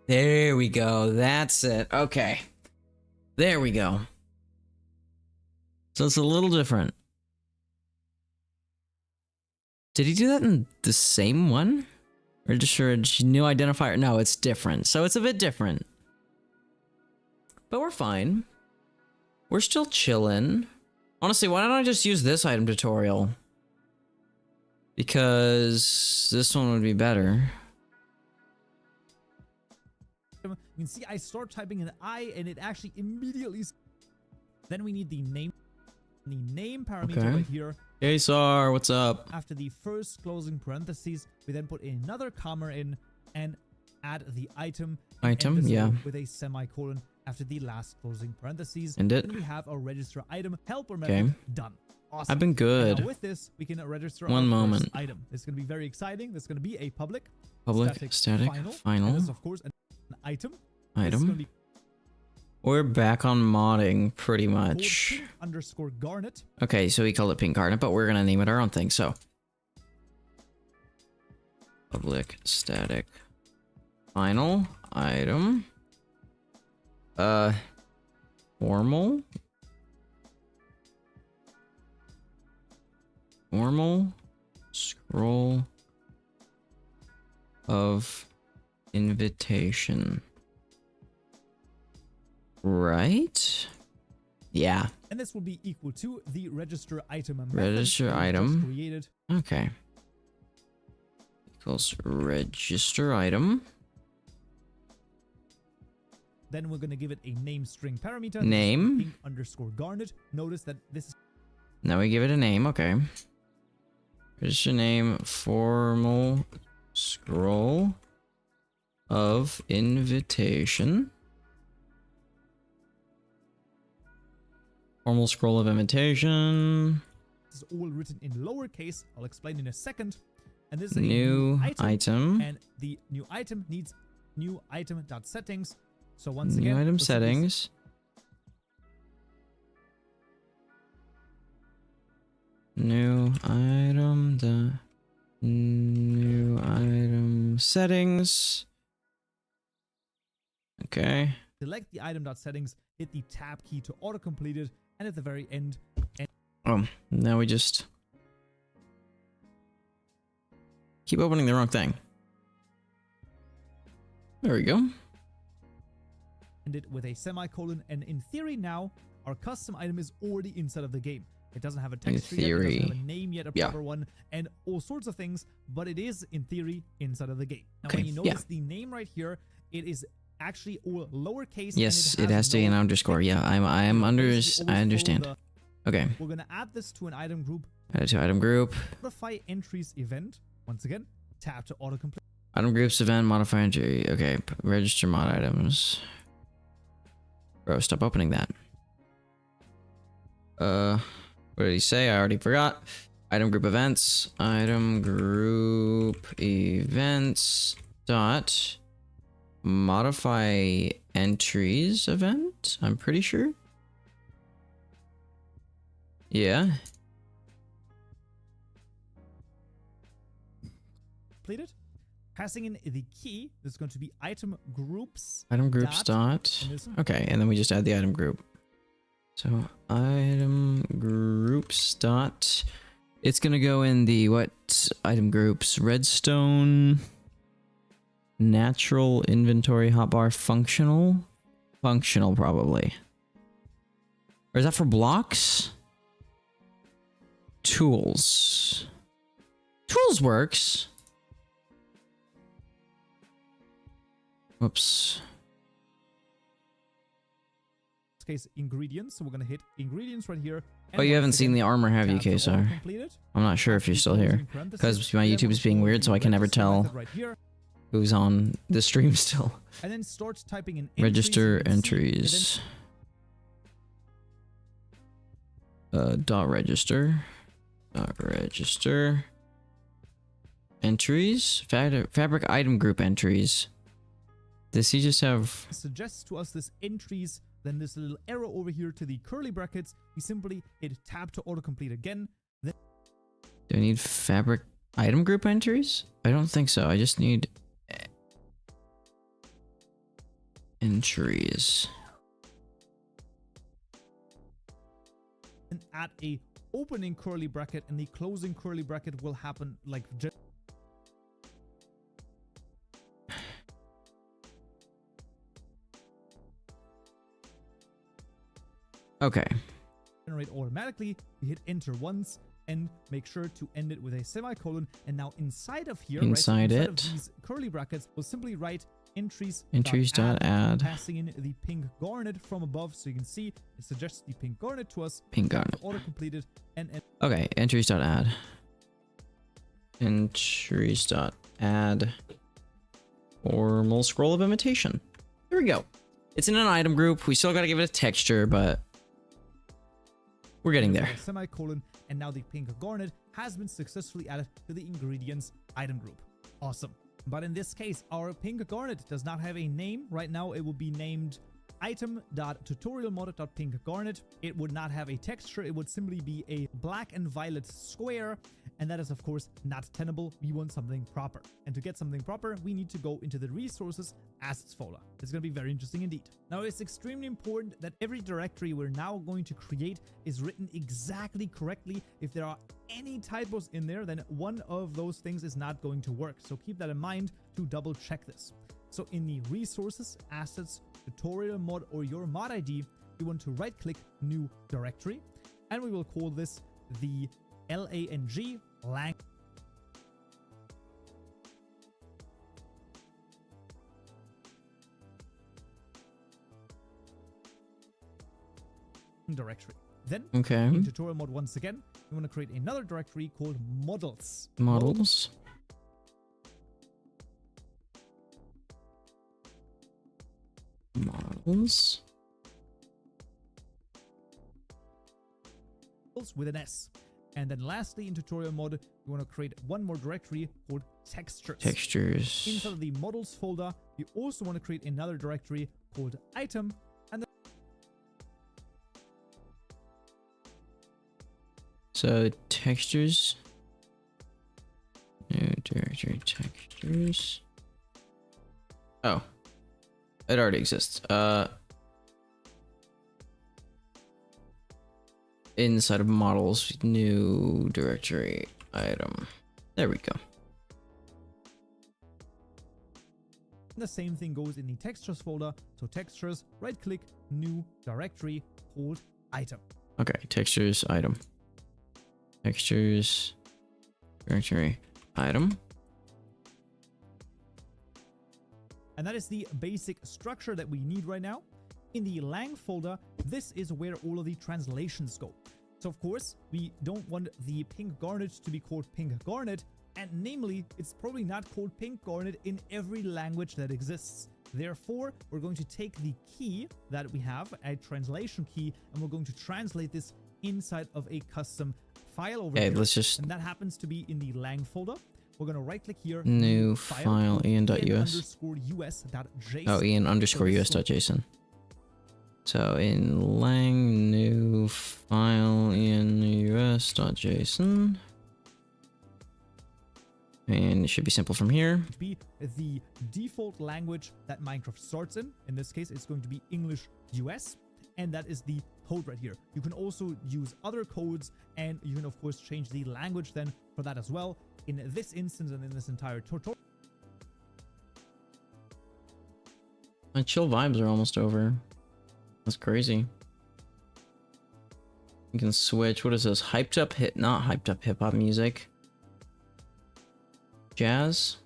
There we go. That's it. Okay. There we go. So it's a little different. Did he do that in the same one? Register new identifier. No, it's different. So it's a bit different. But we're fine. We're still chilling. Honestly, why don't I just use this item tutorial? Because this one would be better. You can see I start typing an I and it actually immediately. Then we need the name parameter right here. Hey, Sar, what's up? After the first closing parentheses, we then put another comma in and add the item. Yeah. With a semicolon after the last closing parentheses. End it. Then we have a register item helper method done. Awesome. I've been good. Now with this, we can register One our moment. first item. It's going to be very exciting. This is going to be a public static final. And this is, of course, an item. We're back on modding pretty much. _garnet. Okay, so we called it pink garnet, but we're gonna name it our own thing. So public static final item. Formal scroll of invitation. Right? Yeah. And this will be equal to the register item method register item created. Okay. Equals register item. Then we're going to give it a name string parameter. Name. _garnet. Notice that this is. Now we give it a name. Okay. Register name formal scroll of invitation. Formal scroll of invitation. This is all written in lowercase. I'll explain in a second. and this is a New item. and the new item needs new item.settings. So once New again, item let's do this. settings. New item. New item settings. Okay. Select the item.settings, hit the tab key to auto-complete it, and at the very end, Oh, now we just keep opening the wrong thing. There we go. end it with a semicolon. And in theory now, our custom item is already inside of the game. It doesn't have a texture yet, it doesn't have a name yet, a proper one, and all sorts of things, but it is, in theory, inside of the game. Now, when you notice the name right here, it is actually all lowercase. Yes, and it has to be an underscore. Yeah, I understand. Okay. We're gonna add this to an item group. Add it to item group. Modify entries event. Once again, tab to autocomplete. Item groups event modify entry. Okay, register mod items. Bro, stop opening that. What did he say? I already forgot. Item group events. Item group events dot modify entries event. I'm pretty sure. Yeah. Completed. Passing in the key, this is going to be item groups. Item groups dot. Okay, and then we just add the item group. So item groups dot. It's gonna go in the what item groups? Redstone, natural, inventory, hotbar, functional, functional probably. Or is that for blocks? Tools. Tools works. Whoops. Case ingredients, so we're gonna hit ingredients right here. Oh, you haven't seen the armor, have you, Kesar? I'm not sure if you're still here because my YouTube is being weird, so I can never tell who's on the stream still. And then start typing in register entries. Dot register. Dot register. Entries. Fabric item group entries. Does he just have? Suggests to us this entries. Then this little arrow over here to the curly brackets. We simply hit tab to autocomplete again. Then do I need fabric item group entries? I don't think so. I just need entries. And add a opening curly bracket, and the closing curly bracket will happen like just. Okay. Generate automatically. We hit enter once and make sure to end it with a semicolon. And now inside of here, inside of these curly brackets, we'll simply write entries. Add. Passing in the pink garnet from above, so you can see it suggests the pink garnet to us. Pink garnet. Auto completed and okay. Entries.add. Entries.add. Formal scroll of imitation. There we go. It's in an item group. We still got to give it a texture, but we're getting there. Semicolon, and now the pink garnet has been successfully added to the ingredients item group. Awesome. But in this case, our pink garnet does not have a name. Right now, it will be named item.tutorialmod.pinkgarnet. It would not have a texture. It would simply be a black and violet square. And that is, of course, not tenable. We want something proper. And to get something proper, we need to go into the resources assets folder. It's going to be very interesting indeed. Now, it's extremely important that every directory we're now going to create is written exactly correctly. If there are any typos in there, then one of those things is not going to work. So keep that in mind to double check this. So in the resources, assets, tutorial mod, or your mod ID, we want to right click new directory, and we will call this the LANG directory. Then in tutorial mod once again, we want to create another directory called models. Models. With an S. And then lastly, in tutorial mode, you want to create one more directory called textures. Textures. Inside of the models folder, you also want to create another directory called item. And so textures. New directory textures. Oh, it already exists. Inside of models, new directory item. There we go. the same thing goes in the textures folder. So textures, right click, new directory called item. Okay, textures, item. Textures, directory, item. And that is the basic structure that we need right now. In the lang folder, this is where all of the translations go. So of course, we don't want the pink garnet to be called pink garnet, and namely, it's probably not called pink garnet in every language that exists. Therefore, we're going to take the key that we have, a translation key, and we're going to translate this inside of a custom file over here. Let's just... And that happens to be in the lang folder. We're going to right click here. New file, ian.us. ian_us.json. Oh, ian_us.json. So in lang, new file, ian_us.json. And it should be simple from here. Be the default language that Minecraft starts in. In this case, it's going to be English US. And that is the code right here. You can also use other codes, and you can of course change the language then for that as well. In this instance and in this entire tutorial. My chill vibes are almost over. That's crazy. You can switch. What is this? Hyped up hit, not hyped up hip hop music. Jazz.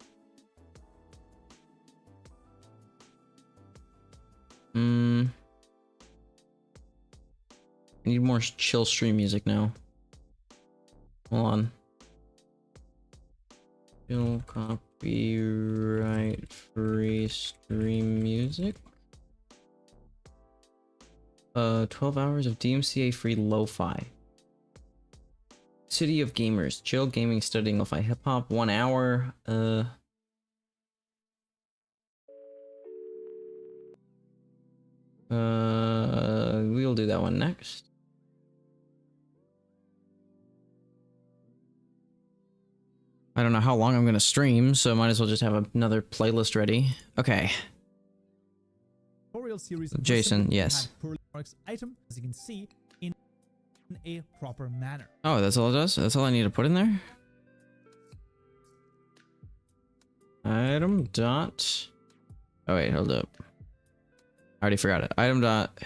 I need more chill stream music now. Hold on. Chill copyright free stream music. 12 hours of DMCA free lo-fi. City of Gamers, chill gaming, studying lo-fi hip hop, 1 hour. We'll do that one next. I don't know how long I'm gonna stream, so might as well just have another playlist ready. Okay. Tutorial series. Jason, yes. Item, as you can see, in a proper manner. Oh, that's all it does? That's all I need to put in there? Item dot... Oh wait, hold up. I already forgot it. Item dot...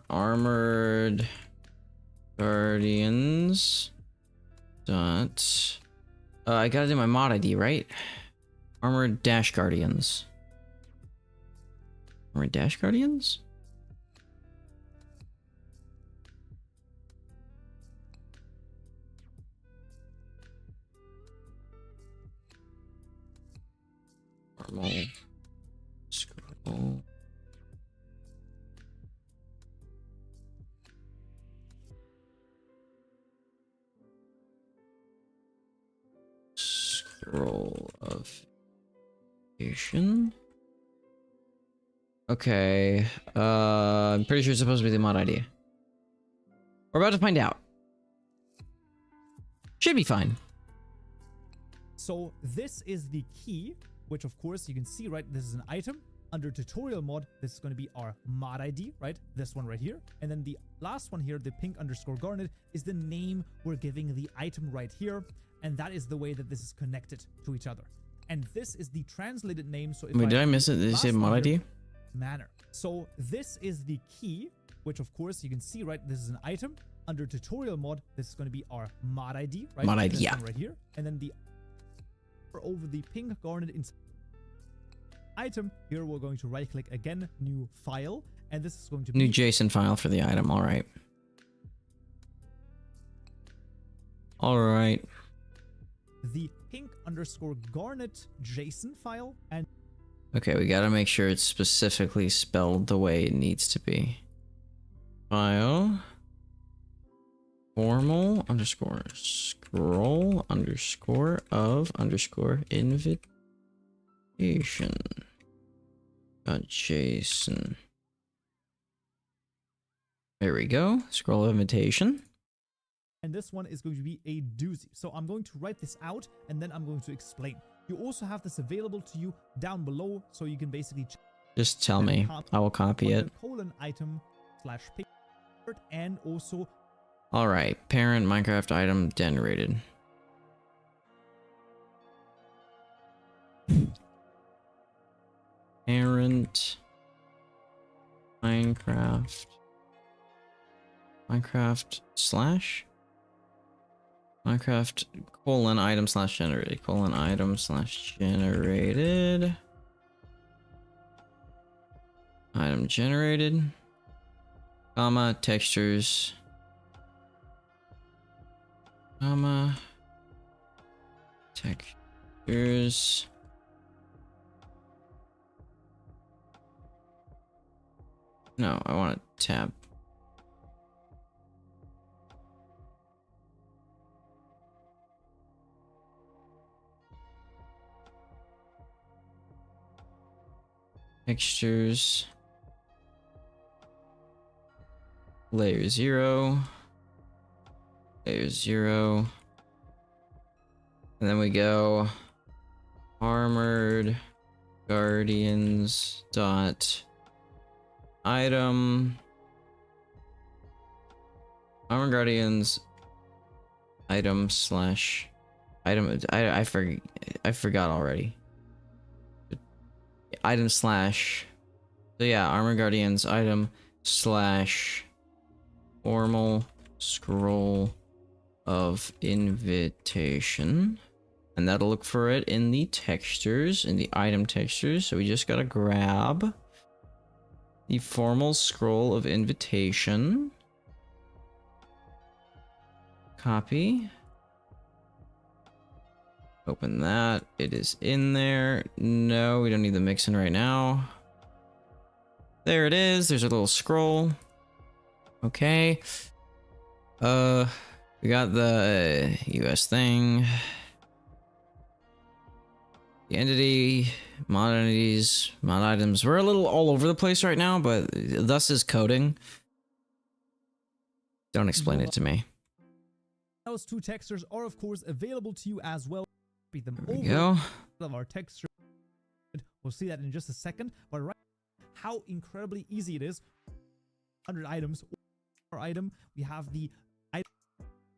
Armored... Guardians... Dot... I gotta do my mod ID, right? Armored Dash Guardians. Armored Dash Guardians? Normal. Scroll. Scroll of Station. Okay. I'm pretty sure it's supposed to be the mod ID. We're about to find out. Should be fine. So this is the key, which of course you can see, right? This is an item. Under tutorial mod, this is going to be our mod ID, right? This one right here. And then the last one here, the pink_garnet, is the name we're giving the item right here. And that is the way that this is connected to each other. And this is the translated name. So if Wait, did I miss it? Did you say mod ID? Manner. So this is the key, which of course you can see, right? This is an item. Under tutorial mod, this is going to be our mod ID, right? Mod ID, this yeah. one right here. And then the over the pink garnet inside item here, we're going to right click again, new file, and this is going to be new JSON file for the item. All right. All right. The pink_garnet JSON file. And okay, we gotta make sure it's specifically spelled the way it needs to be. File formal underscore scroll underscore of underscore invitation JSON. There we go. Scroll of invitation. And this one is going to be a doozy. So I'm going to write this out and then I'm going to explain. You also have this available to you down below, so you can basically just tell me. I will copy it. Colon item slash picture and also. All right, parent Minecraft item generated. Parent Minecraft slash Minecraft colon item slash generated colon item slash generated item generated comma textures comma textures no, I want a tab. Textures layer 0 layer 0 and then we go armored guardians dot item armored guardians item slash item I forgot already. Item slash, so yeah, armor guardians item slash formal scroll of invitation, and that'll look for it in the textures, in the item textures. So we just gotta grab the formal scroll of invitation, copy, open that. It is in there. No, we don't need the mixin right now. There it is. There's a little scroll. Okay. We got the US thing. The entity, mod entities, mod items. We're a little all over the place right now, but thus is coding. Don't explain it to me. Those two textures are of course available to you as well. Them there we go. Of our texture. We'll see that in just a second, but right now, how incredibly easy it is. 100 items or item, we have the item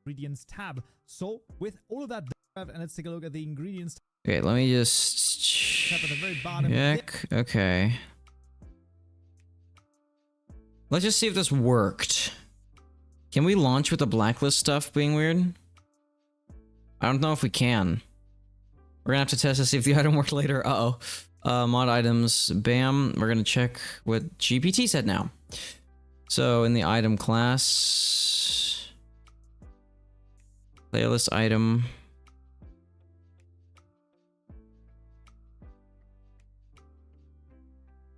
ingredients tab. So with all of that, and let's take a look at the ingredients. Okay, let me just Tab at the very bottom. check. Okay. Let's just see if this worked. Can we launch with the blacklist stuff being weird? I don't know if we can. We're gonna have to test to see if the item worked later. Uh-oh. Mod items, bam. We're gonna check what GPT said now. So in the item class, playlist item.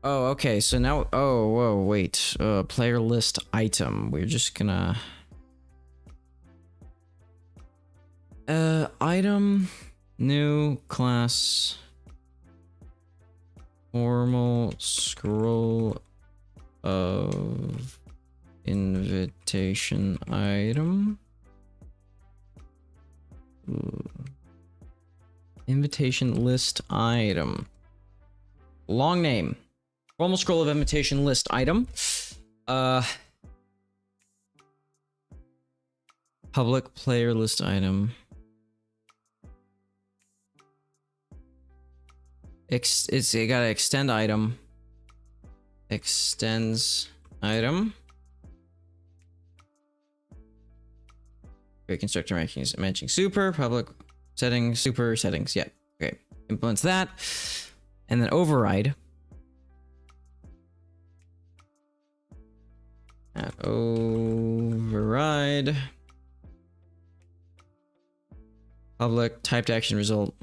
Oh, okay. So now, oh, whoa, wait. Player list item. We're just gonna item. New class formal scroll of invitation item. Invitation list item. Long name. Formal scroll of invitation list item. Public player list item. It got an extend item. Extends item. Great constructor matching super public settings super settings. Yeah. Okay. Implements that, and then override. Override. Public typed action result.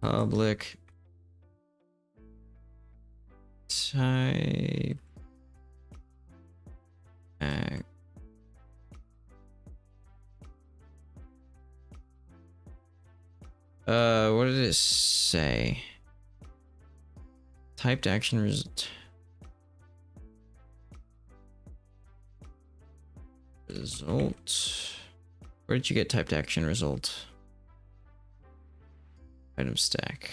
Public type What did it say? Typed action result. Where did you get typed action result? Item stack.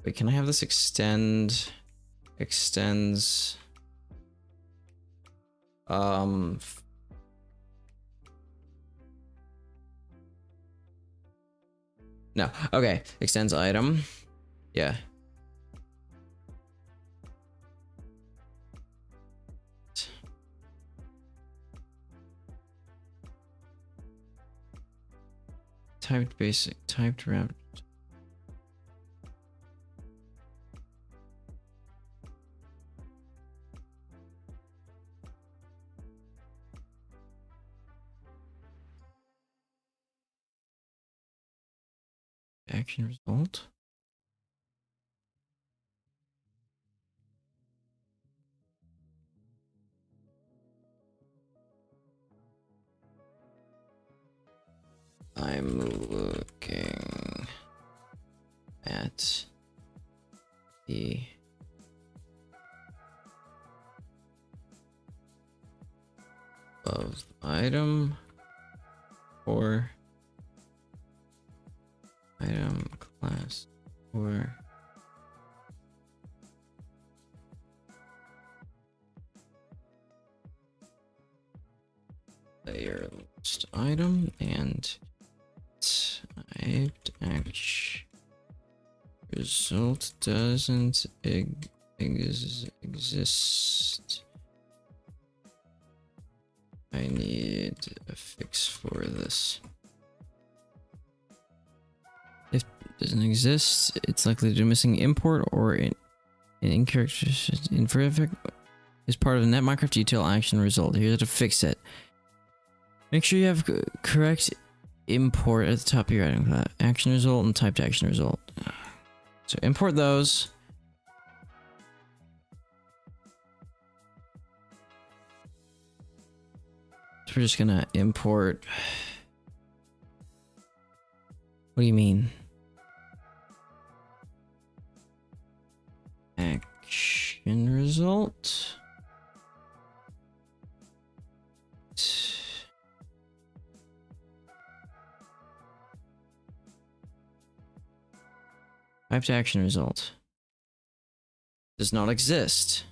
Wait, can I have this extends no. Okay, extends item. Yeah. Typed basic, typed wrapped. Action result. I'm looking at the of item or item class or layer list item and typed action result doesn't exist. I need a fix for this. If it doesn't exist, it's likely to missing import or an incorrect imperfect is part of the net Minecraft detail action result. Here's how to fix it. Make sure you have correct import at the top of your item. Action result and typed action result. So import those. So we're just gonna import. What do you mean? Action result. Typed action result does not exist.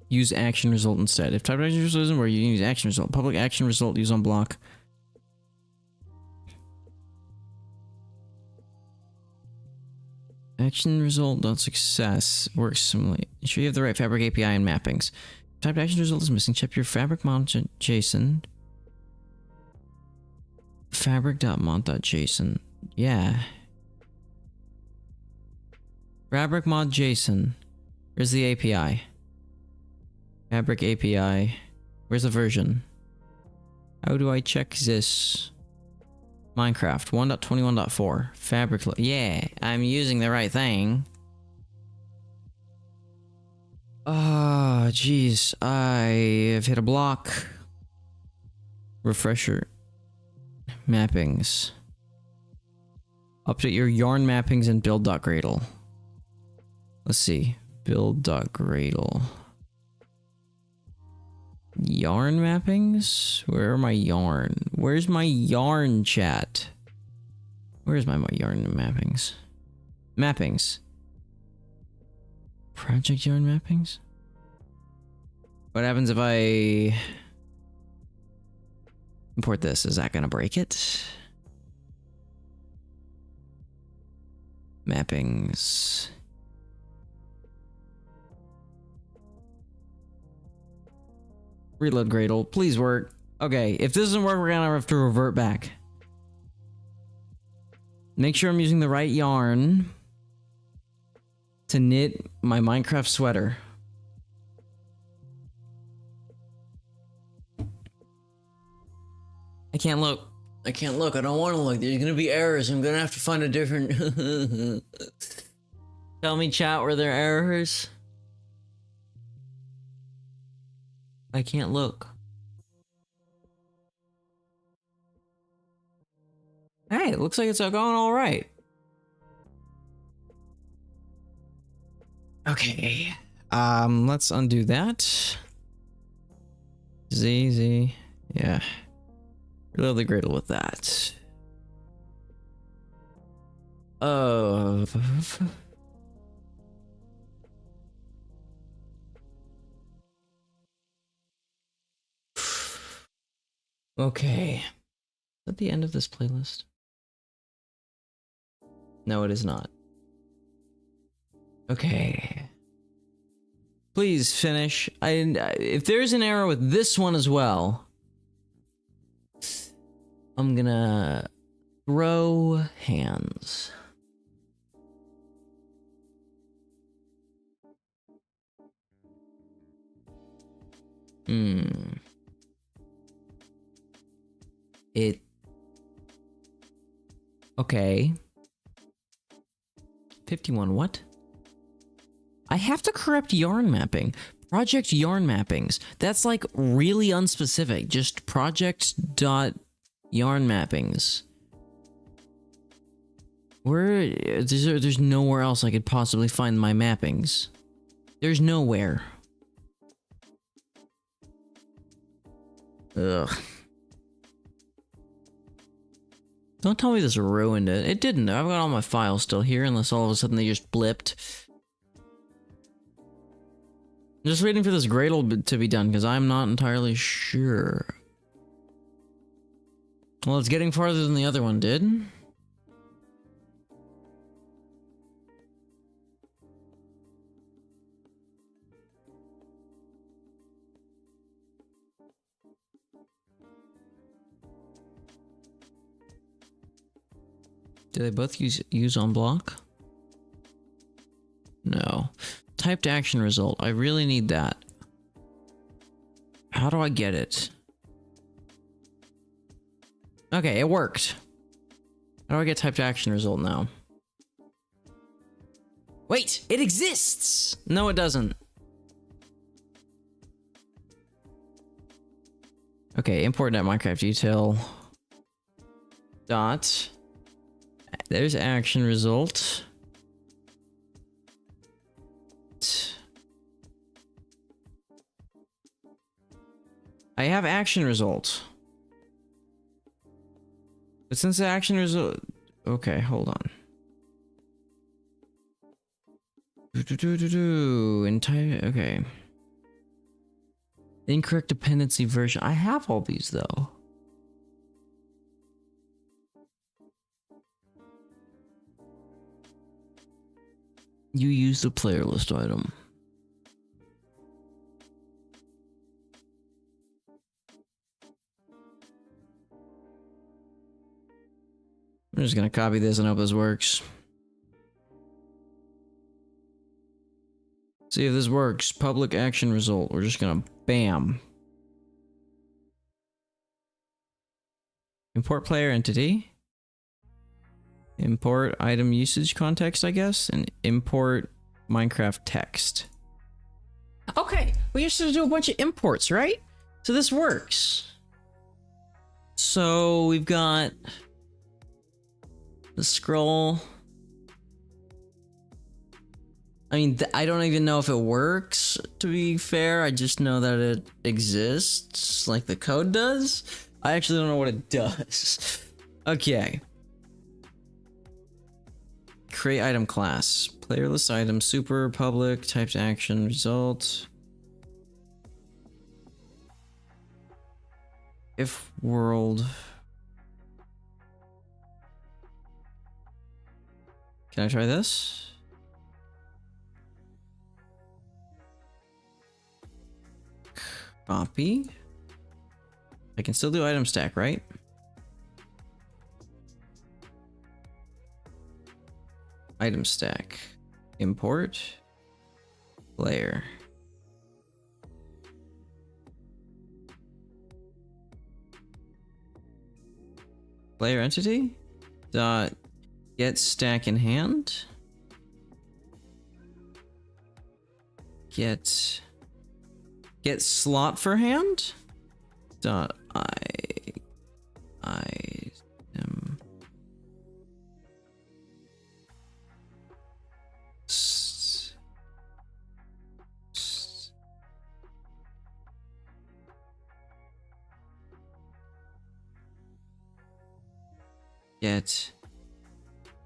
Use action result instead. If typed action result isn't where you can use action result. Public action result use on block. Action result dot success works similarly. Ensure you have the right fabric API and mappings. Typed action result is missing. Check your fabric mod JSON. Fabric.mod.json. Yeah. Fabric mod JSON. Where's the API? Fabric API. Where's the version? How do I check this? Minecraft 1.21.4 fabric. Yeah, I'm using the right thing. Ah, oh, jeez. I have hit a block. Refresher. Mappings. Update your yarn mappings in build.gradle. Let's see. Build.gradle. Yarn mappings? Where are my yarn? Where's my yarn chat? Where's my yarn mappings? Mappings. Project yarn mappings? What happens if I import this? Is that gonna break it? Mappings. Reload Gradle, please work. Okay, if this doesn't work, we're gonna have to revert back. Make sure I'm using the right yarn to knit my Minecraft sweater. can't look. I can't look. I don't want to look. There's gonna be errors. I'm gonna have to find a different... Tell me, chat, were there errors? I can't look. Hey, it looks like it's going all right. Okay. Let's undo that. Z. Yeah. Reload the griddle with that. Oh. Okay. Is that the end of this playlist? No, it is not. Okay. Please finish. If there's an error with this one as well, I'm gonna throw hands. Okay. 51, what? I have to correct yarn mapping. Project yarn mappings. That's like really unspecific. Just project.yarn mappings. Where, there's nowhere else I could possibly find my mappings. There's nowhere. Ugh. Don't tell me this ruined it. It didn't. I've got all my files still here, unless all of a sudden they just blipped. I'm just waiting for this Gradle to be done, because I'm not entirely sure. Well, it's getting farther than the other one did. Do they both use on block? No. Typed action result. I really need that. How do I get it? Okay, it worked. How do I get typed action result now? Wait, it exists! No, it doesn't. Okay, import that Minecraft detail. Dot. There's action result. I have action result. But since the action result... Okay, hold on. Entire... Okay. Incorrect dependency version. I have all these, though. You use the player list item. I'm just gonna copy this and hope this works. See if this works. Public action result. We're just gonna bam. Import player entity. Import item usage context, I guess, and import Minecraft text. Okay, we used to do a bunch of imports, right? So this works. So we've got the scroll. I mean, I don't even know if it works, to be fair. I just know that it exists, like the code does. I actually don't know what it does. Okay. Create item class. Player list item, super, public, typed action, result. If world. Can I try this? Copy. I can still do item stack, right? Item stack. Import. Player. Player entity dot get stack in hand. Get slot for hand. Dot item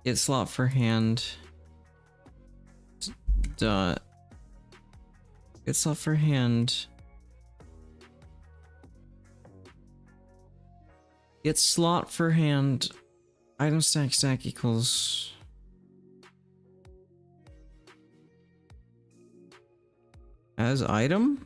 get slot for hand. Dot get slot for hand. Get slot for hand. Item stack equals. As item?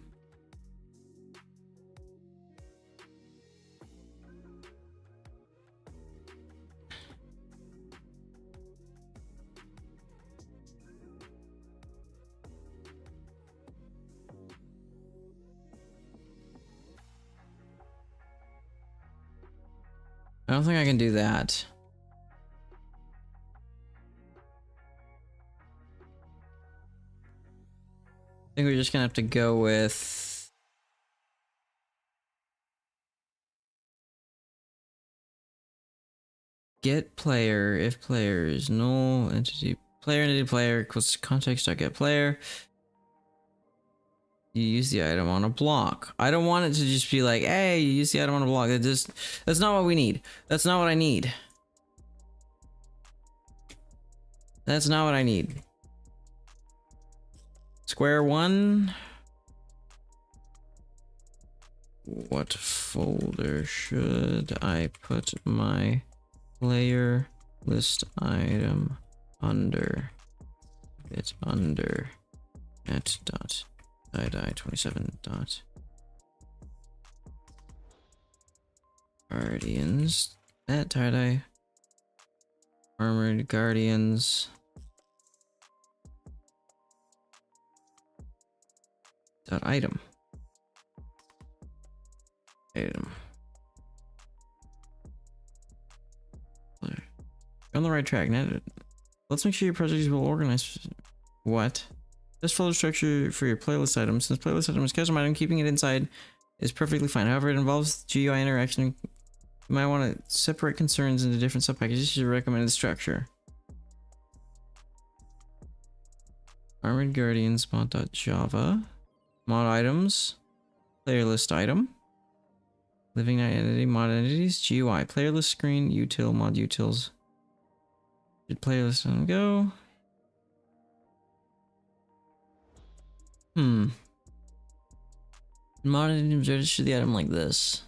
I don't think I can do that. I think we're just gonna have to go with get player if player is null entity player equals context.get player. You use the item on a block. I don't want it to just be like, hey, you use the item on a block. That's not what we need. That's not what I need. That's not what I need. Square one. What folder should I put my player list item under? It's under at dot die 27 dot guardians at tie-dye armored guardians dot item. You're on the right track. Now let's make sure your project is well organized. What? Just follow structure for your playlist item. Since playlist item is custom item, keeping it inside is perfectly fine. However, it involves GUI interaction. You might want to separate concerns into different subpackages. This is your recommended structure. Armored Guardians mod.java. Mod items. Player list item. Living entity mod entities. GUI. Player list screen. Util mod utils. Did playlist item go? Mod items register the item like this.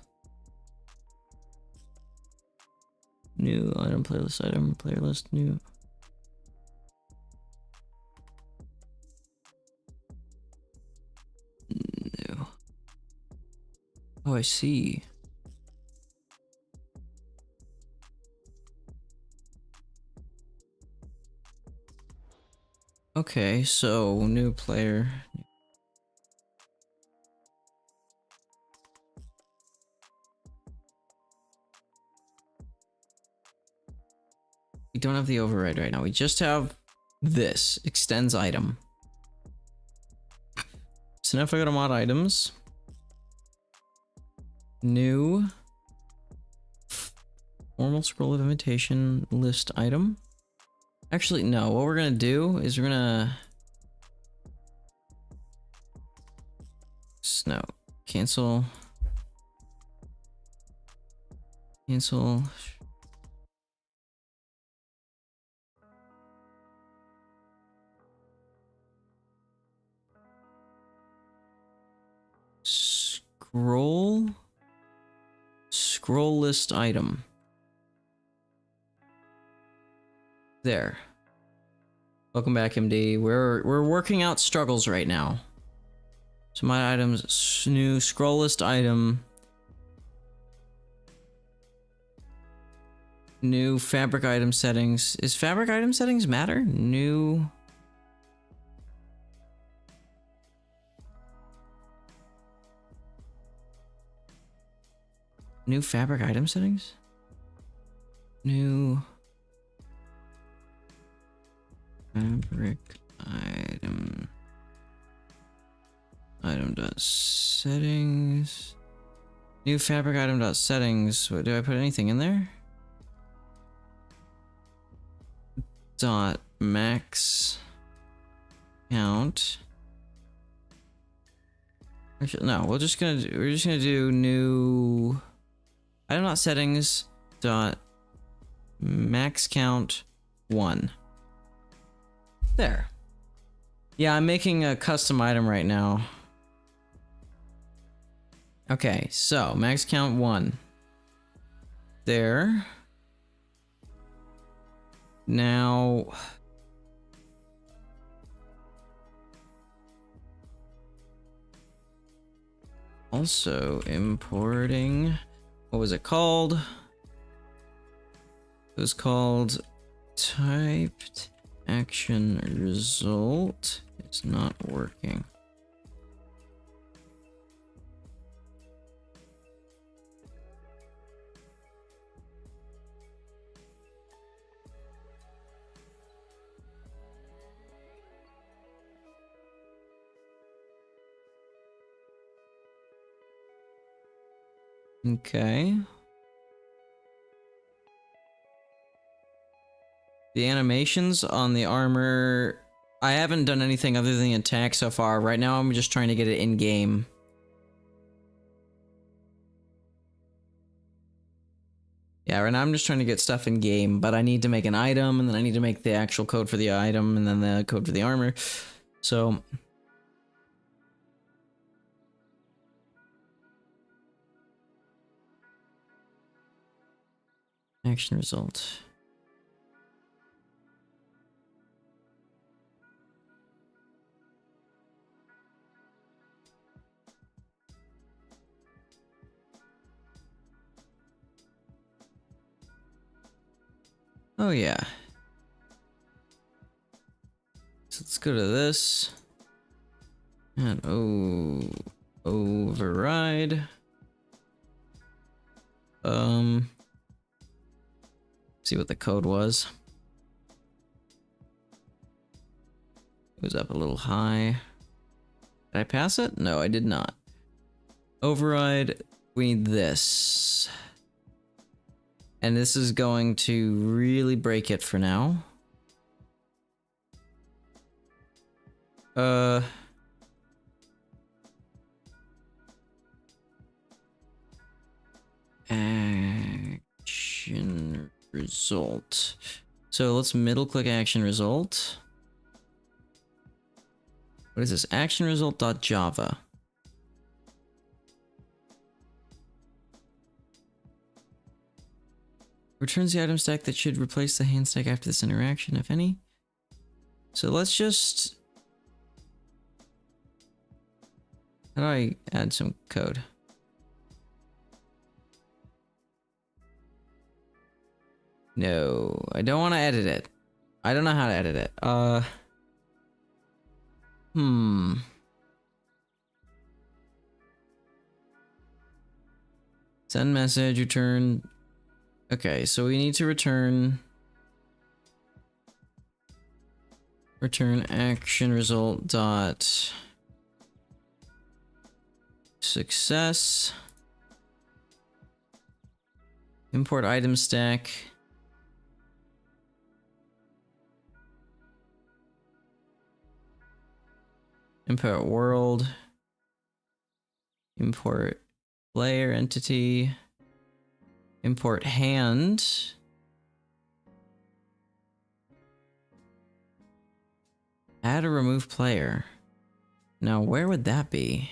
New item, playlist, new. New. Oh, I see. Okay, so new player. We don't have the override right now. We just have this extends item. So now if I go to mod items, new formal scroll of invitation list item. Actually, no, what we're gonna do is we're gonna no cancel scroll list item. There. Welcome back, MD. We're working out struggles right now. So my items, new scroll list item. New fabric item settings. Is fabric item settings matter? New fabric item settings? New fabric item. Item dot settings. New fabric item dot settings. What, do I put anything in there? Dot max count. Actually, no, we're just gonna do new item dot settings dot max count 1. There. Yeah, I'm making a custom item right now. Okay, so max count 1. There. Now also importing, what was it called? It was called typed action result. It's not working. Okay. The animations on the armor, I haven't done anything other than the attack so far. Right now I'm just trying to get it in game. Yeah, right now I'm just trying to get stuff in game, but I need to make an item, and then I need to make the actual code for the item, and then the code for the armor. So action result. Oh yeah. So let's go to this. And override. See what the code was. It was up a little high. Did I pass it? No, I did not. Override, we need this. And this is going to really break it for now. Action result. So let's middle click action result. What is this? Action result.java. Returns the item stack that should replace the hand stack after this interaction, if any. So let's just... How do I add some code? No, I don't want to edit it. I don't know how to edit it. Send message, return. Okay, so we need to return action result dot success. Import item stack. Import world. Import player entity. Import hand. Add or remove player. Now, where would that be?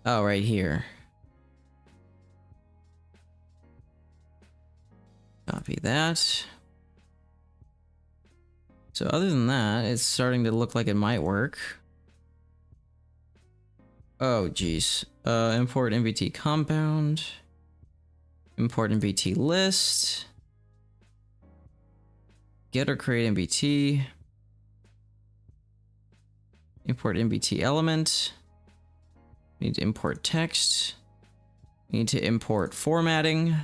Oh, right here. Copy that. So other than that, it's starting to look like it might work. Oh, geez. Import MBT compound. Import MBT list. Get or create MBT. Import MBT element. We need to import text. We need to import formatting.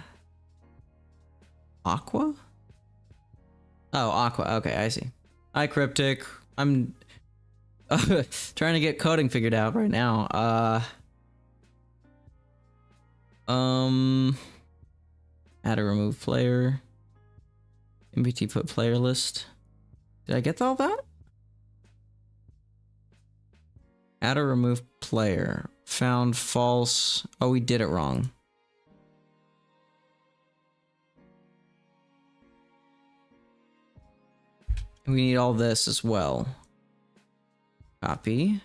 Aqua? Oh, Aqua. Okay, I see. Hi, Cryptic. I'm trying to get coding figured out right now. Add a remove player. MBT put player list. Did I get all that? Add a remove player. Found false. Oh, we did it wrong. We need all this as well. Copy.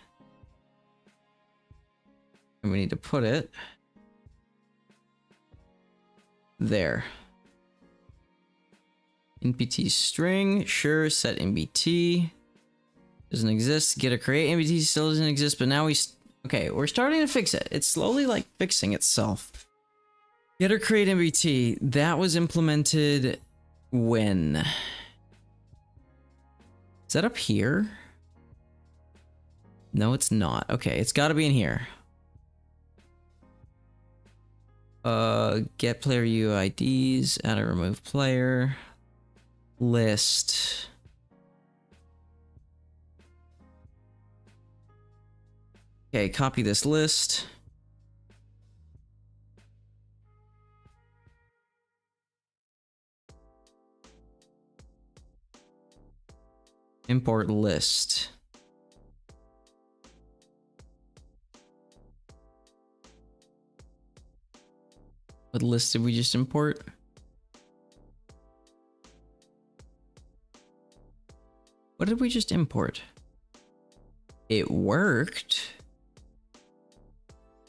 And we need to put it there. NBT string, sure, set NBT. Doesn't exist. Get a create NBT still doesn't exist, but now okay, we're starting to fix it. It's slowly like fixing itself. Get or create NBT. That was implemented when? Is that up here? No, it's not. Okay, it's gotta be in here. Get player UIDs, add a remove player. List. Okay, copy this list. Import list. What list did we just import? What did we just import? It worked.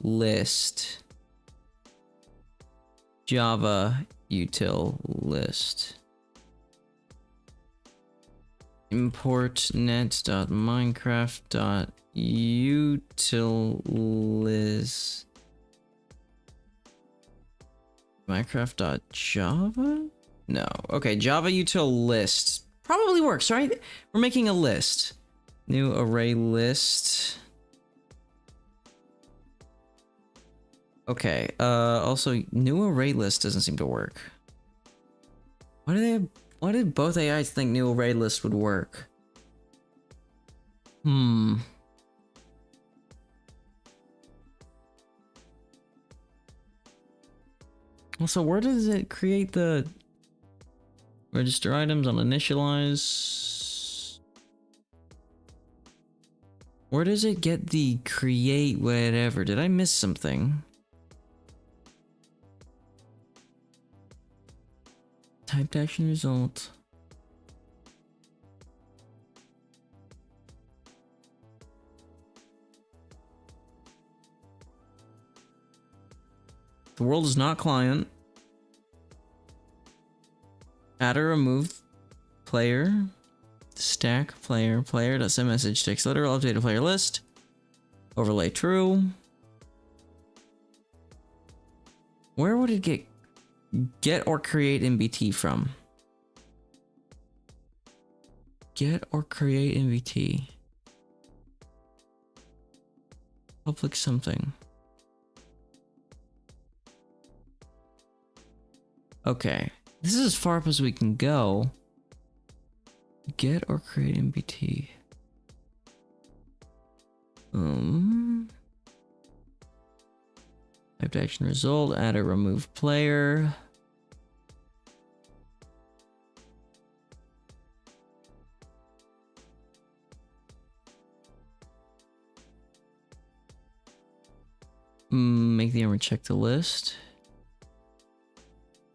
List. Java util list. Import net.minecraft.util list. Minecraft.java? No. Okay, Java util list. Probably works, right? We're making a list. New array list. Okay, also, new array list doesn't seem to work. Why did both AIs think new array list would work? Also, where does it create the register items on initialize? Where does it get the create whatever? Did I miss something? Typed action result. The world is not client. Add or remove player. Stack player. Player.send message text literal. Update a player list. Overlay true. Where would it get or create NBT from? Get or create NBT. Public something. Okay. This is as far up as we can go. Get or create NBT. Typed action result, add or remove player. Make the owner check the list.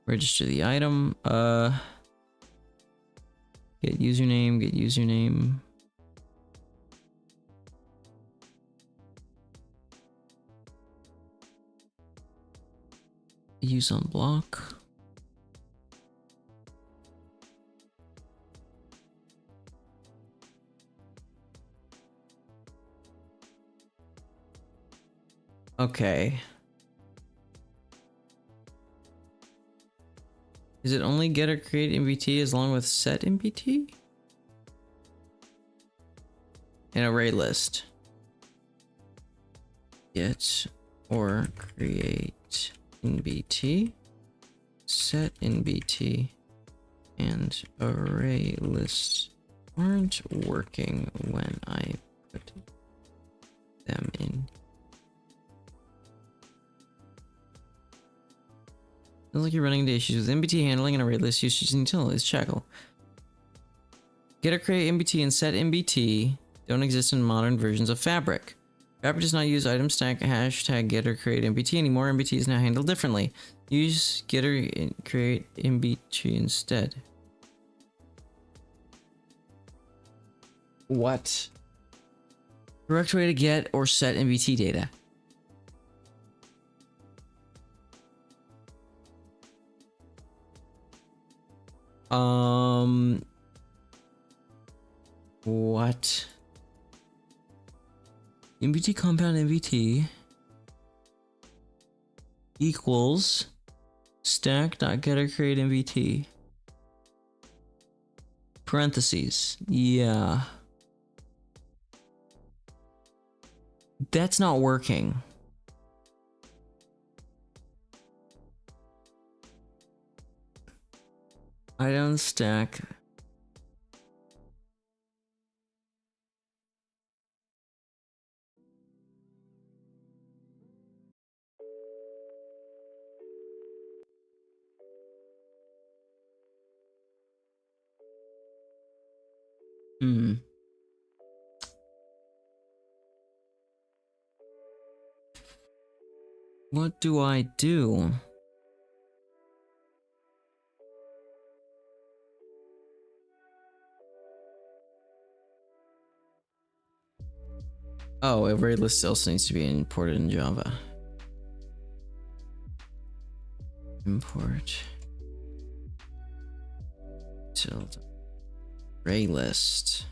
Register the item. Get username. Use on block. Okay. Is it only get or create NBT as long with set NBT? An array list. Get or create NBT. Set NBT. and array lists aren't working when I put them in. Sounds like you're running into issues with MBT handling and array list usage and utilities. Checkle. Get or create MBT and set MBT don't exist in modern versions of Fabric. Fabric does not use item stack hashtag get or create MBT anymore. MBT is now handled differently. Use get or create MBT instead. What? Correct way to get or set MBT data. What? MBT compound MBT equals stack.getterCreate MBT parentheses. Yeah. That's not working. Item stack. What do I do? Oh, array list also needs to be imported in Java. Import tilde array list.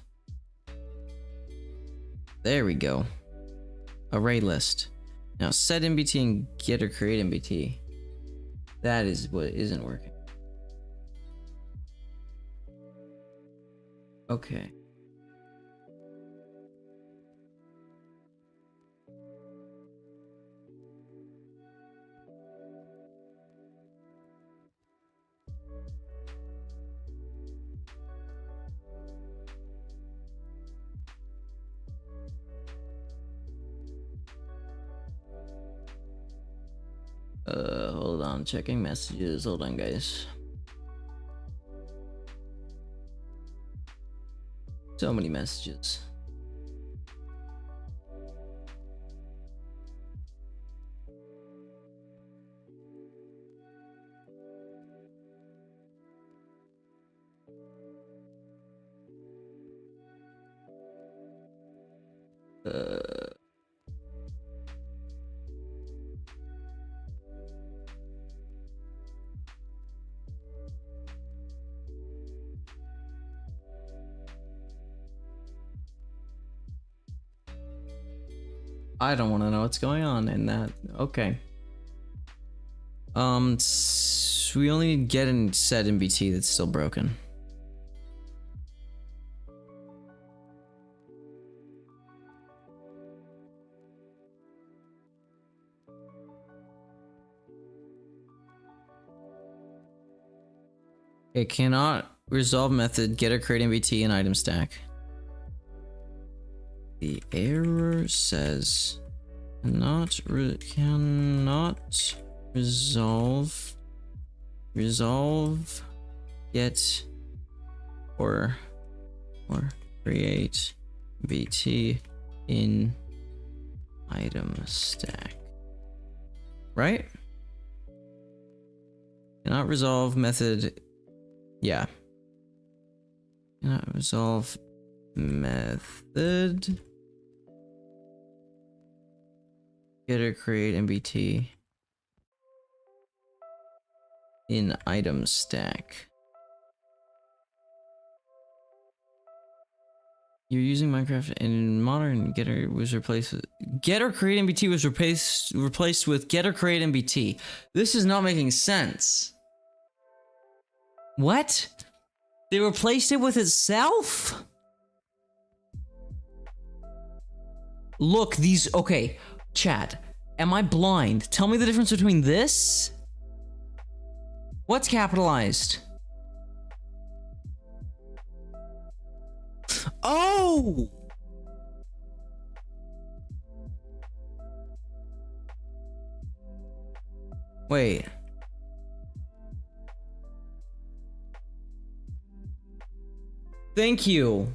There we go. Array list. Now set MBT and get or create MBT. That is what isn't working. Okay. Hold on, checking messages. Hold on, guys. So many messages. I don't want to know what's going on in that. Okay. We only need get and set MBT that's still broken. It cannot resolve method get or create MBT in item stack. The error says cannot resolve get or create MBT in item stack. Right? Cannot resolve method. Yeah. Cannot resolve method get or create MBT in item stack. You're using Minecraft and in modern getter was replaced with get or create MBT was replaced with get or create MBT. This is not making sense. What? They replaced it with itself? Look, these, okay, chat, am I blind? Tell me the difference between this. What's capitalized? Oh! Wait. Thank you.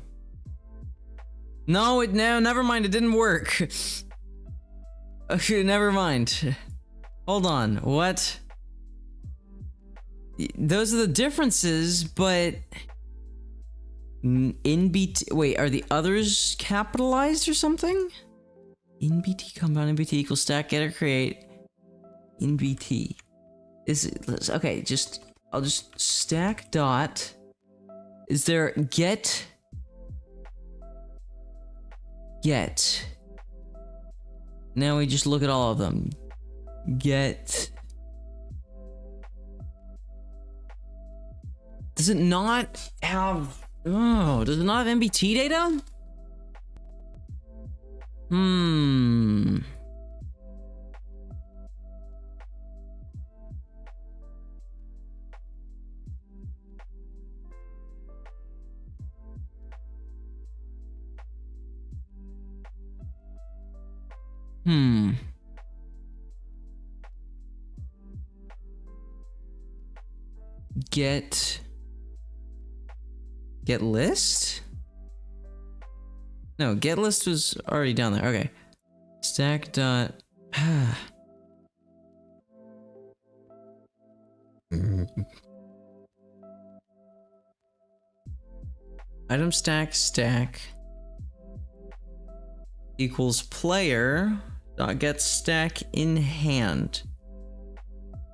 No, never mind, it didn't work. Okay, never mind. Hold on, what? Those are the differences, but... In BT... Wait, are the others capitalized or something? In BT, compound in BT equals stack, getter, create. In BT. Is it... Okay, I'll just stack dot... Is there get... Get. Now we just look at all of them. Get. Does it not have... Oh, does it not have MBT data? Hmm. Get list? No, get list was already down there. Okay. Stack dot... Item stack equals player dot get stack in hand.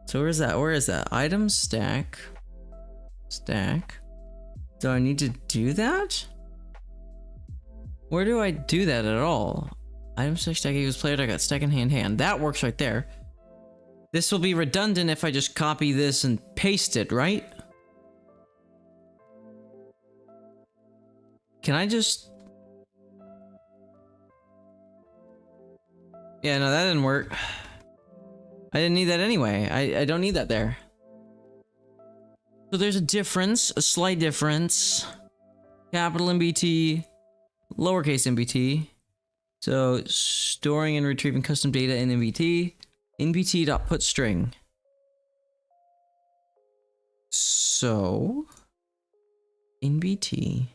So where is that? Item stack. Do I need to do that? Where do I do that at all? Item stack equals player dot get stack in hand. That works right there. This will be redundant if I just copy this and paste it, right? Can I just... Yeah, no, that didn't work. I didn't need that anyway. I don't need that there. So there's a difference, a slight difference. Capital MBT, lowercase MBT. So storing and retrieving custom data in MBT. NBT.putString. So NBT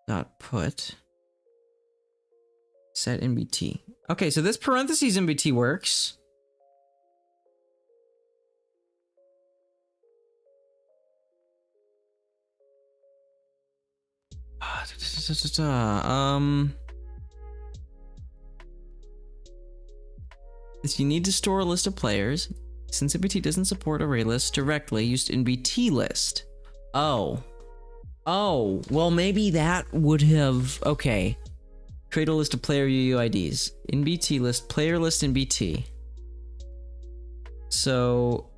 dot put set NBT. Okay, so this parentheses NBT works. If you need to store a list of players, since NBT doesn't support array lists directly, use NBT list. Oh, well maybe that would have, okay. Create a list of player UUIDs. NBT list, player list NBT. So...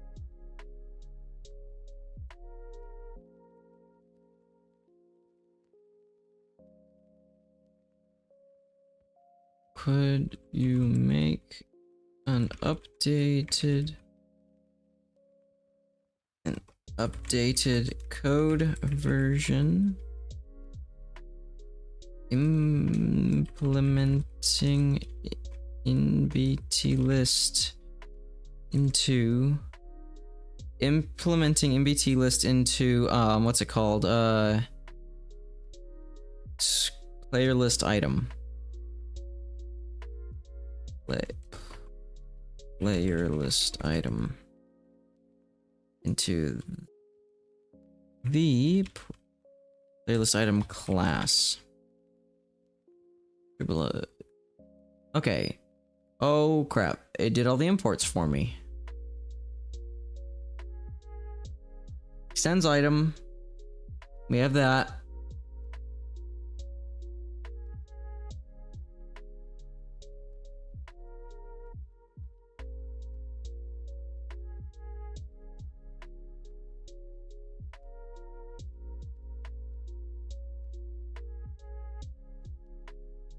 Could you make an updated code version implementing NBT list into what's it called, player list item, player list item into the player list item class. Okay. Oh crap, it did all the imports for me. Extends item. We have that.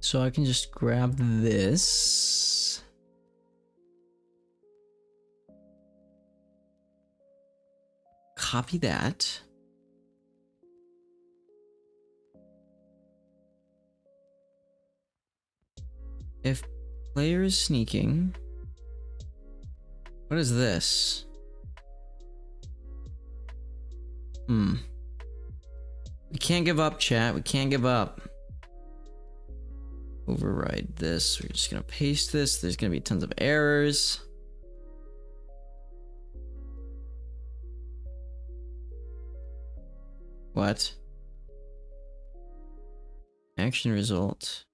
So I can just grab this. Copy that. If player is sneaking, what is this? We can't give up, chat. We can't give up. Override this. We're just gonna paste this. There's gonna be tons of errors. What? Action result.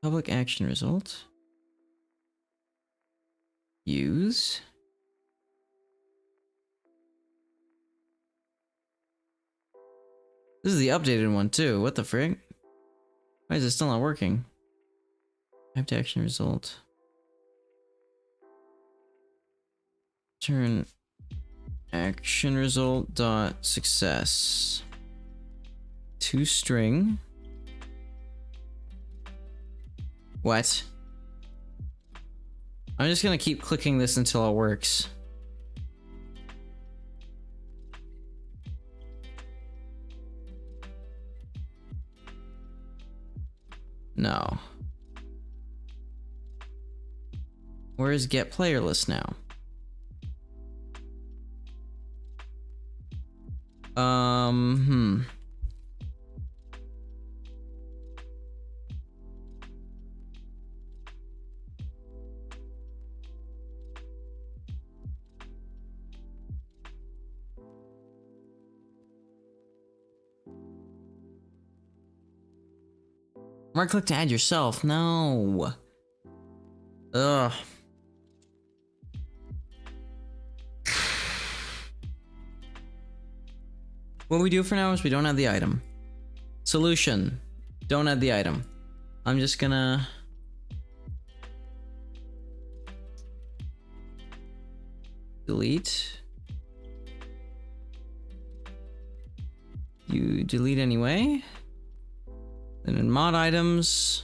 Public action result. Use. This is the updated one too. What the frick? Why is it still not working? Type to action result. Turn action result dot success to string. What? I'm just gonna keep clicking this until it works. No. Where is get player list now? Right click to add yourself. No. Ugh. What we do for now is we don't add the item. Solution. Don't add the item. I'm just gonna... delete. You delete anyway. Then in mod items,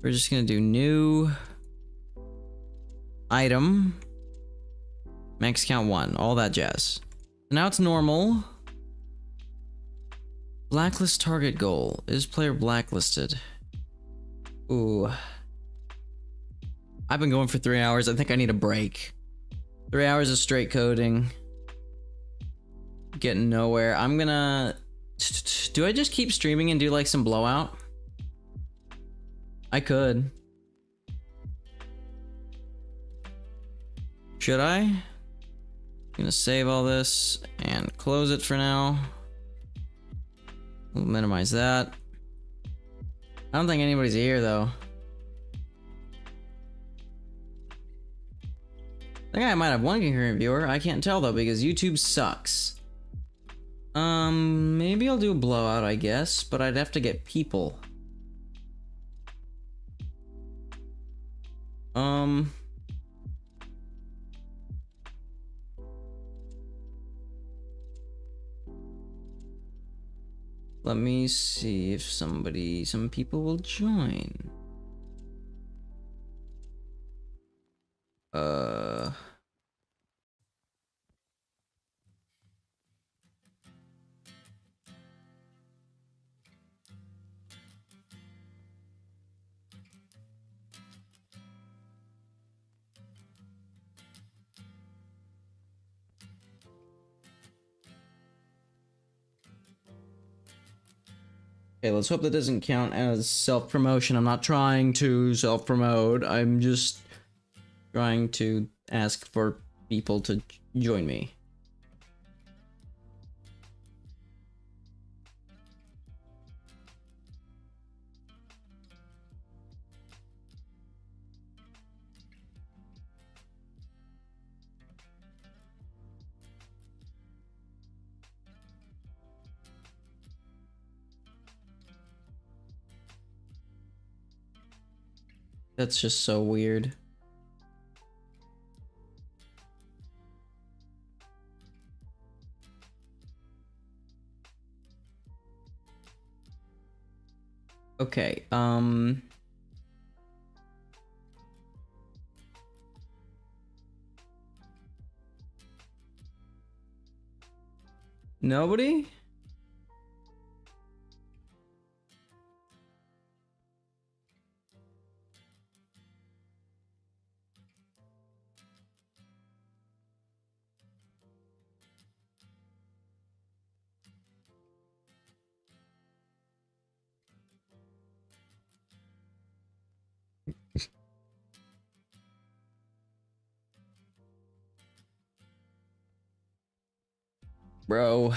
we're just gonna do new item, max count 1, all that jazz. Now it's normal. Blacklist target goal. Is player blacklisted? Ooh. I've been going for 3 hours. I think I need a break. 3 hours of straight coding. Getting nowhere. I'm gonna... Do I just keep streaming and do like some blowout? I could. Should I? I'm gonna save all this and close it for now. We'll minimize that. I don't think anybody's here though. I think I might have one concurrent viewer. I can't tell though because YouTube sucks. Maybe I'll do a blowout, I guess, but I'd have to get people. Let me see if some people will join. Okay, let's hope that doesn't count as self-promotion. I'm not trying to self-promote. I'm just trying to ask for people to join me. That's just so weird. Okay, nobody? Bro.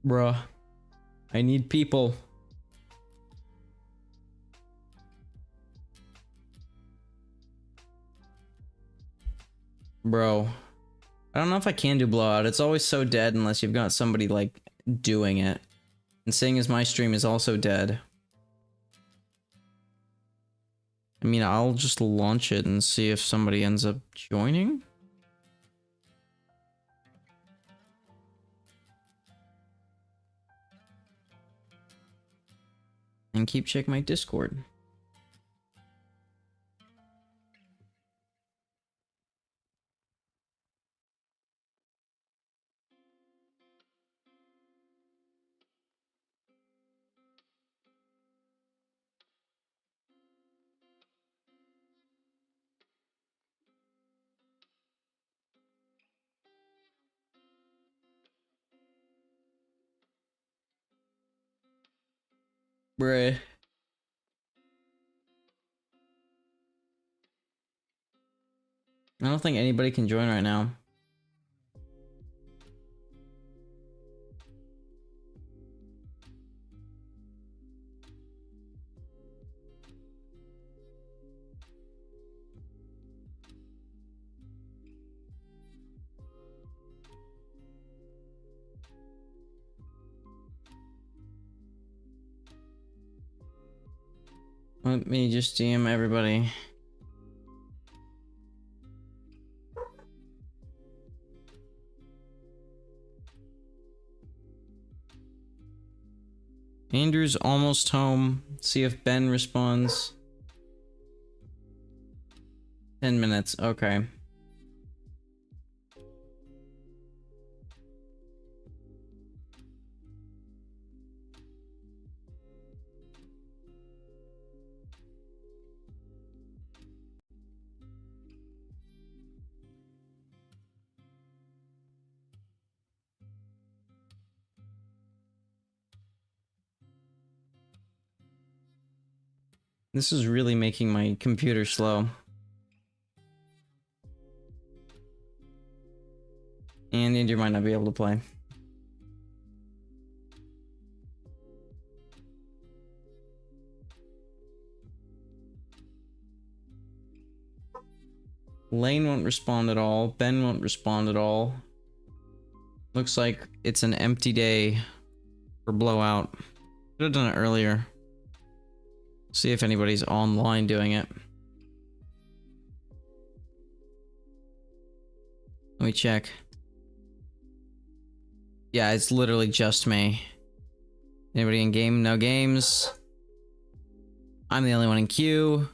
Bruh. I need people. Bro. I don't know if I can do blowout. It's always so dead unless you've got somebody, like, doing it. And seeing as my stream is also dead. I mean, I'll just launch it and see if somebody ends up joining. And keep checking my Discord. Bruh. I don't think anybody can join right now. Let me just DM everybody. Andrew's almost home. See if Ben responds. 10 minutes, okay. This is really making my computer slow. And Andrew might not be able to play. Lane won't respond at all. Ben won't respond at all. Looks like it's an empty day for Blowout. Should have done it earlier. See if anybody's online doing it. Let me check. Yeah, it's literally just me. Anybody in game? No games. I'm the only one in queue.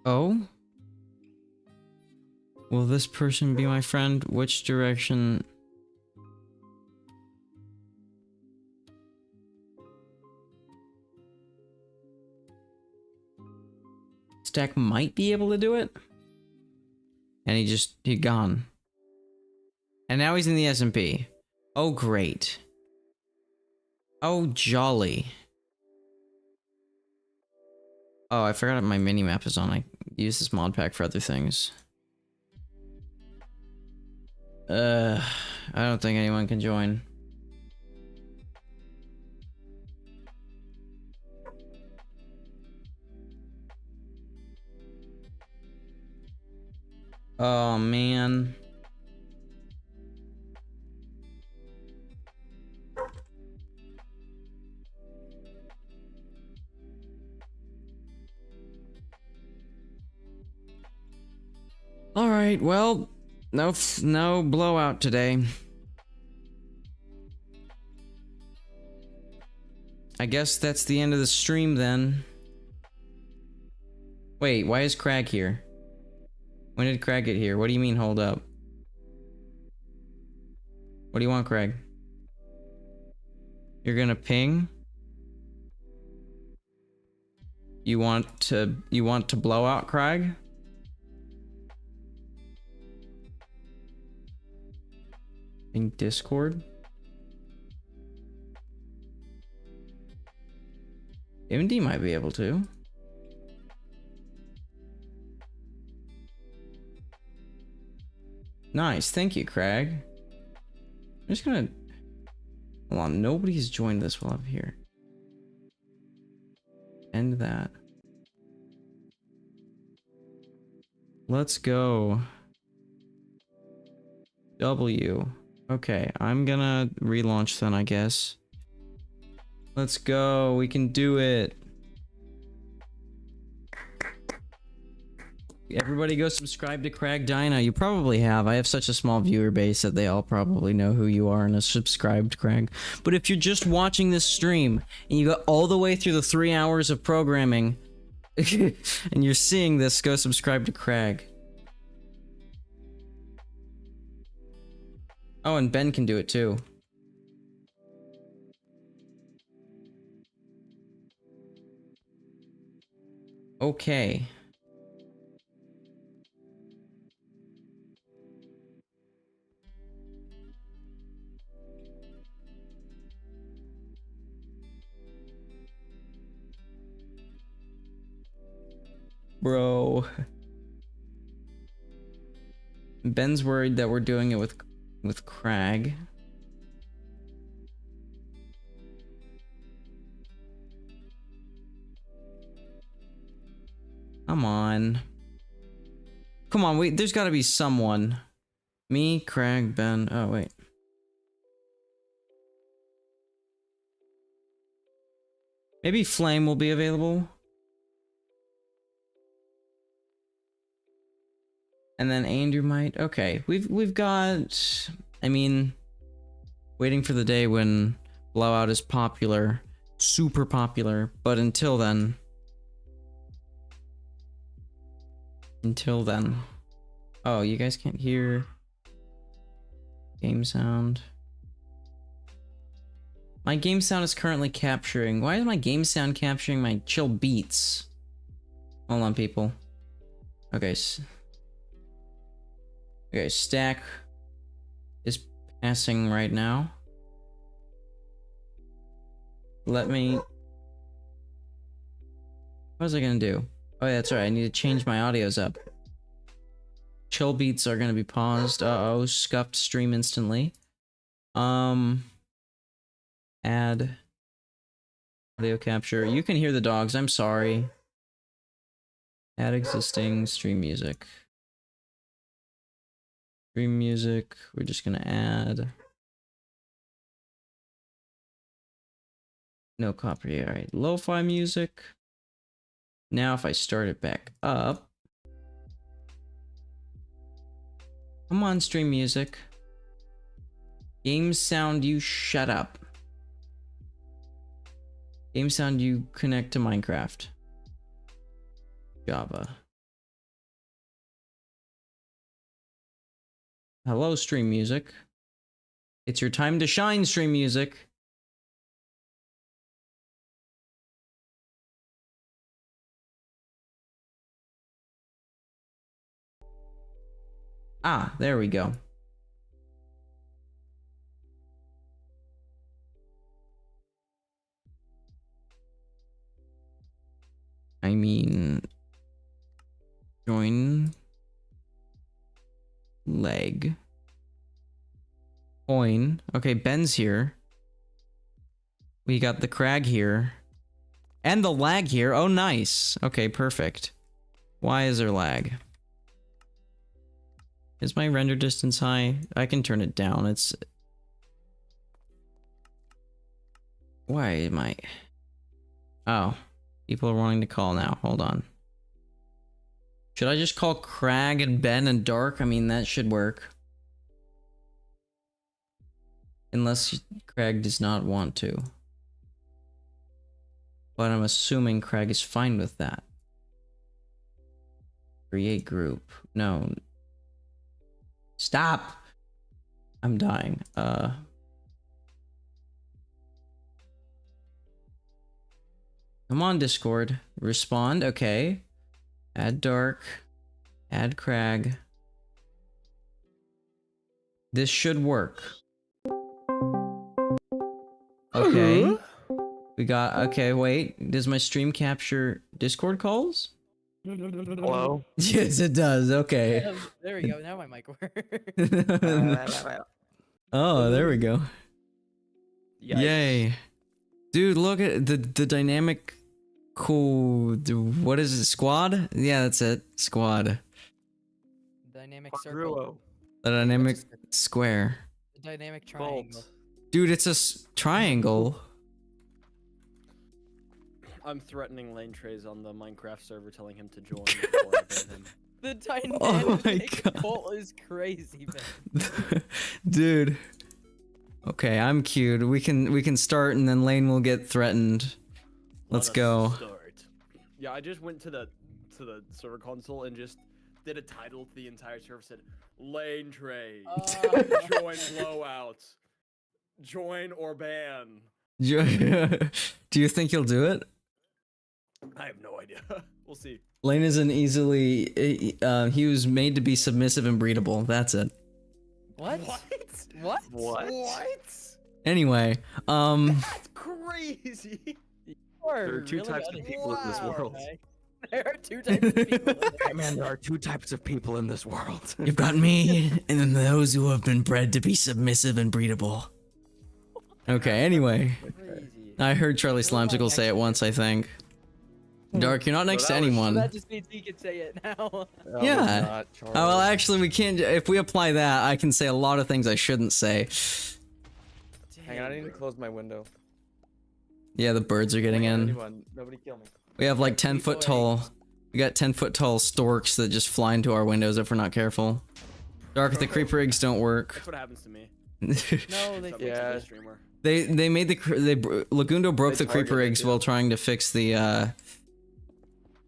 Oh? Will this person be my friend? Which direction? Stack might be able to do it. And he gone. And now he's in the SMP. Oh, great. Oh, jolly. Oh, I forgot my minimap is on. I use this mod pack for other things. I don't think anyone can join. Oh, man. All right, well, no blowout today. I guess that's the end of the stream then. Wait, why is Crag here? When did Crag get here? What do you mean, hold up? What do you want, Crag? You're gonna ping? You want to blow out Crag? In Discord? MD might be able to. Nice, thank you, Crag. I'm just gonna... Hold on, nobody's joined this while I'm here. End that. Let's go. W. Okay, I'm gonna relaunch then, I guess. Let's go, we can do it. Everybody go subscribe to Crag Dino. You probably have. I have such a small viewer base that they all probably know who you are and have subscribed, Crag. But if you're just watching this stream and you got all the way through the 3 hours of programming and you're seeing this, go subscribe to Crag. Oh, and Ben can do it too. Okay. Bro. Ben's worried that we're doing it with Crag. Come on. Come on, wait, there's gotta be someone. Me, Crag, Ben. Oh, wait. Maybe Flame will be available. And then Andrew might. Okay, we've got. I mean, waiting for the day when Blowout is popular, super popular. But until then, oh, you guys can't hear game sound. My game sound is currently capturing. Why is my game sound capturing my chill beats? Hold on, people. Okay. Okay, stack is passing right now. Let me... What was I gonna do? Oh yeah, that's right, I need to change my audios up. Chill beats are gonna be paused. Uh-oh, scuffed stream instantly. Add audio capture. You can hear the dogs, I'm sorry. Add existing stream music. Stream music, we're just gonna add. No copy, alright. Lo-fi music. Now if I start it back up. Come on, stream music. Game sound, you shut up. Game sound, you connect to Minecraft. Java. Hello, stream music. It's your time to shine, stream music. Ah, there we go. I mean, join leg coin. Okay, Ben's here. We got the Crag here and the lag here. Oh, nice. Okay, perfect. Why is there lag? Is my render distance high? I can turn it down. It's... Why am I... Oh. People are wanting to call now. Hold on. Should I just call Crag and Ben and Dark? I mean, that should work. Unless Crag does not want to. But I'm assuming Crag is fine with that. Create group. No. Stop! I'm dying. Come on, Discord. Respond. Okay. Add Dark. Add Crag. This should work. Okay. We got... Okay, wait. Does my stream capture Discord calls? Hello? Yes, it does. Okay. There we go. Now my mic works. Oh, there we go. Yikes. Yay. Dude, look at the dynamic what is it? Squad? Yeah, that's it. Squad. Dynamic circle. The dynamic square. The dynamic triangle. Dude, it's a triangle. I'm threatening Lane Trays on the Minecraft server, telling him to join before I ban him. The dynamic Oh my God. bolt is crazy, man. Dude. Okay, I'm queued. We can start and then Lane will get threatened. Let's Let us go. Start. Yeah, I just went to the server console and just did a title to the entire server, said Lane Trays. Join Blowout. Join or ban. Do you think you'll do it? I have no idea. We'll see. Lane isn't easily... he was made to be submissive and breedable. That's it. What? What? What? What? Anyway, That's crazy. There are two types of people in this world. There are two types of people. Hey man, there are two types of people in this world. You've got me, and then those who have been bred to be submissive and breedable. Okay, anyway. Crazy. I heard Charlie Slimesicle say it once, I think. Dark, you're not next to anyone. That just means he can say it now. Yeah. Oh, well, actually, we can't. If we apply that, I can say a lot of things I shouldn't say. Hang on, I need to close my window. Yeah, the birds are getting in. Anyone, nobody kill me. We have like 10-foot tall. We got 10-foot tall storks that just fly into our windows if we're not careful. Dark, the creeper eggs don't work. That's what happens to me. No, they Yeah. Streamer. They made Lagundo broke They the creeper targeted eggs you. while trying to fix the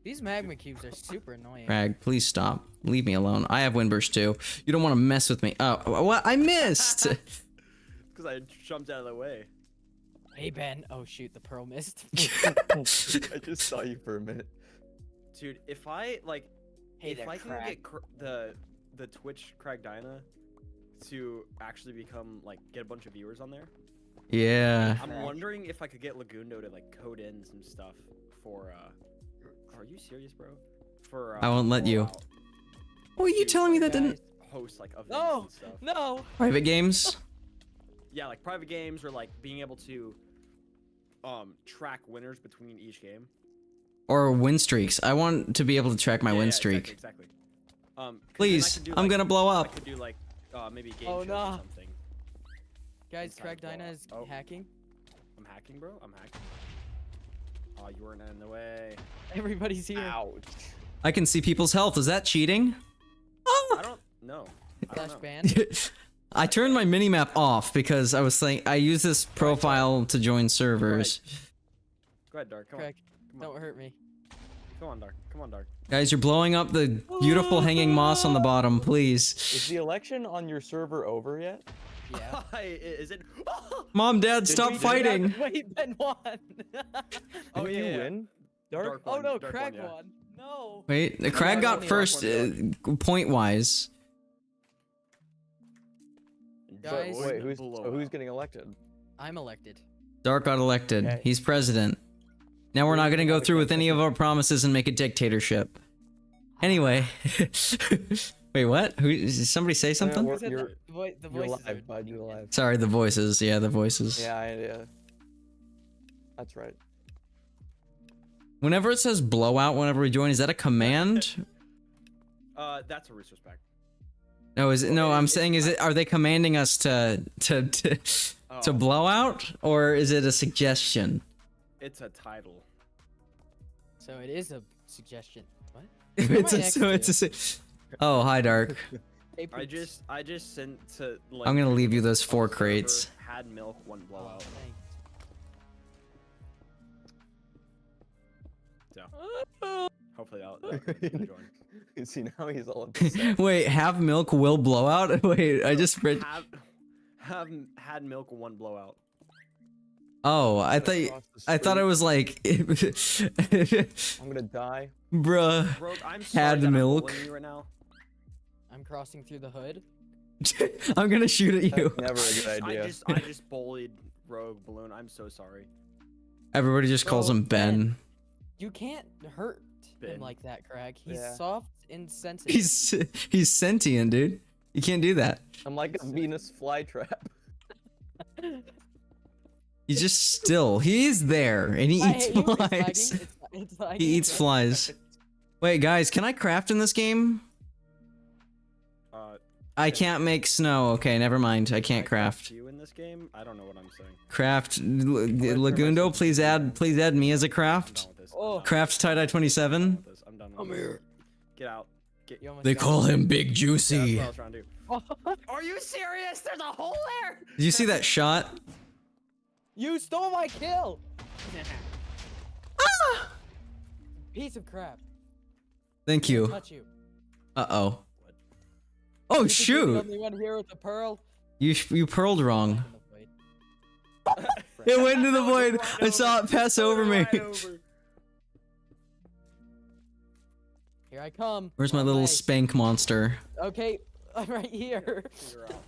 These magma cubes are super annoying. Rag, please stop. Leave me alone. I have windburst too. You don't want to mess with me. Oh, what? I missed. Because I jumped out of the way. Hey Ben. Oh shoot, the pearl missed. I just saw you for a minute. Dude, if I like, Hey if there, I can Crag. get the Twitch Crag Dyna to actually become like get a bunch of viewers on there, Yeah. I'm Crag. wondering if I could get Lagundo to like code in some stuff for Are you serious, bro? For I won't let you. Blowout Oh, are you to, telling me like, that didn't? host like events No, and stuff. no. Private games? Yeah, like private games or like being able to track winners between each game. Or win streaks. I want to be able to track my Yeah, win yeah, streak. Exactly. 'Cause then I Please, could do, I'm like- gonna blow I up. could do like maybe game Oh, shows no. or something. Guys, Inside Craig Blowout. Dyna is Oh. hacking. I'm hacking, bro. I'm hacking. Oh, you weren't in the way. Everybody's here. Ouch. I can see people's health. Is that cheating? I don't know. I don't Slash know. ban. I turned my minimap off because I was saying I use this profile to join servers. Go ahead, Dark. Come Craig, on. Come on. don't hurt me. Come on, Dark. Come on, Dark. Guys, you're blowing up the beautiful hanging moss on the bottom, please. Is the election on your server over yet? Yeah. Is it? Mom, Dad, Did stop we do fighting. Wait, Ben won. Oh, Did yeah, you yeah. win? Dark? Oh won, no, Dark Craig won, yeah. won. No. Wait, the Crag got first point-wise. Guys. So, wait, who's Blowout. getting elected? I'm elected. Dark got elected. Okay. He's president. Now we're not gonna go through with any of our promises and make a dictatorship. Anyway. Wait, what? Who? Did somebody say something? we're- Who said you're- that? The You're voices live, are bud. You're live. Sorry, the voices. Yeah, the voices. Yeah. That's right. Whenever it says blowout, whenever we join, is that a command? That's a resource pack. No, is it? No, I'm saying, is it? Are they commanding us to Oh, blow out, or is it a suggestion? it's a title. So it is a suggestion. What? It's I a, next so to? it's a. Oh, hi, Dark. Hey, I Poops. just sent to like. I'm gonna people leave you on those the 4 server, crates. Had milk, one Oh, blowout. thanks. So hopefully that'll join. See, now he's all upset. Wait, have milk will blow out? Wait, I just read. Have had milk, one blowout. Oh, I Across the thought it street. was like. I'm gonna die. Bruh. Rogue, I'm sorry Had that I'm milk. bullying you right now. I'm crossing through the hood. I'm gonna shoot at you. Never a good idea. I just bullied Rogue Balloon. I'm so sorry. Everybody just calls Bro, him Ben. You can't hurt Ben. him like that, Craig. He's Yeah. soft and sensitive. He's sentient, dude. You can't do that. I'm like a Venus flytrap. He's just still. He's there, and he I eats hate you, it's flies. lagging, it's lagging, He eats Craig. flies. Wait, guys, can I craft in this game? I can't make snow. Okay, never mind. I can't craft. You in this game? I don't know what I'm saying. Craft Lagundo, please add me as a I'm craft. done with this. Oh. Craft tie-dye 27. I'm done with Come this. here. Get out. Get. You almost They got call me. him Big Yeah, that's Juicy. what I was trying to do. Oh, Are you serious? There's a hole there. Did you see that shot? you stole my kill! Piece of crap. Thank you. Touch you. Uh-oh. Oh, You think you're the shoot. only one here with the pearl? You pearled wrong. In the void. It went into the void. I saw it pass over me. Right over. Here I come. Where's my On little way. spank monster? Okay, I'm right here. You're out.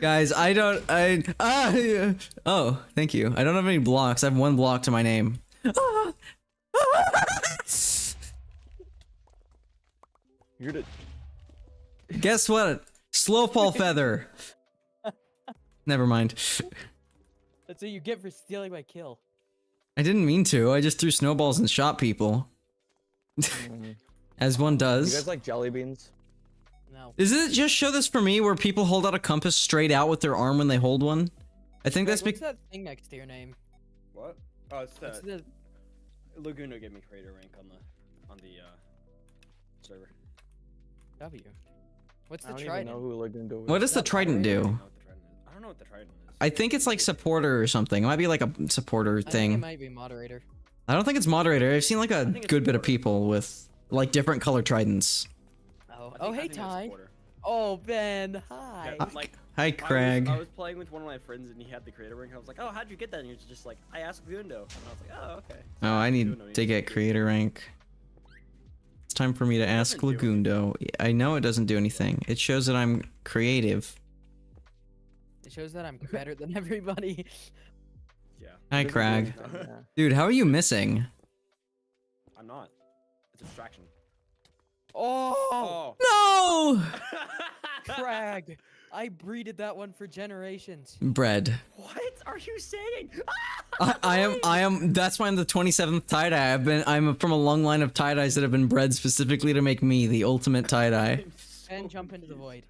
Guys, yeah. Oh, thank you. I don't have any blocks. I have 1 block to my name. You're the. Guess what? Slow fall feather. Never mind. That's what you get for stealing my kill. I didn't mean to. I just threw snowballs and shot people. Mm. As one You does. guys like jelly beans? No. Does it just show this for me where people hold out a compass straight out with their arm when they hold one? I think that's What's because. that thing next to your name? What? Oh, it's What's the the Laguna gave me creator rank on the server. W? What's I the don't even trident? know who Lagundo is. What does the that trident I don't do? know what the trident is. I don't know what the trident is. I think it's like supporter or something. It might be like a supporter I think it thing. might be moderator. I don't think it's moderator. I've seen like a think it's good bit of supporter. people with like different color tridents. Oh, I hey think it's Ty. supporter. Oh Ben, hi. Yeah, like Hi, Craig. I was playing with one of my friends and he had the creator rank. I was like, oh, how'd you get that? And he was just like, I asked Gundo. And I was like, oh, okay. Oh, I need Lagundo to get to- creator rank. It's time for me to ask doesn't do Lagundo. I know it doesn't do anything. It shows that I'm creative. It shows that I'm better than everybody. Yeah. Hi, Doesn't do Craig. anything, yeah. Dude, how are you missing? I'm not. It's a distraction. Oh, Oh. No! Crag. I breeded that one for generations. Bread. What are you saying? I am, that's why I'm the 27th tie-dye. I'm from a long line of tie-dyes that have been bred specifically to make me the ultimate tie-dye. Ben, jump into the void.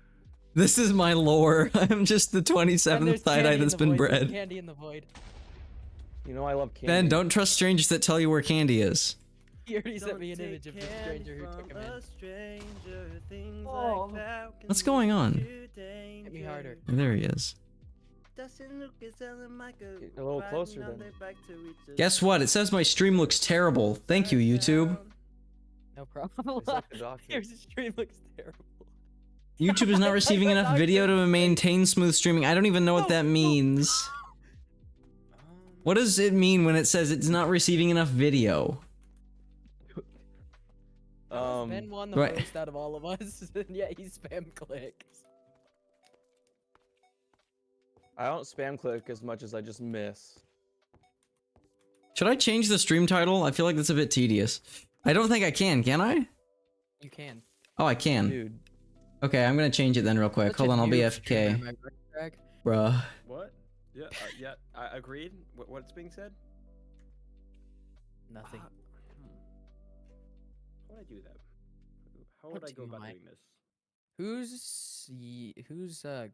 This is my lore. I'm just the And 27th there's tie-dye candy in that's the been void, there's bred. Candy in the void. You know I love candy. Ben, don't trust strangers that tell you where candy is. He already sent me an image of the stranger who took him in. Oh. What's going on? Hit me harder. There he is. Get a little closer then. Guess what? It says my stream looks terrible. Thank you, YouTube. No problem. He's like the doctor. Your stream looks terrible. YouTube is not receiving enough video to maintain smooth streaming. I don't even know what that means. What does it mean when it says it's not receiving enough video? Ben won the Right. most out of all of us, and yet he spam clicks. I don't spam click as much as I just miss. Should I change the stream title? I feel like that's a bit tedious. I don't think I can I? You can. Oh, I can. Dude. Okay, I'm gonna change it then real quick. Such Hold a on, I'll be noob FK. streamer, am I right, Greg? Bruh. What? Yeah, yeah, I agreed. What's being said? Nothing. How would I do that? How would What I go do about I- doing this? Who's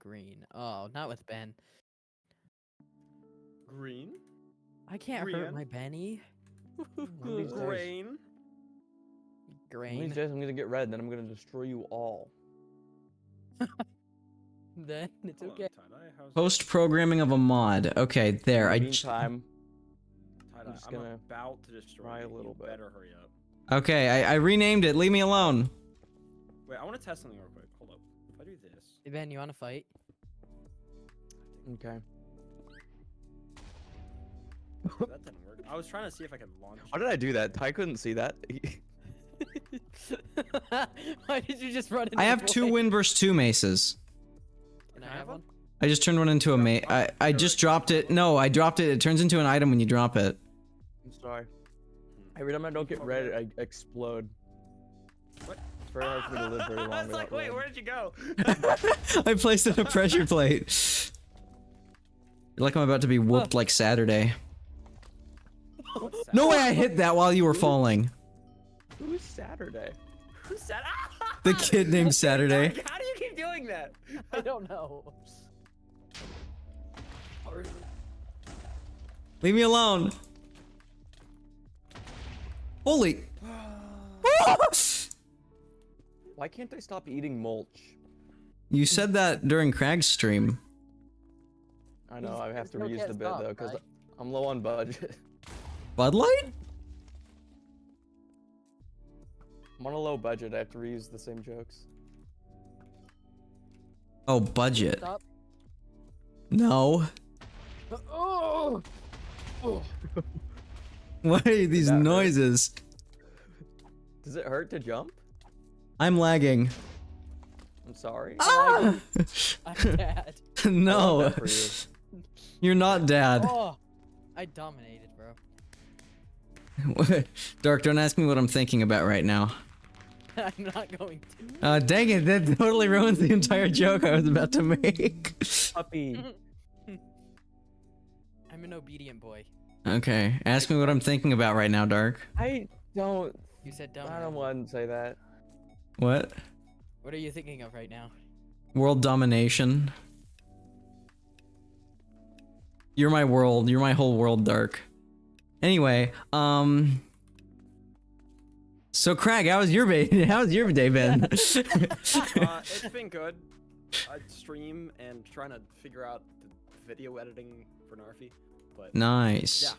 green? Oh, not with Ben. Green. I can't hurt Green. my Benny. One of these days- Grain. one of Grain. these days I'm gonna get red, and then I'm gonna destroy you all. Then it's Hold on, okay. Tie-dye, how's Post programming of a mod. Okay, there. In the I. meantime, Tie-dye? just I'm gonna about to destroy try a you. little You bit. better hurry up. Okay, I renamed it. Leave me alone. Wait, I want to test something real quick. Hold up. If I do this. Hey Ben, you want to fight? okay. That didn't work. I was trying to see if I could launch. How did I do that? Ty couldn't see that. Why did you just run into I have the 2 void? win versus 2 maces. Can I have one? I just turned one into a mace. I just dropped it. No, I dropped it. It turns into an item when you drop it. I'm sorry. Every time I don't get red, I explode. What? It's very hard for me to live very long I was like, without wait, red. where did you go? I placed it in a pressure plate. Like I'm about to be whooped like Saturday. What's that? No way I hit that while you were falling. Who's Saturday? Who said? The kid named Saturday. How do you keep doing that? I don't know. Leave me alone. Holy. Why can't I stop eating mulch? You said that during Crag's stream. I know, I have to There's no reuse can't the bit stop, though, because right? I'm low on budget. Bud Light? I'm on a low budget, I have to reuse the same jokes. Oh, budget. Stop. No. Oh! Oh! What are these that hurt? noises? Does it hurt to jump? I'm lagging. I'm sorry. Ah! I'm dad. I love No. that for you. You're not dad. Oh! I dominated, bro. Dark, don't ask me what I'm thinking about right now. I'm not going to. Dang it, that totally ruins the entire joke I was about to make. Puppy. I'm an obedient boy. Okay, ask me what I'm thinking about right now, Dark. I don't You said dumb. I don't want to say that. What? What are you thinking of right now? World domination. You're my world. You're my whole world, Dark. Anyway, so Crag, how was your day? How's your day been? It's been good. I stream and trying to figure out the video editing for Narfi, but Nice. yeah.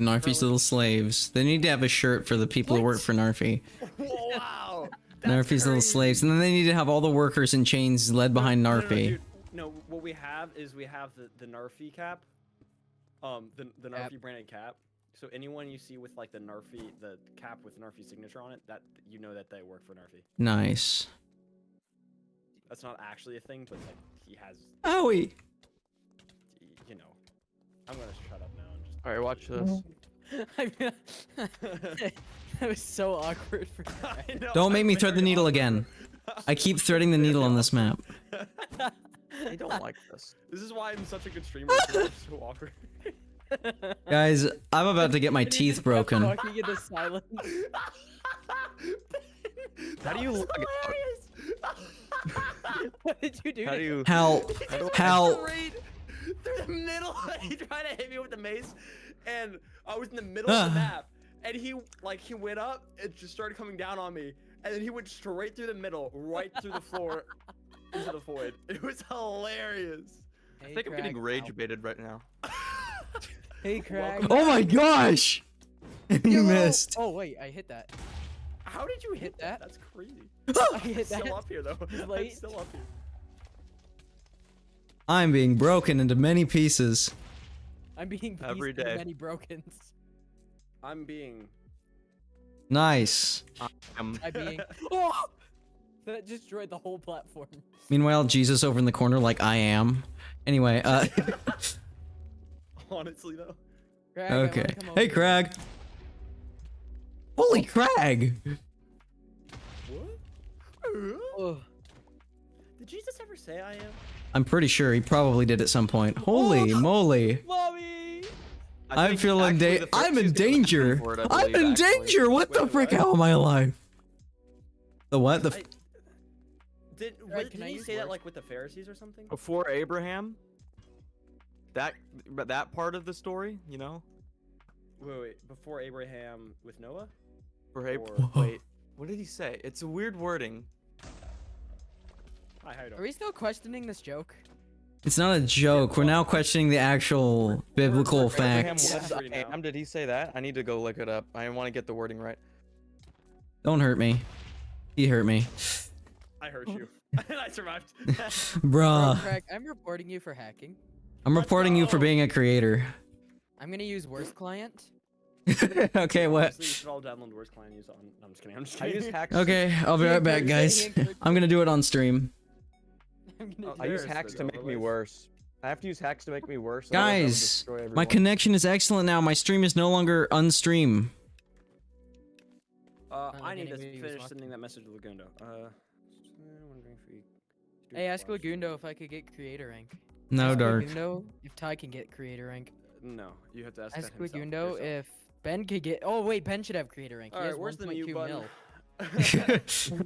Narfi's little slaves. They need to have a shirt for the people who work for Narfi. Wow. Narfi's little slaves, and then they need to have all the workers in chains led behind Narfi. Dude, no, what we have is we have the Narfi cap, the Narfi branded cap. So anyone you see with like the cap with Narfi signature on it, that you know that they work for Narfi. Nice. That's not actually a thing, but like he has, Owie. you know. I'm gonna shut up now and just. Alright, watch this. That was so awkward for me. I know, Don't make I'm me thread the very needle awkward. again. I keep threading the needle on this map. I don't like this. This is why I'm such a good streamer. 'Cause I'm so awkward. Guys, I'm about to get my And he teeth just kept broken. Walking into silence. How do you That was log out? hilarious. What did you do? How do you Help. Help. Straight through the middle. He tried to hit me with the mace, and I was in the middle of the map. And he went up, it just started coming down on me, and then he went straight through the middle, right through the floor, into the void. It was hilarious. I think I'm getting rage baited right now. Hey, Craig. Oh my gosh! You missed. Oh wait, I hit that. How did you hit that? That's crazy. I hit Still that. up here though. I'm late. still up here. I'm being broken into many pieces. I'm being Every beast in day. many brokens. I'm being. Nice. I'm I'm being. Oh! That just destroyed the whole platform. Meanwhile, Jesus over in the corner like I am. Anyway, Honestly though. Craig, I wanna okay. come over Hey, here. Crag. Holy Crag! What? Oh. Did Jesus ever say I am? I'm pretty sure he probably did at some point. Holy moly. Mommy! I feel in danger. I'm in danger. I'm in danger. What the Wait, frick? what? How am I alive? The what? The. Didn't he say that like with the Pharisees or something? Before Abraham. That part of the story, you know. Wait. Before Abraham with Noah? Wait. What did he say? It's a weird wording. Hi, how you doing? Are we still questioning this joke? It's not a joke. We're now questioning the actual biblical Abraham facts. was I am. Did he say that? I need to go look it up. I want to get the wording right. Don't hurt me. He hurt me. I hurt you. And I survived. Bruh. Craig, I'm reporting you for hacking. I'm reporting you for being a creator. I'm gonna use worst client. Okay, what? Honestly, you should all download worst client use on. No, I'm just kidding. I'm just I kidding. use hacks. Okay, I'll be right back, guys. I'm gonna do it on stream. I'm gonna I use There's hacks the to make me overlays. worse. I have to use hacks to make me worse. otherwise I would Guys, destroy my everyone. connection is excellent now. My stream is no longer unstream. I need to anyway, he was finish walking. sending that message to Lagundo. Wondering if we do Hey, ask flash. Lagundo if I could get creator rank. No, Ask Dark. Lagundo if Ty can get creator rank. No, you have to ask Ask that himself. Lagundo yourself. if Ben could get. Oh wait, Ben should have creator rank. He Alright, has where's the 1.2 mute button? mil.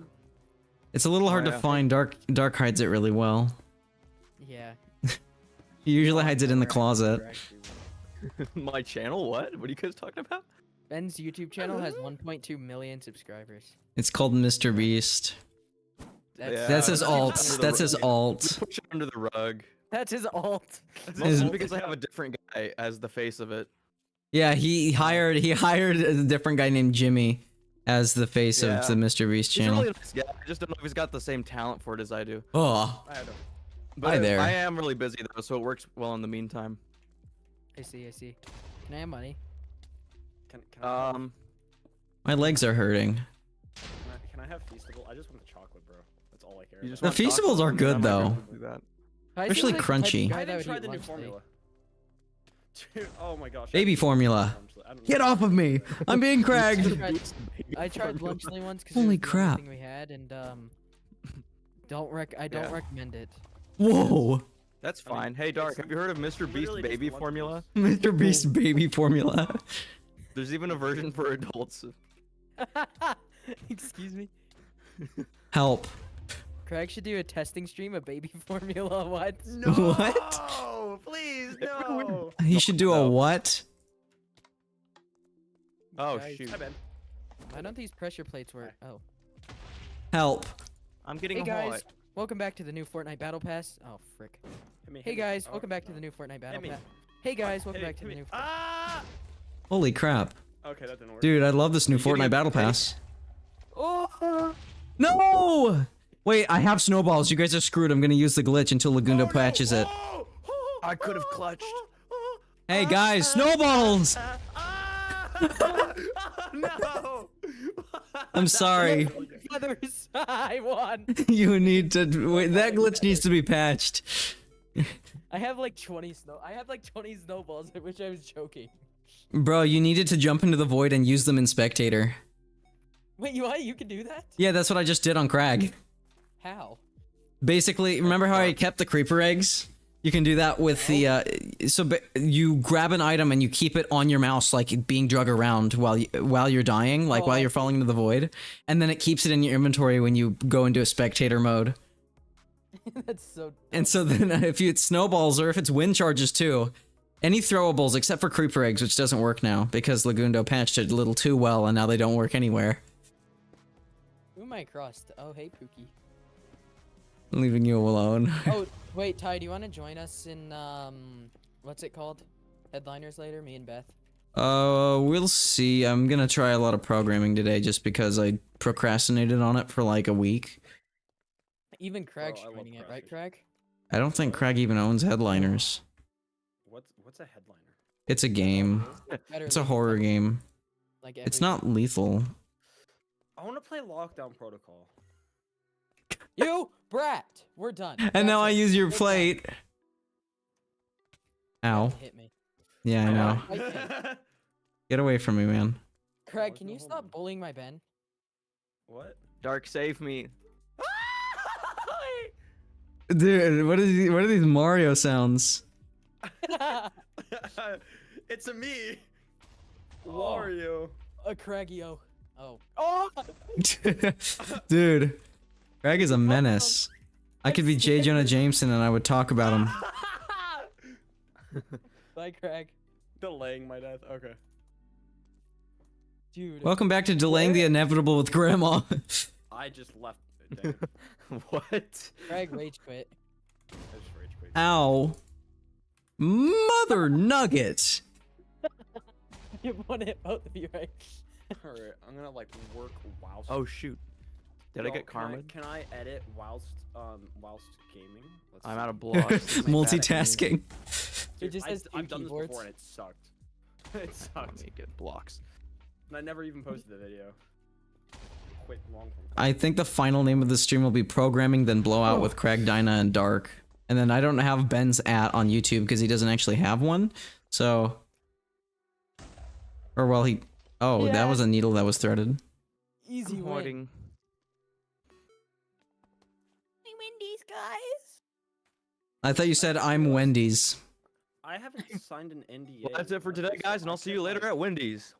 It's a little hard to yeah. find. Dark hides it really well. Yeah. He usually hides it in the closet. My channel? What? What are you guys talking about? Ben's YouTube channel has 1.2 million subscribers. It's called Mr. Beast. That's, Yeah, That's his that's alt. under the That's his rug. alt. Push it under the rug. that's his alt. Is- Mostly because I have a different guy as the face of it. Yeah, he hired a different guy named Jimmy as the face Yeah. of the Mr. Beast He's a channel. really nice guy. I just don't know if he's got the same talent for it as I do. Oh, I don't. But Hi there. I am really busy though, so it works well in the meantime. I see. Can I have money? Can I my legs are hurting. can I have Feastable? I just want the chocolate, bro. That's all I care You just about. The want Feastables chocolate? are I mean, good, I might be though. able to do that. Ty Especially seems like the type of crunchy. guy I that haven't would tried eat the new lunch late. formula. Dude, oh my gosh. I Baby haven't tried formula. the I don't Get know. off of me! I'm being cragged. I tried Lunchley once because Holy it was crap. the only thing we had, and I don't Yeah. recommend it. Whoa, That's I mean, fine. Hey, Dark, it's have you heard of Mr. Beast literally just baby lunchables. formula? Mr. Beast baby formula. There's even a version for adults. Excuse me. Help. Craig should do a testing stream of baby formula. What? No! What? Please, no! He should do a No. what? Oh Guys. shoot! Hi, Ben. Why don't these pressure plates work? Oh. Help. I'm getting Hey guys, hot. welcome back to the new Fortnite Battle Pass. Oh frick. Hit me, Hey hit me. guys, Oh, welcome back to no. the new Fortnite Battle me. Pass. Hey guys, welcome Hit back to me, the hit new. me. Ah! Holy crap. Okay, that didn't work. Dude, I love this new You give me Fortnite a Battle break? Pass. Oh! No! Wait, I have snowballs. You guys are screwed. I'm gonna use the glitch until Lagundo patches it. I could have clutched. Hey guys, snowballs! No! I'm sorry. Feathers! I won! You need to wait. That glitch needs to be patched. I have like 20 snowballs. I wish I was joking. Bro, you needed to jump into the void and use them in spectator. Wait, you can do that? Yeah, that's what I just did on Crag. How? Basically, remember how I kept the creeper eggs? You can do that with the you grab an item and you keep it on your mouse, like being drug around while you're dying, like while you're falling into the void, and then it keeps it in your inventory when you go into a spectator mode. That's so. And so then if it's snowballs or if it's wind charges too, any throwables except for creeper eggs, which doesn't work now because Lagundo patched it a little too well and now they don't work anywhere. Who am I crossed? Oh, hey, Pookie. I'm leaving you alone. Oh, wait, Ty, do you want to join us in, what's it called? Headliners later, me and Beth. We'll see. I'm gonna try a lot of programming today just because I procrastinated on it for like a week. Even Craig's I love joining it, right, crashes. Craig? I don't think Craig even owns Headliners. What's a headliner? It's a game. Better It's a leave it horror than, game. Like It's every- not lethal. I want to play Lockdown Protocol. You brat! We're done. And now I That's it. use your We're done. plate. Ow. Hit me. Yeah, I know. Right. Get away from me, man. Craig, there's can no you hole stop in it. bullying my Ben? What? Dark, save me. Dude, what are these Mario sounds? It's a me. Oh. Wario. A Craigio. Oh. Oh! Dude. Craig is a menace. I could be J. Jonah Jameson and I would talk about him. Bye, Craig. Delaying my death. Okay. Dude. Welcome back to delaying the inevitable with Grandma. I just left. Dang. What? Craig rage quit. I just rage quit. Ow. Mother nuggets. You want it, both of you, right? Alright, I'm gonna like work whilst. Oh shoot. Did I Yo, get karma? Can I edit whilst gaming? Let's I'm see. out of blocks. Multitasking. It just says I've two done this keyboards. before and it sucked. It sucked. Let me get blocks. And I never even posted the video. Quit long form. I think the final name of the stream will be Programming Then Blowout with Craig, Dinah, and Dark. And then I don't have Ben's on YouTube because he doesn't actually have one. So... Or well, he... Oh, that was a needle that was threaded. Easy I'm win. hoarding. Wendy's, guys. I thought you said I'm Wendy's. I haven't signed an NDA. Well, that's it for today, guys, and I'll see you later at Wendy's.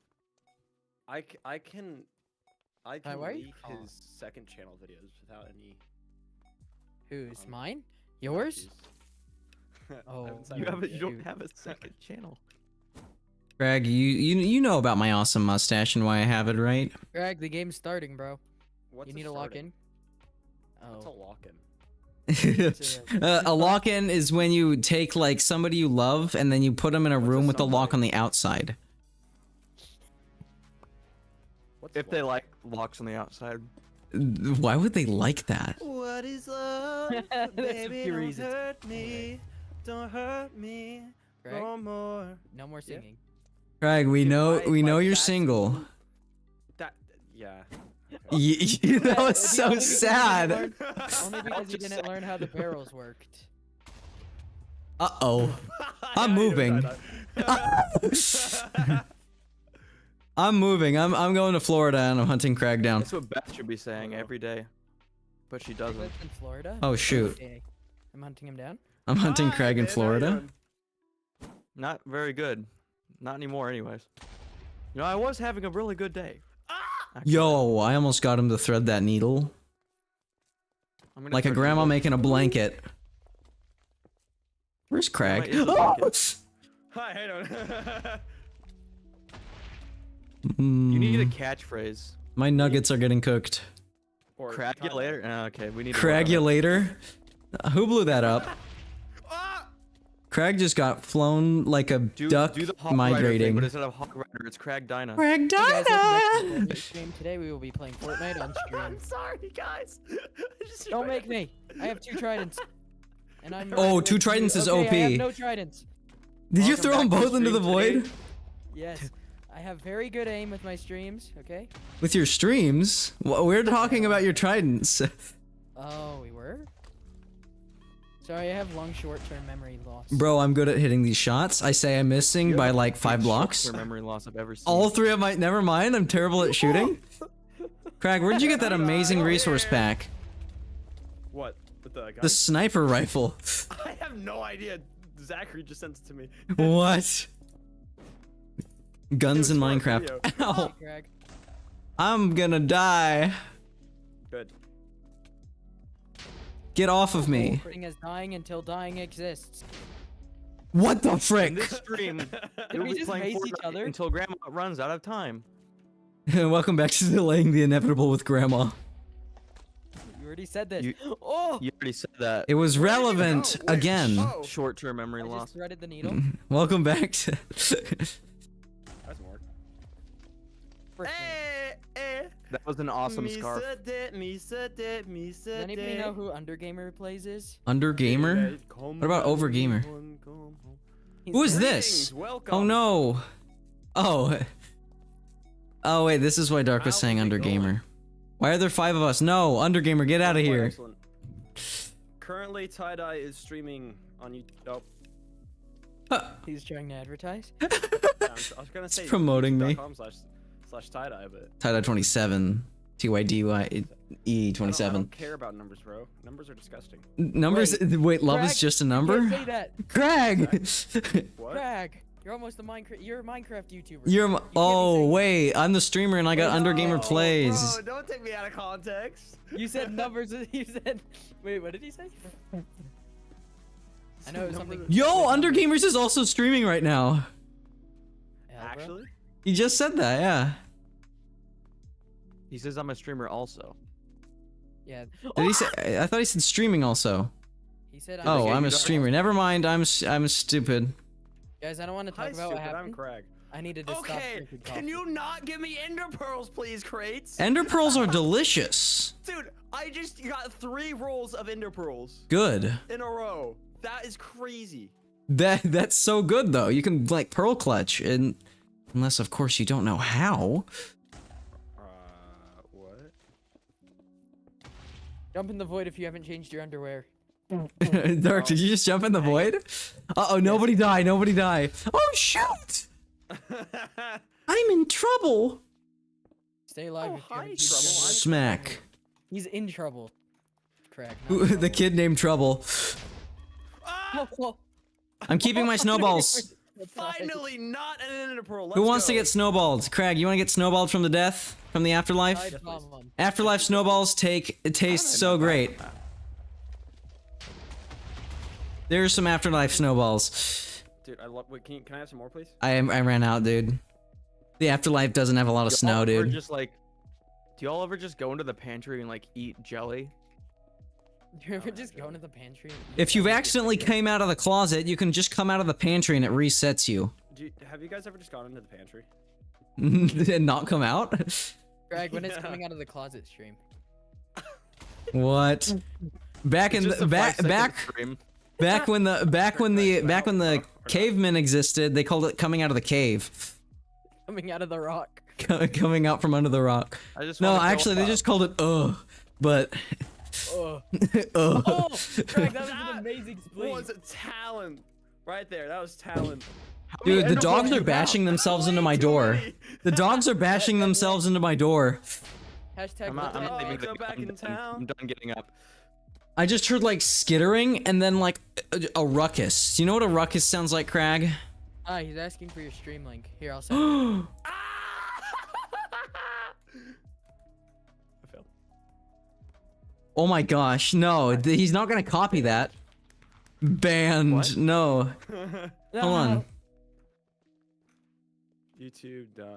I can why are you leak calling? his second channel videos without any. Who's mine? Yours? Oh, You don't shoot. have a second channel. Craig, you know about my awesome mustache and why I have it, right? Greg, the game's starting, bro. What's You a need to lock starting? in. What's a Oh. lock-in? A lock-in is when you take like somebody you love and then you put them in a What's a room with the lock on somebody? the outside. What's If they like locks on the outside. Why would they like that? What is love? That's a few reasons. me. Don't hurt me. Greg, more. no more singing. Craig, we Dude, know my you're dad's- single. That yeah. That was so Only because you didn't sad. learn- Only because you didn't learn how the barrels worked. Uh-oh. I'm moving. I'm moving. I'm going to Florida and I'm hunting Craig down. That's what Beth should be saying every day. But she He doesn't. lives in Florida. Oh, shoot. Okay. I'm hunting him down. I'm hunting Hi, Craig in man, how you Florida. doing? Not very good. Not anymore, anyways. You know, I was having a really good day. Actually, Yo, I almost got him to thread that needle. I'm gonna Like a thread grandma the- making a blanket. Where's Craig? is a blanket. Hi, how you doing? You need a Mm, catchphrase. my nuggets are getting cooked. Or Crag you kinda. later? Okay, we need to work on it. Cragulator? Who blew that up? Ah! Craig just got flown like a duck do the Hawk Rider thing, migrating. but instead of Hawk Rider, it's Crag Dinah. Craig Hey guys, welcome back to Dinah! the new stream. Today we will be playing Fortnite on stream. I'm sorry, guys. Don't make me. I have 2 tridents. And I'm. Oh, 2 tridents is okay, I have OP. no tridents. Did you Welcome throw them back to both into the stream today. void? Yes. I have very good aim with my streams. Okay. With your streams? We're talking about your tridents. Oh, we were. Sorry, I have long short-term memory loss. Bro, I'm good at hitting these shots. I say I'm missing You by have like the 5 biggest blocks. short-term memory loss I've ever seen. All 3 of my. Never mind. I'm terrible at shooting. Craig, where'd you get that amazing resource pack? What? With the gun? The sniper rifle. I have no idea. Zachary just sent it to me. What? Guns in It was for a Minecraft. video. Ow. Hey, Greg. I'm gonna die. Good. Get off of me. Thing as dying until dying exists. What the In frick? this stream, Did we'll we be just playing face each Fortnite other? until Grandma runs out of time. Welcome back to delaying the inevitable with Grandma. You already said this. You- Oh! You already said that. It was relevant Oh, wait. again. Oh, Short-term memory I loss. just threaded the needle. Welcome back to. that's more. Frick me. That was an awesome scarf. Does anybody know who Undergamer plays is? Under gamer? What about over gamer? He's Who is great. this? Welcome. Oh no. Oh. Oh wait, this is why Dark was How saying is it under going? gamer. Why are there 5 of us? No, under gamer, get out of Quite here. excellent. Currently, tie-dye is streaming on YouTube. Oh, He's trying to advertise. yeah, I was gonna say promoting me. youtube.com/slash tie-dye, but Title 27. TYDY I E27. don't care about numbers, bro. Numbers are disgusting. Numbers. Wait, love is Craig, just a You number? can't say that. Craig! What? Greg. You're almost a Minecraft. You're a Minecraft YouTuber. You're You can't be oh saying- wait, I'm the streamer and I got Undergamer No, plays. Bro, don't take me out of context. You said numbers. You said. Wait, what did he say? I know it was something. Yo, Undergamers is also streaming right now. Yeah, bro. Actually? He just said that, yeah. He says I'm a streamer also. Yeah. Did he say? I thought he said streaming also. He said. Oh, Okay, I'm you a don't- streamer. Never mind. I'm stupid. Guys, I don't want to talk Hi, about what stupid. I'm happened. Craig. I needed to stop Okay, drinking can coffee. you not give me ender pearls, please, crates? Ender pearls are delicious. Dude, I just got 3 rolls of ender pearls Good. in a row. That is crazy. That's so good though. You can like pearl clutch, and unless of course you don't know how. What? Jump in the void if you haven't changed your underwear. Dark, did you just jump in the void? Uh-oh, nobody die, nobody die. Oh shoot! I'm in trouble. Stay alive Oh, if you hi, haven't changed your Trouble. underwear. Smack. He's in trouble. Craig. Ooh, the kid named Trouble. Ah! Oh, I'm keeping my snowballs. Finally, not an ender pearl. Who Let's wants to go. get snowballed? Craig, you want to get snowballed from the death? From the afterlife? Afterlife snowballs taste so great. There's some afterlife snowballs. Dude, I love. Wait, can I have some more, please? I ran out, dude. The afterlife doesn't have a lot of snow, Do dude. y'all ever just go into the pantry and like eat jelly? Do you ever just go into the pantry? And eat If you've something? accidentally came out of the closet, you can just come out of the pantry and it resets you. Have you guys ever just gone into the pantry? And not come out? Greg, when it's Yeah. coming out of the closet stream. What? Back in It's just the a 5-second back stream. when the cavemen existed, they called it coming out of the cave. Coming out of the rock. Coming out from under the rock. I just No, wanna go actually they up. just called it but Oh, ugh. oh Greg, that was an That amazing spleen. was a talent. Right there, that was talent. Dude, the ender dogs pearls are you bashing themselves into my Way too door. many. The dogs are bashing themselves into my door. Hashtag I'm not Oh, leaving go the back in I'm town. done getting up. I just heard like skittering and then like a ruckus. Do you know what a ruckus sounds like, Crag? Ah, he's asking for your stream link. Here, I'll send it. Ah! I failed. Oh my gosh, no, he's not gonna copy that. Banned, What? no. Hold on. YouTube.com/tie27.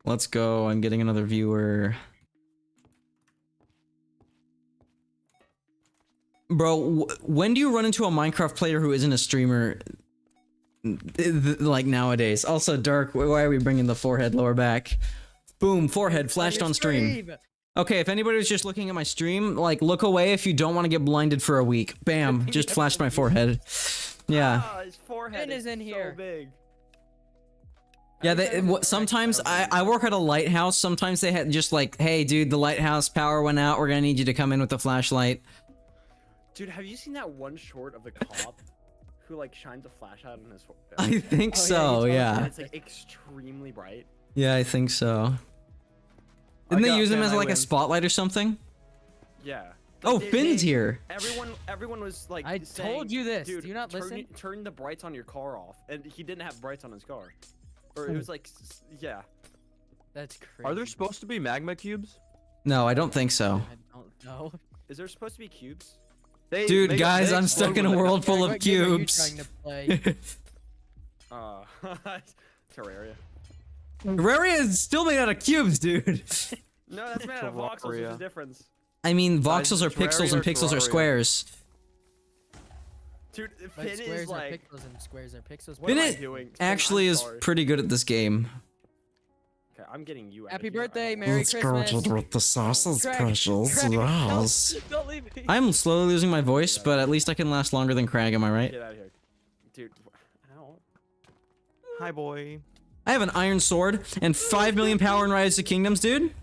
Let's go, I'm getting another viewer. Bro, when do you run into a Minecraft player who isn't a streamer? Like nowadays. Also, Dark, why are we bringing the forehead lower back? Boom, forehead flashed on stream. Okay, if anybody was just looking at my stream, like, look away if you don't want to get blinded for a week. Bam, just flashed my forehead. Yeah. Ah, his forehead Finn is in so here. big. Yeah, Every time I sometimes check, I work at a lighthouse. Sometimes they had just like, hey, dude, the lighthouse power went out. We're gonna need you to come in with a flashlight. Dude, have you seen that one short of the cop who like shines a flashlight on his forehead? I think so, And yeah. it's like extremely bright. Yeah, I think so. Didn't they got use him Finn, as I like a win. spotlight or something? Yeah. Oh, They- Finn's they- here. Everyone was like. I saying, told you this. Dude, Do you not turn, listen? turn the brights on your car off, and he didn't have brights on his car, or it was like, yeah. That's crazy. Are there supposed to be magma cubes? No, I don't think so. I don't know. Is there supposed to be cubes? Dude, guys, I'm stuck in a world full of What game are you cubes. trying to play? Terraria. Terraria is still made out of cubes, dude. No, that's made out of voxels. What's the Terraria. difference? I mean, Guys, voxels are pixels Terraria and or pixels are Terraria? squares. Dude, But Finn squares is are like. pixels and squares are pixels. What am I Finn doing? Finn, actually I'm is sorry. pretty good at this game. Okay, I'm getting you. out Happy of here. I birthday, don't- Merry Christmas. with the sausage Craig, Craig, help, don't leave me. I'm slowly losing my voice, but at least I can last longer than Crag, am I right? Get out of here, dude. Ow. Hi, boy. I have an iron sword and 5 million power in Rise of Kingdoms, dude.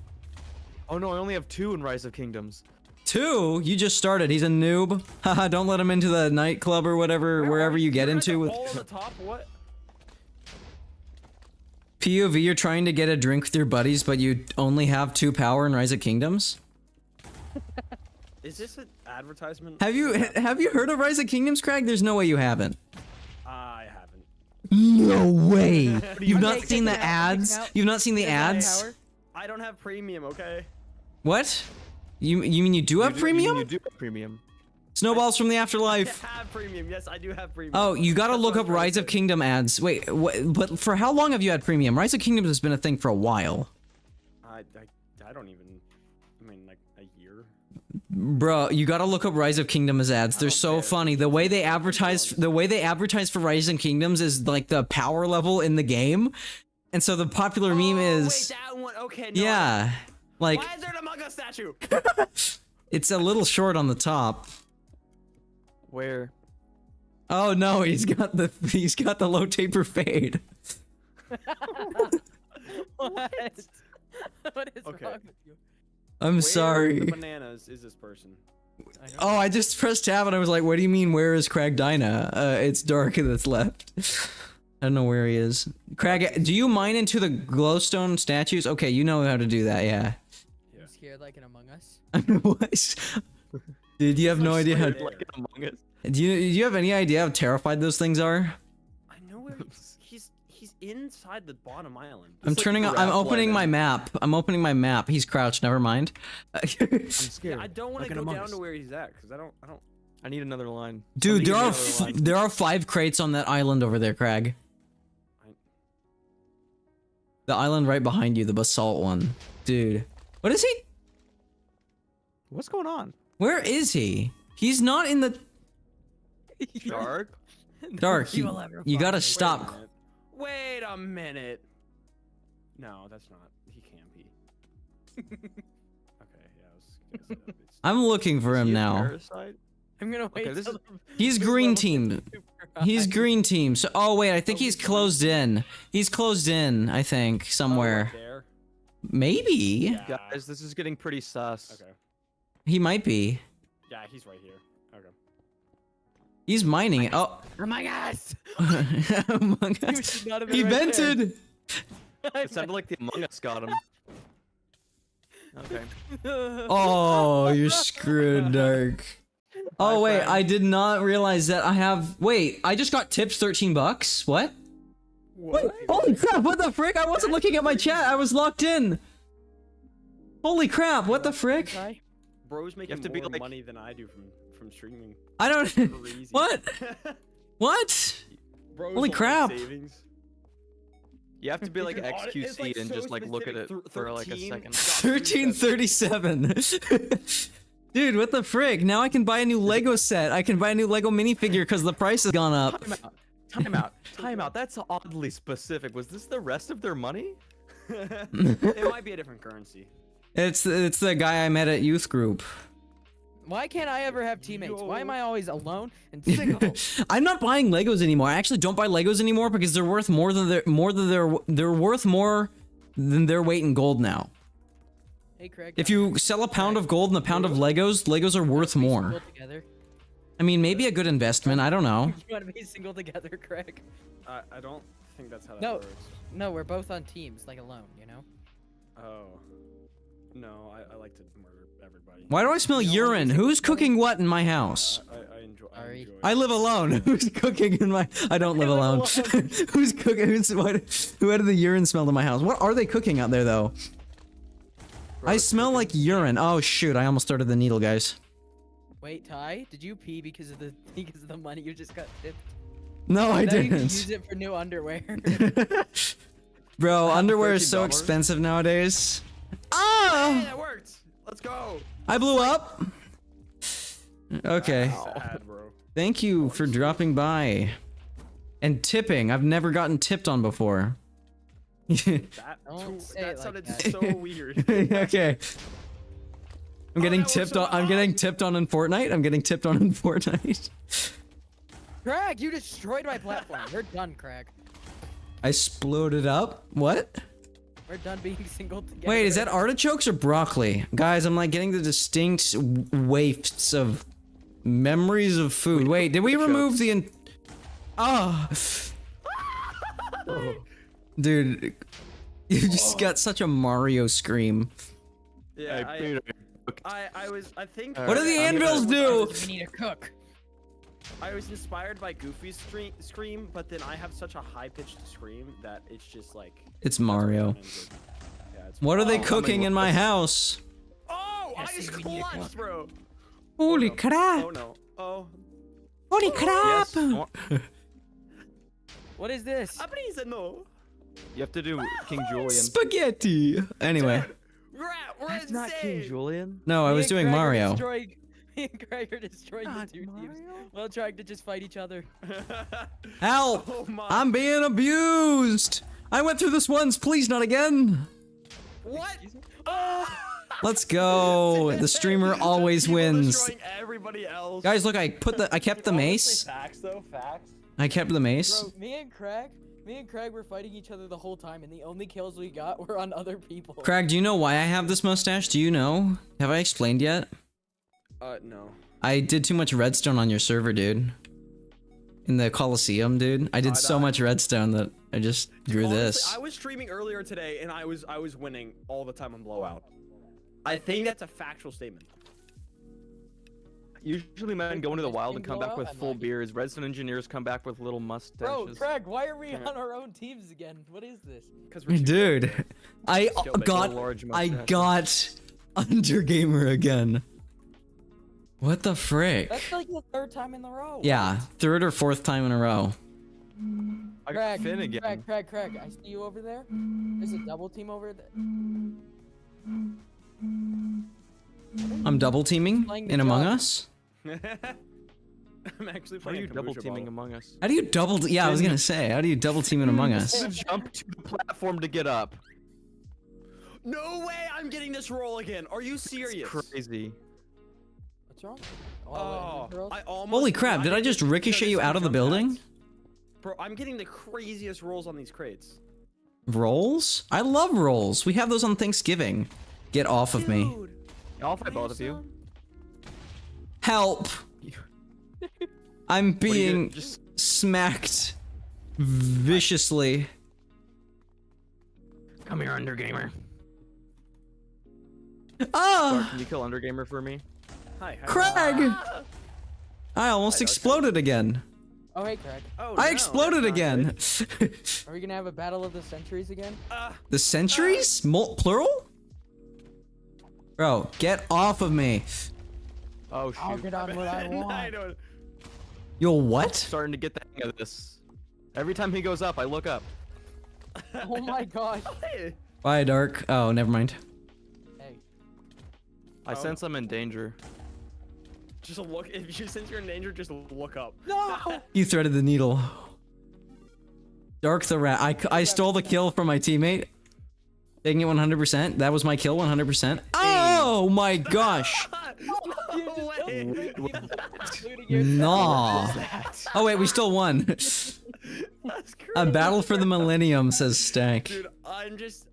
Oh no, I only have 2 in Rise of Kingdoms. 2? You just started. He's a noob. Haha, don't let him into the nightclub or whatever, Where wherever are you get You're at the into. With hole on the top. What? POV, you're trying to get a drink with your buddies, but you only have 2 power in Rise of Kingdoms? Is this an advertisement? Have you heard of Rise of Kingdoms, Craig? There's no way you haven't. I haven't. No way. You've not Okay, seen the check it out, check it ads? out. You've not seen the Here's my ads? power. I don't have premium, okay? What? You mean you do have premium? You do have premium. Snowballs from the I afterlife. have premium. Yes, I do have premium. Oh, you gotta That's look what up I'm trying Rise to of say. Kingdom ads. Wait, but for how long have you had premium? Rise of Kingdoms has been a thing for a while. I don't even. I mean, like a year. Bro, you gotta look up Rise of Kingdoms ads. They're don't so care. funny. The way they advertise for Rise of Kingdoms is like the power level in the game. And so the popular meme Oh, is wait, that one. Okay. No, yeah. Like Why is there an Among Us statue? it's a little short on the top. Where? Oh no, he's got the low taper fade. What? What is Okay. wrong with you? I'm Where sorry. The bananas is this person? Oh, I just pressed tab and I was like, what do you mean, where is Crag Dyna? It's dark that's left. I don't know where he is. Crag, do you mine into the glowstone statues? Okay, you know how to do that, yeah. Yeah. You scared like an Among Us? What? Dude, you have no idea how... scared. Like an Among Us. Do you have any idea how terrified those things are? I know where he's inside the bottom island. I'm like turning on... I'm Rap opening my Legend. map. I'm opening my map. He's crouched, never mind. I'm Yeah, scared. I don't want Like to an go Among down Us. to where he's at because I don't. I need another line. Dude, Somebody give me another line. there are 5 crates on that island over there, Crag. The island right behind you, the basalt one. Dude. What is he? What's going on? Where is he? He's not in the Dark. dark. You You, will ever you find gotta me. stop. Wait a minute. No, that's not. He can't be. Okay, yeah, I was gonna say that. It's- I'm looking for Is him he a now. parasite? I'm gonna wait Okay, this till is- the He's new green level team. gets super He's high. green team. So, oh wait, I think Oh, he's he's closed in. He's closed in, I think, Oh, somewhere. right there. Maybe. Yeah. Guys, this is getting pretty sus. Okay. He might be. Yeah, he's right here. Okay. He's mining it. Oh. Among Us! Among You Us. should not have He been right there. vented. It sounded like the Among Us got him. Okay. Oh, you're screwed, Dark. Oh Bye, wait, friend. I did not realize that I have. Wait, I just got tipped 13 bucks. What? What? Holy crap! What the frick? I wasn't looking at my chat. I was locked in. Holy crap! What the frick? Try. Bro's making to be more like- money than I do from streaming. I don't. Crazy. What? What? Bro's Holy on crap. Savings. You have to be like Dude, it's XQC like and so just like look at it specific. for like a 13 second. 1337. Dude, what the frick? Now I can buy a new Lego set. I can buy a new Lego minifigure because the price has gone up. Time out. Time out. That's oddly specific. Was this the rest of their money? It might be a different currency. It's the guy I met at youth group. Why can't I ever have teammates? Why am I always alone and single? I'm not buying Legos anymore. I actually don't buy Legos anymore because they're worth more than they're worth more than their weight in gold now. Hey, Craig. If you sell a pound of gold and a pound of Legos are worth be more. single together. I mean, maybe a good investment. I don't know. You want to be single together, Craig? I don't think that's how that No. works. No, we're both on teams, like alone, you know? Oh. No, I like to murder everybody. Why do I smell urine? Who's cooking what in my house? I enjoy. Sorry. I live alone. Who's cooking in my? I don't live live alone. alone. Who's cooking? Who added the urine smell to my house? What are they cooking out there though? Bro, I it's smell like urine. Oh shoot! I almost started the needle, guys. Wait, Ty, did you pee because of the money you just got tipped? No, I Now you can use didn't. it for new underwear. Bro, underwear is so $13. expensive nowadays. Hey, Ah! that worked. Let's go. I blew up. Okay. Sad, bro. Thank you for dropping by. And tipping. I've never gotten tipped on before. That, Don't say that it like sounded that. so weird. Okay. I'm getting that was tipped so on. I'm getting odd. tipped on in Fortnite. I'm getting tipped on in Fortnite. Craig, you destroyed my platform. We're done, Craig. I exploded up. What? We're done being single together. Wait, is that artichokes or broccoli? Guys, I'm like getting the distinct wafts of memories of food. Wait, did we remove the? Ah, dude, you just got such a Mario scream. Yeah, Hey, Peter. I think. What do the I'm anvils do? We need to cook. I was inspired by Goofy's scream, but then I have such a high-pitched scream that it's just like. It's Mario. Yeah, it's What are they Oh, cooking in my house? Oh, Yeah, I see, just we need to clutched, cook. bro. Holy no. crap! Oh no. Oh. Holy crap! Yes. I want- What is this? Please no. You have to do King Julian. Spaghetti. Anyway, We're That's not King insane. Julian. no, I Me was and doing Craig are Mario. destroying- Me and Craig are destroying the Not two teams Mario? while trying to just fight each other. Help! Oh my. I'm being abused. I went through this once. Please, not again. What? Excuse me? Oh! Let's go. The streamer always People wins. destroying everybody else. Guys, look, I kept the mace. Facts though, facts. I kept the mace. Bro, me and Craig were fighting each other the whole time, and the only kills we got were on other people. Craig, do you know why I have this mustache? Do you know? Have I explained yet? No. I did too much redstone on your server, dude. In the Coliseum, dude. I did so much redstone that I just grew Honestly, this. I was streaming earlier today, and I was winning all the time on Blowout. I think that's a factual statement. Usually men go into the wild and come back with Blowout? I'm full lagging. beards. Redstone engineers come back with little Bro, mustaches. Craig, why are we on our own teams again? What is this? Because Dude, I Skill based. got Large I mustaches. got Undergamer again. What the frick? That's like the third time in the row. Yeah, third or fourth time in a row. I got Craig, Finn again. Craig, I see you over there. There's a double team over there. I'm double teaming Playing the in Among jug. Us. I'm actually How are playing you a double kombucha teaming bottle. Among Us? How do you double? Yeah, I was gonna say, how do you double team in Among Us? To jump to the platform to get up. No way! I'm getting this roll again. Are you serious? Crazy. What's wrong? Oh, girls? I almost. Holy crap! Did I just ricochet you out of the building? Bro, I'm getting the craziest rolls on these crates. Rolls? I love rolls. We have those on Thanksgiving. Get off of me. Dude, I'll fight both of you. some? Help! I'm What are you being gonna- just smacked viciously. come here, Undergamer. Ah! Can you kill Undergamer for me? Hi, hi. Craig! Ah! I almost Hi, Dark exploded again. Oh, hey, Craig. Oh, I no, exploded that's not again. good. Are we gonna have a battle of the centuries again? The centuries? Plural? Bro, get off of me. Oh I'll shoot. get on what I I want. don't. You'll what? Starting to get the hang of this. Every time he goes up, I look up. Oh my god. Hey. Bye, Dark. Oh, never mind. Hey. I sense I'm in danger. Just look. If you sense you're in danger, just look up. No! You threaded the needle. Dark the rat. I stole the kill from my teammate. Taking it 100%. That was my kill 100%. Oh my gosh. No way. Nah. Oh wait, we still won. That's crazy. A battle for the millennium, says Stank. Dude, I'm just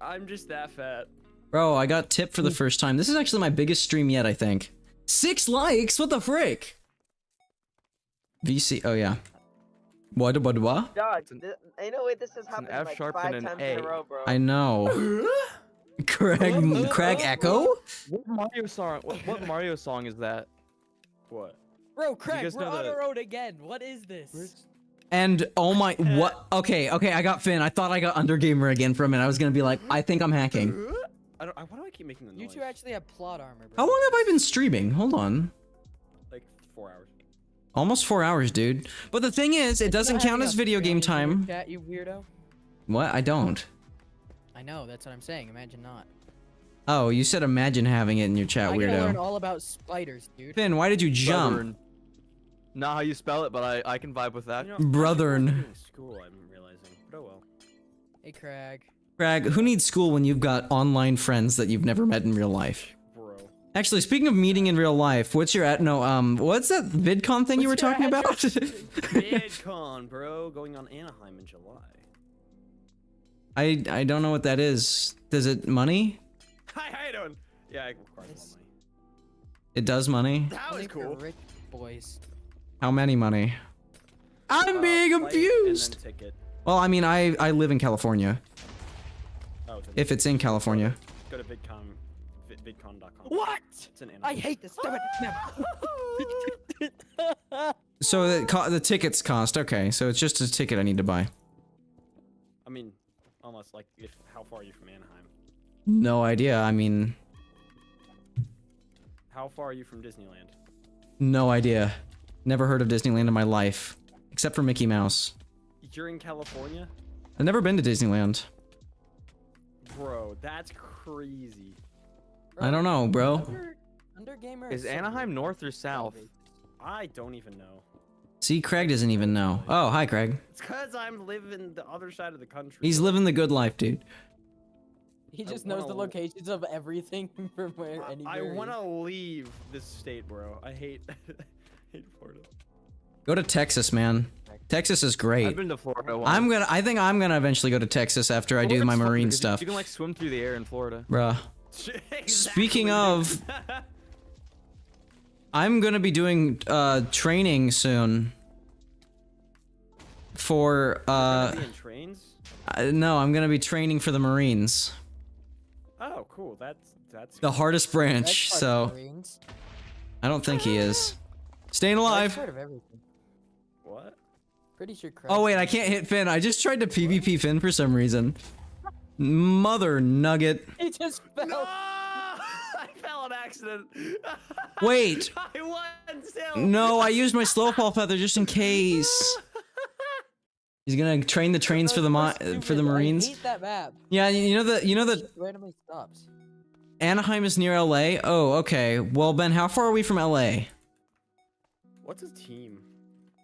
that fat. Bro, I got tipped for the first time. This is actually my biggest stream yet, I think. 6 likes? What the frick? VC, oh yeah. What? Dog, ain't no way this has happened F like sharp 5 and an times in A. a row, bro. I know. Craig Echo? What Mario song? What Mario song is that? What? Bro, Craig, guys we're know on the- our own again. What is this? And oh my, what? Okay, I got Finn. I thought I got Undergamer again for a minute. I was gonna be like, I think I'm hacking. Why do I keep making the noise? You two actually have plot armor, bro. How long have I been streaming? Hold on. Like 4 hours. Almost 4 hours, dude. But the thing is, it doesn't count as video game time. Chat, you weirdo. What? I don't. I know, that's what I'm saying. Imagine not. Oh, you said imagine having it in your chat, I gotta learn weirdo. all about spiders, dude. Finn, why did you jump? Brethren. Not how you spell it, but I can vibe with that. You know, Brothern. I'm in school, I'm realizing. But oh well. Hey, Craig. Craig, who needs school when you've got online friends that you've never met in real life? Bro. Actually, speaking of meeting in real life, what's your what's that VidCon thing you were What's your talking about? VidCon, bro, going on Anaheim in July. I don't know what that is. Does it money? Hi, how you doing? Yeah, it requires It's- more money. It does money. That was Only for cool. rich boys. How many money? I'm being Flight abused. And then ticket. Well, I mean, I live in California. Oh, then If it's in California. go to VidCon. vidcon.com. What? It's an I anime. hate this. Damn it. So the tickets cost. Okay, so it's just a ticket I need to buy. I mean, almost like how far are you from Anaheim? No idea. I mean, How far are you from Disneyland? no idea. Never heard of Disneyland in my life, except for Mickey Mouse. You're in California? I've never been to Disneyland. Bro, that's crazy. I don't know, bro. Under gamer Is Anaheim north or south? I don't even know. See, Craig doesn't even know. Oh, hi, Craig. It's because I'm living the other side of the country. He's living the good life, dude. He just I knows the wanna- locations of everything from where anywhere. I want to leave this state, bro. I hate hate Florida. Go to Texas, man. Texas is I've great. been to Florida once. I think I'm gonna eventually go to Texas after I do Florida's my fun marine because stuff. You can like swim through the air in Florida. Bruh. Exactly, Speaking dude. of- I'm gonna be doing training soon. For Gonna be in trains? no, I'm gonna be training for the Marines. Oh, cool. That's The hardest branch, so I don't think he is. Staying alive. Sort of everything. what? Pretty sure. Oh wait, I can't hit Finn. I just tried to PvP Finn for some reason. Mother nugget. He just fell. No! I fell on accident. Wait. I won still. No, I used my slow fall feather just in case. He's gonna train the trains for the Marines. I hate that map. Yeah, you know the It randomly stops. Anaheim is near LA. Oh, okay. Well, Ben, how far are we from LA? What's his team?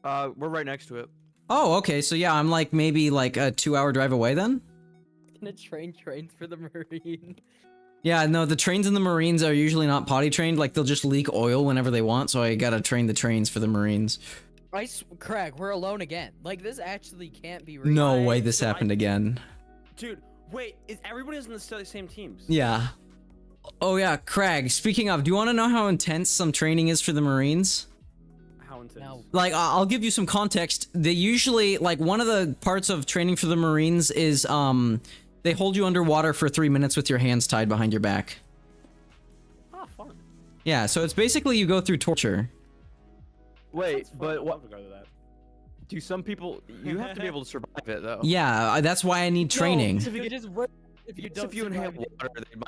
We're right next to it. Oh, okay. So yeah, I'm like maybe like a 2-hour drive away then. Gonna train trains for the Marine. Yeah, no, the trains in the Marines are usually not potty trained. Like they'll just leak oil whenever they want. So I gotta train the trains for the Marines. Craig, we're alone again. Like this actually can't be real. No Right, way this so happened again. Dude, wait. Is everybody in the same teams? Yeah. Oh yeah, Craig. Speaking of, do you want to know how intense some training is for the Marines? How intense? No. Like, I'll give you some context. They usually, like, one of the parts of training for the Marines is, they hold you underwater for 3 minutes with your hands tied behind your back. Oh, fun. Yeah, so it's basically you go through torture. Wait, Sounds fun. but I'd what? love to go to that. Do some people? You have to be able to survive it though. Yeah, that's why I need training. No, if you just if you don't If you inhale survive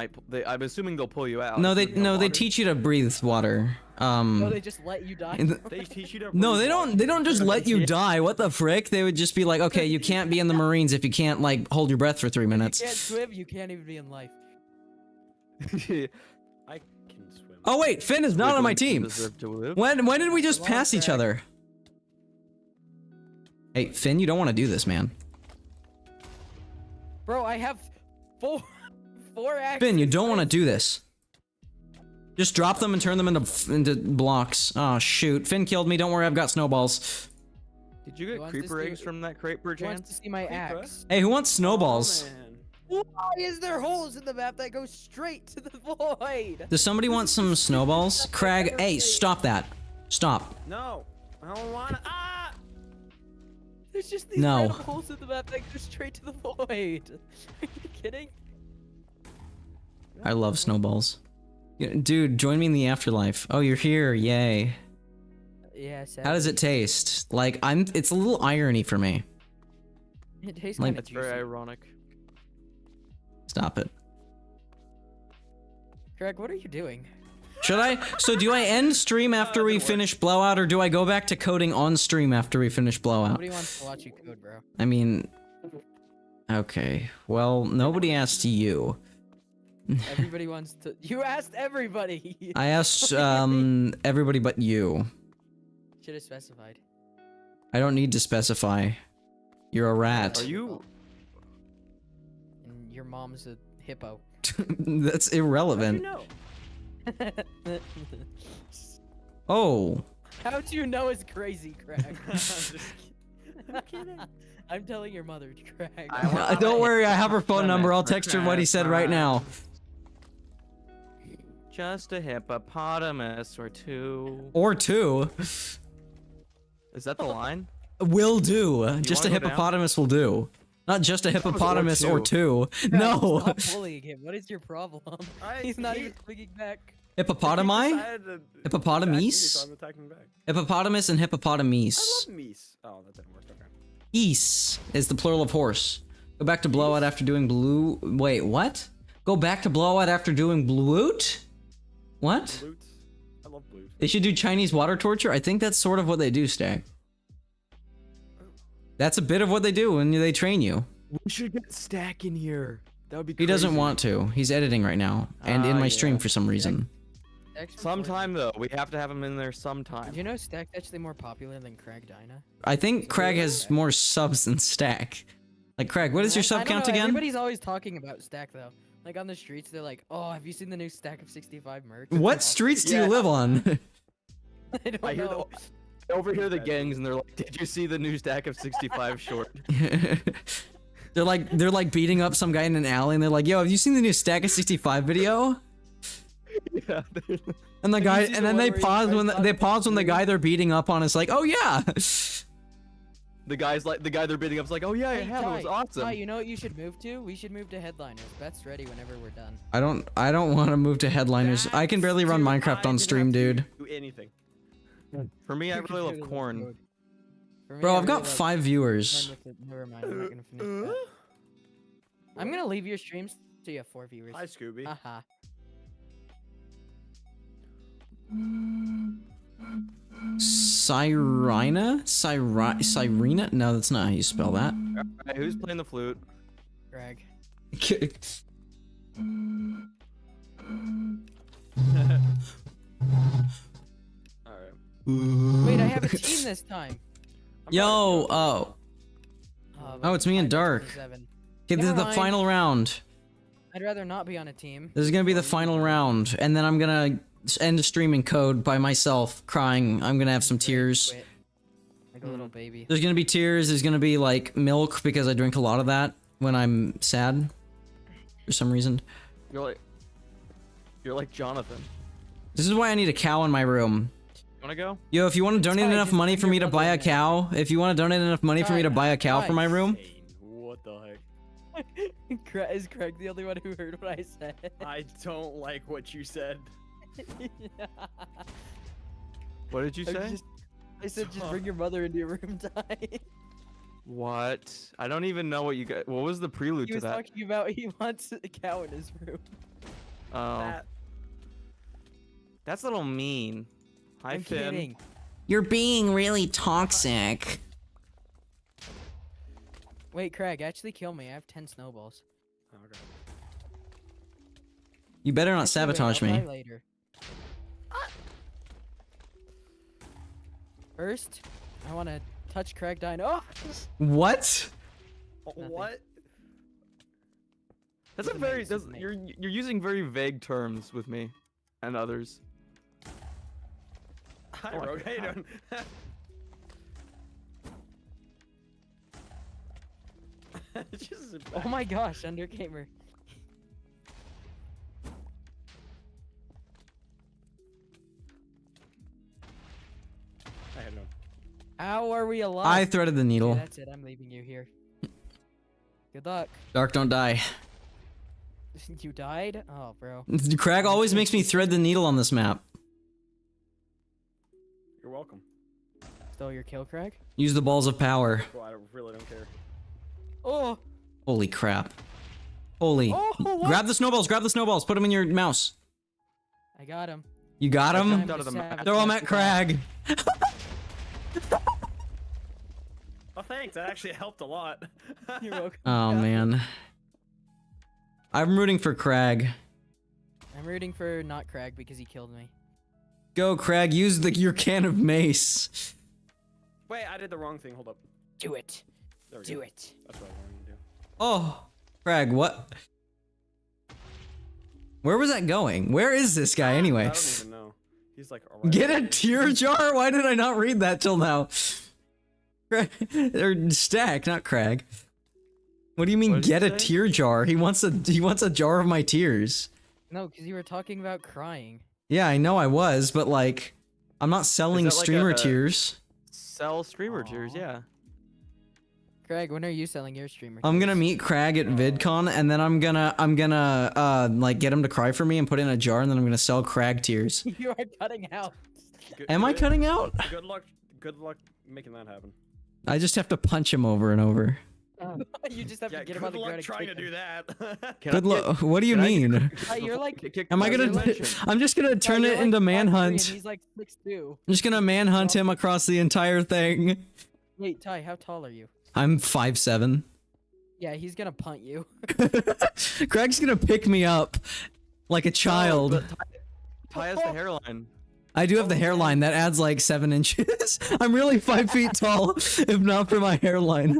it- water, I'm assuming they'll pull you out. No, if they you inhale they water. teach you to breathe water. No, they just let you die. They teach you to. No, breathe they water. don't just let you die. What the frick? They would just be like, okay, you can't be in the Marines if you can't like hold your breath for 3 You minutes. can't swim. You can't even be in life. I can swim. Oh wait, Finn is not on my Wiggling team. deserve to live. When did we just Come on, pass each Craig. other? Hey, Finn, you don't want to do this, man. Bro, I have four axes. Finn, you don't want to do this. Just drop them and turn them into blocks. Oh shoot, Finn killed me. Don't worry, I've got snowballs. Did you Who get wants to creeper see- eggs from that crate, per Who wants chance? to see my Creeper? axe? Hey, who wants snowballs? Oh, man. Why is there holes in the map that go straight to the void? Does somebody want some snowballs? Craig, hey, stop that. Stop. No, I don't wanna. Ah! There's just these No. random holes in the map that go straight to the void. Are you kidding? I love snowballs. Yeah, dude, join me in the afterlife. Oh, you're here. Yay. Yeah, How does it taste? Like, it's a little irony for me. It tastes like- kind of That's very juicy. ironic. Stop it. Craig, what are you doing? Should I? So do I end stream after we finish Blowout, or do I go back to coding on stream after we finish Blowout? Nobody wants to watch you code, bro. I mean... Okay. Well, nobody asked you. Everybody wants to. You asked everybody. I asked, everybody but you. Should have specified. I don't need to specify. You're a rat. Are you? And your mom's a hippo. That's How'd you irrelevant. know? Oh. How do you know it's crazy, Craig? I'm kidding. I'm telling your mother, Craig. Don't worry, I have her phone number. I'll text her what he said right now. Just a hippopotamus or two. Or two. Is that the line? Will do. Just a wanna go down? hippopotamus will do. Not just a was or hippopotamus or two. No. Stop bullying him. What is your problem? He's not even clicking back. Hippopotami? Hippopotamus? So I'm attacking back. Hippopotamus and I hippopotamus. love meese. Oh, that didn't work. Okay. Geese is the plural of horse. Go back to blowout after doing blue. Wait, what? Go back to blowout after doing BLOWOUT? What? Blutes. I love blutes. They should do Chinese water torture? I think that's sort of what they do, Stack. That's a bit of what they do when they train you. We should get Stack in here. That would be He crazy. doesn't want to. He's editing right now. And in my stream yeah. for some reason. Sometime though, we have to have him in there Do sometime. you know Stack's actually more popular than Craig Dyna? I think Craig has more subs than Stack. Like, Craig, what is your I sub don't count know, again? Everybody's always talking about Stack though. Like on the streets, they're like, "Oh, have you seen the new Stack of 65 merch?" What streets do you live on? I don't I hear know. I overhear the gangs and they're like, "Did you see the new Stack of 65 short?" they're like beating up some guy in an alley and they're like, "Yo, have you seen the new Stack of 65 video?" Yeah. And the Have guy, you seen and the then one they where pause he when runs they out pause when the the guy they're beating up on is like, "Oh yeah." The guy they're beating up's like, "Oh yeah, I Hey, have. It was Ty, awesome." Ty, you know what you should move to? We should move to Headliners. Bet's ready whenever we're done. I don't want to move to headliners. I can barely run Dude, Minecraft I on didn't stream, have to dude. Do anything. For me, I really love corn. For me, Bro, I I've got really love 5 viewers. corn with the- Never mind, I'm not gonna finish that. I'm gonna leave your streams so you have 4 viewers. Hi, Scooby. Haha. Cyrena? No, that's not how you spell that. Alright, who's playing the flute? Greg. Alright. Wait, I have a team this time. Yo, oh. Oh, Oh, it's me and Dark. 27. Okay, this is Never the mind. final round. I'd rather not be on a team. This is gonna be the final round, and then I'm gonna end streaming code by myself, crying. I'm gonna have some tears. Quit. Like a little baby. There's gonna be tears, there's gonna be like milk, because I drink a lot of that when I'm sad. For some reason. You're like Jonathan. This is why I need a cow in my room. You wanna go? Yo, if you want to donate Ty, enough just money bring for your me to mother buy a in there. cow, if you want to donate enough money for me to buy a cow for my room, What the heck? Is Craig the only one who heard what I said? I don't like what you said. What did you say? I said just bring your mother into your room, Ty. What? I don't even know what you got. What was the prelude He to was that? talking about he wants a cow in his room. Oh, That- that's a little mean. Hi, I'm Finn. kidding. you're being really toxic. Wait, Craig, actually kill me. I have 10 snowballs. Okay. You better not Wait, sabotage I'll me. try later. First, I want to touch Craig Dino. Oh! What? What? That's a With a very. mace, That's, with a you're using very vague terms with me, and others. Hi, Oh my Rogue. How you God. doing? Just Oh my gosh, Undergamer. I had no. How are we alive? I threaded the Okay, needle. that's it. I'm leaving you here. Good luck. Dark, don't die. You died? Oh, bro. Craig always makes me thread the needle on this map. You're welcome. Stole your kill, Craig? Use the balls of power. Well, I really don't care. Oh! Holy crap. Holy. Oh, what? Grab the snowballs, put them in your mouse. I got him. You got I him? jumped out of the map. Throw him at Craig. Oh, thanks. That actually helped a lot. You're welcome. Oh man. I'm rooting for Craig. I'm rooting for not Craig because he killed me. Go, Craig, use your can of mace. Wait, I did the wrong thing. Hold up. Do it. There we Do go. it. That's what I wanted to do. Oh, Craig, what? Where was that going? Where is this guy I anyway? don't even know. He's like, alright. Get a tear jar? Why did I not read that till now? Or Stack, not Craig. What do you mean What did you get a say? tear jar? He wants a jar of my tears. No, because you were talking about crying. Yeah, I know I was, but like I'm not selling that like streamer a- tears. Sell streamer Aw. tears, yeah. Craig, when are you selling your streamer? I'm gonna meet Crag at VidCon, and then I'm gonna like get him to cry for me and put it in a jar, and then I'm gonna sell Crag tears. You are cutting out. Am I cutting out? Good luck. Good luck making that happen. I just have to punch him over and over. You just have to get him on good the luck ground. trying to do that. Good luck. What do you mean? You're like. Am I gonna? I'm just gonna turn it into manhunt. He's like 6'2". I'm just gonna manhunt him across the entire thing. Wait, Ty, how tall are you? I'm 5'7". Yeah, he's gonna punt you. Greg's gonna pick me up like a child. Ty has the hairline. I do have the hairline that adds like 7 inches. I'm really 5 feet tall, if not for my hairline.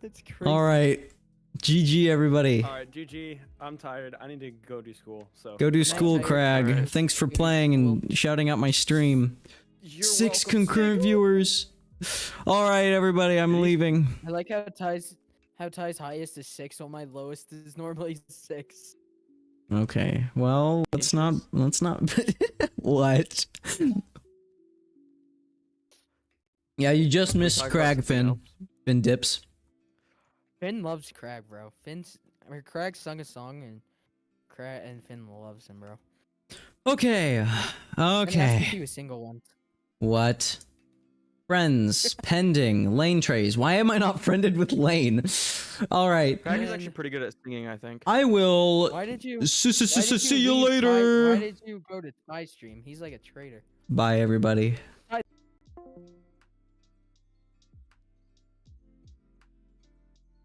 That's crazy. All right, GG everybody. All right, GG. I'm tired. I need to go do school. So Go do school, Nice. Crag. Alright. Thanks for playing and shouting out my stream. You're 6 welcome, concurrent Sigel. viewers. All right, everybody, I'm leaving. I like how Ty's highest is 6, while my lowest is normally 6. Okay, well, let's not. What? Yeah, you just missed talk about Crag, something Finn. else? Finn dips. Finn loves Crag, bro. Crag sung a song and Finn loves him, bro. Okay. Finn asked if Okay. he was single once. What? Friends, pending, Lane trays. Why am I not friended with Lane? All right. Craig is Man. actually pretty good at singing, I think. I will Why did you? see you leave Ty- later. Why did you go to Ty's stream? He's like a traitor. Bye, everybody.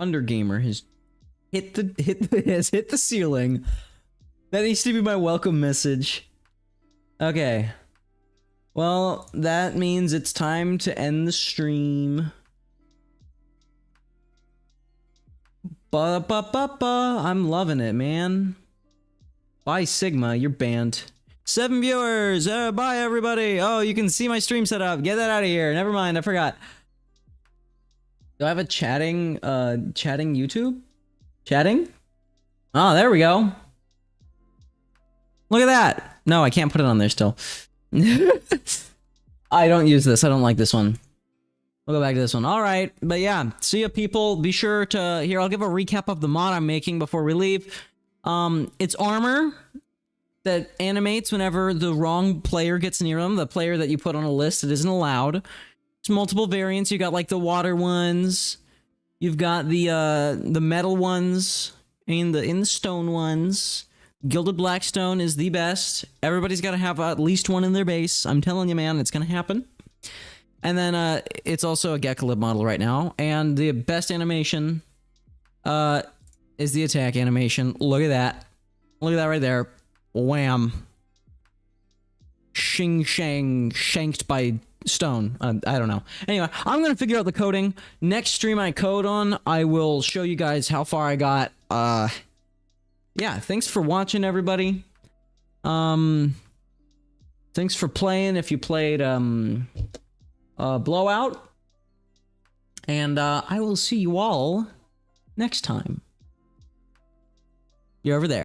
Undergamer has hit the ceiling. That needs to be my welcome message. Okay. Well, that means it's time to end the stream. Ba-ba-ba-ba. I'm loving it, man. Bye, Sigma. You're banned. 7 viewers. Bye, everybody. Oh, you can see my stream setup. Get that out of here. Never mind. I forgot. Do I have a chatting YouTube? Chatting? Oh, there we go. Look at that. No, I can't put it on there still. I don't use this. I don't like this one. We'll go back to this one. All right. But yeah, see ya, people. Be sure to... Here, I'll give a recap of the mod I'm making before we leave. It's armor that animates whenever the wrong player gets near them. The player that you put on a list that isn't allowed. There's multiple variants. You got like the water ones. You've got the metal ones and the stone ones. Gilded Blackstone is the best. Everybody's got to have at least one in their base. I'm telling you, man, it's gonna happen. And then it's also a Gekalib model right now. And the best animation is the attack animation. Look at that. Look at that right there. Wham. Shing shang shanked by stone. I don't know. Anyway, I'm gonna figure out the coding. Next stream I code on, I will show you guys how far I got. Yeah, thanks for watching, everybody. Thanks for playing if you played Blowout. And I will see you all next time. You're over there.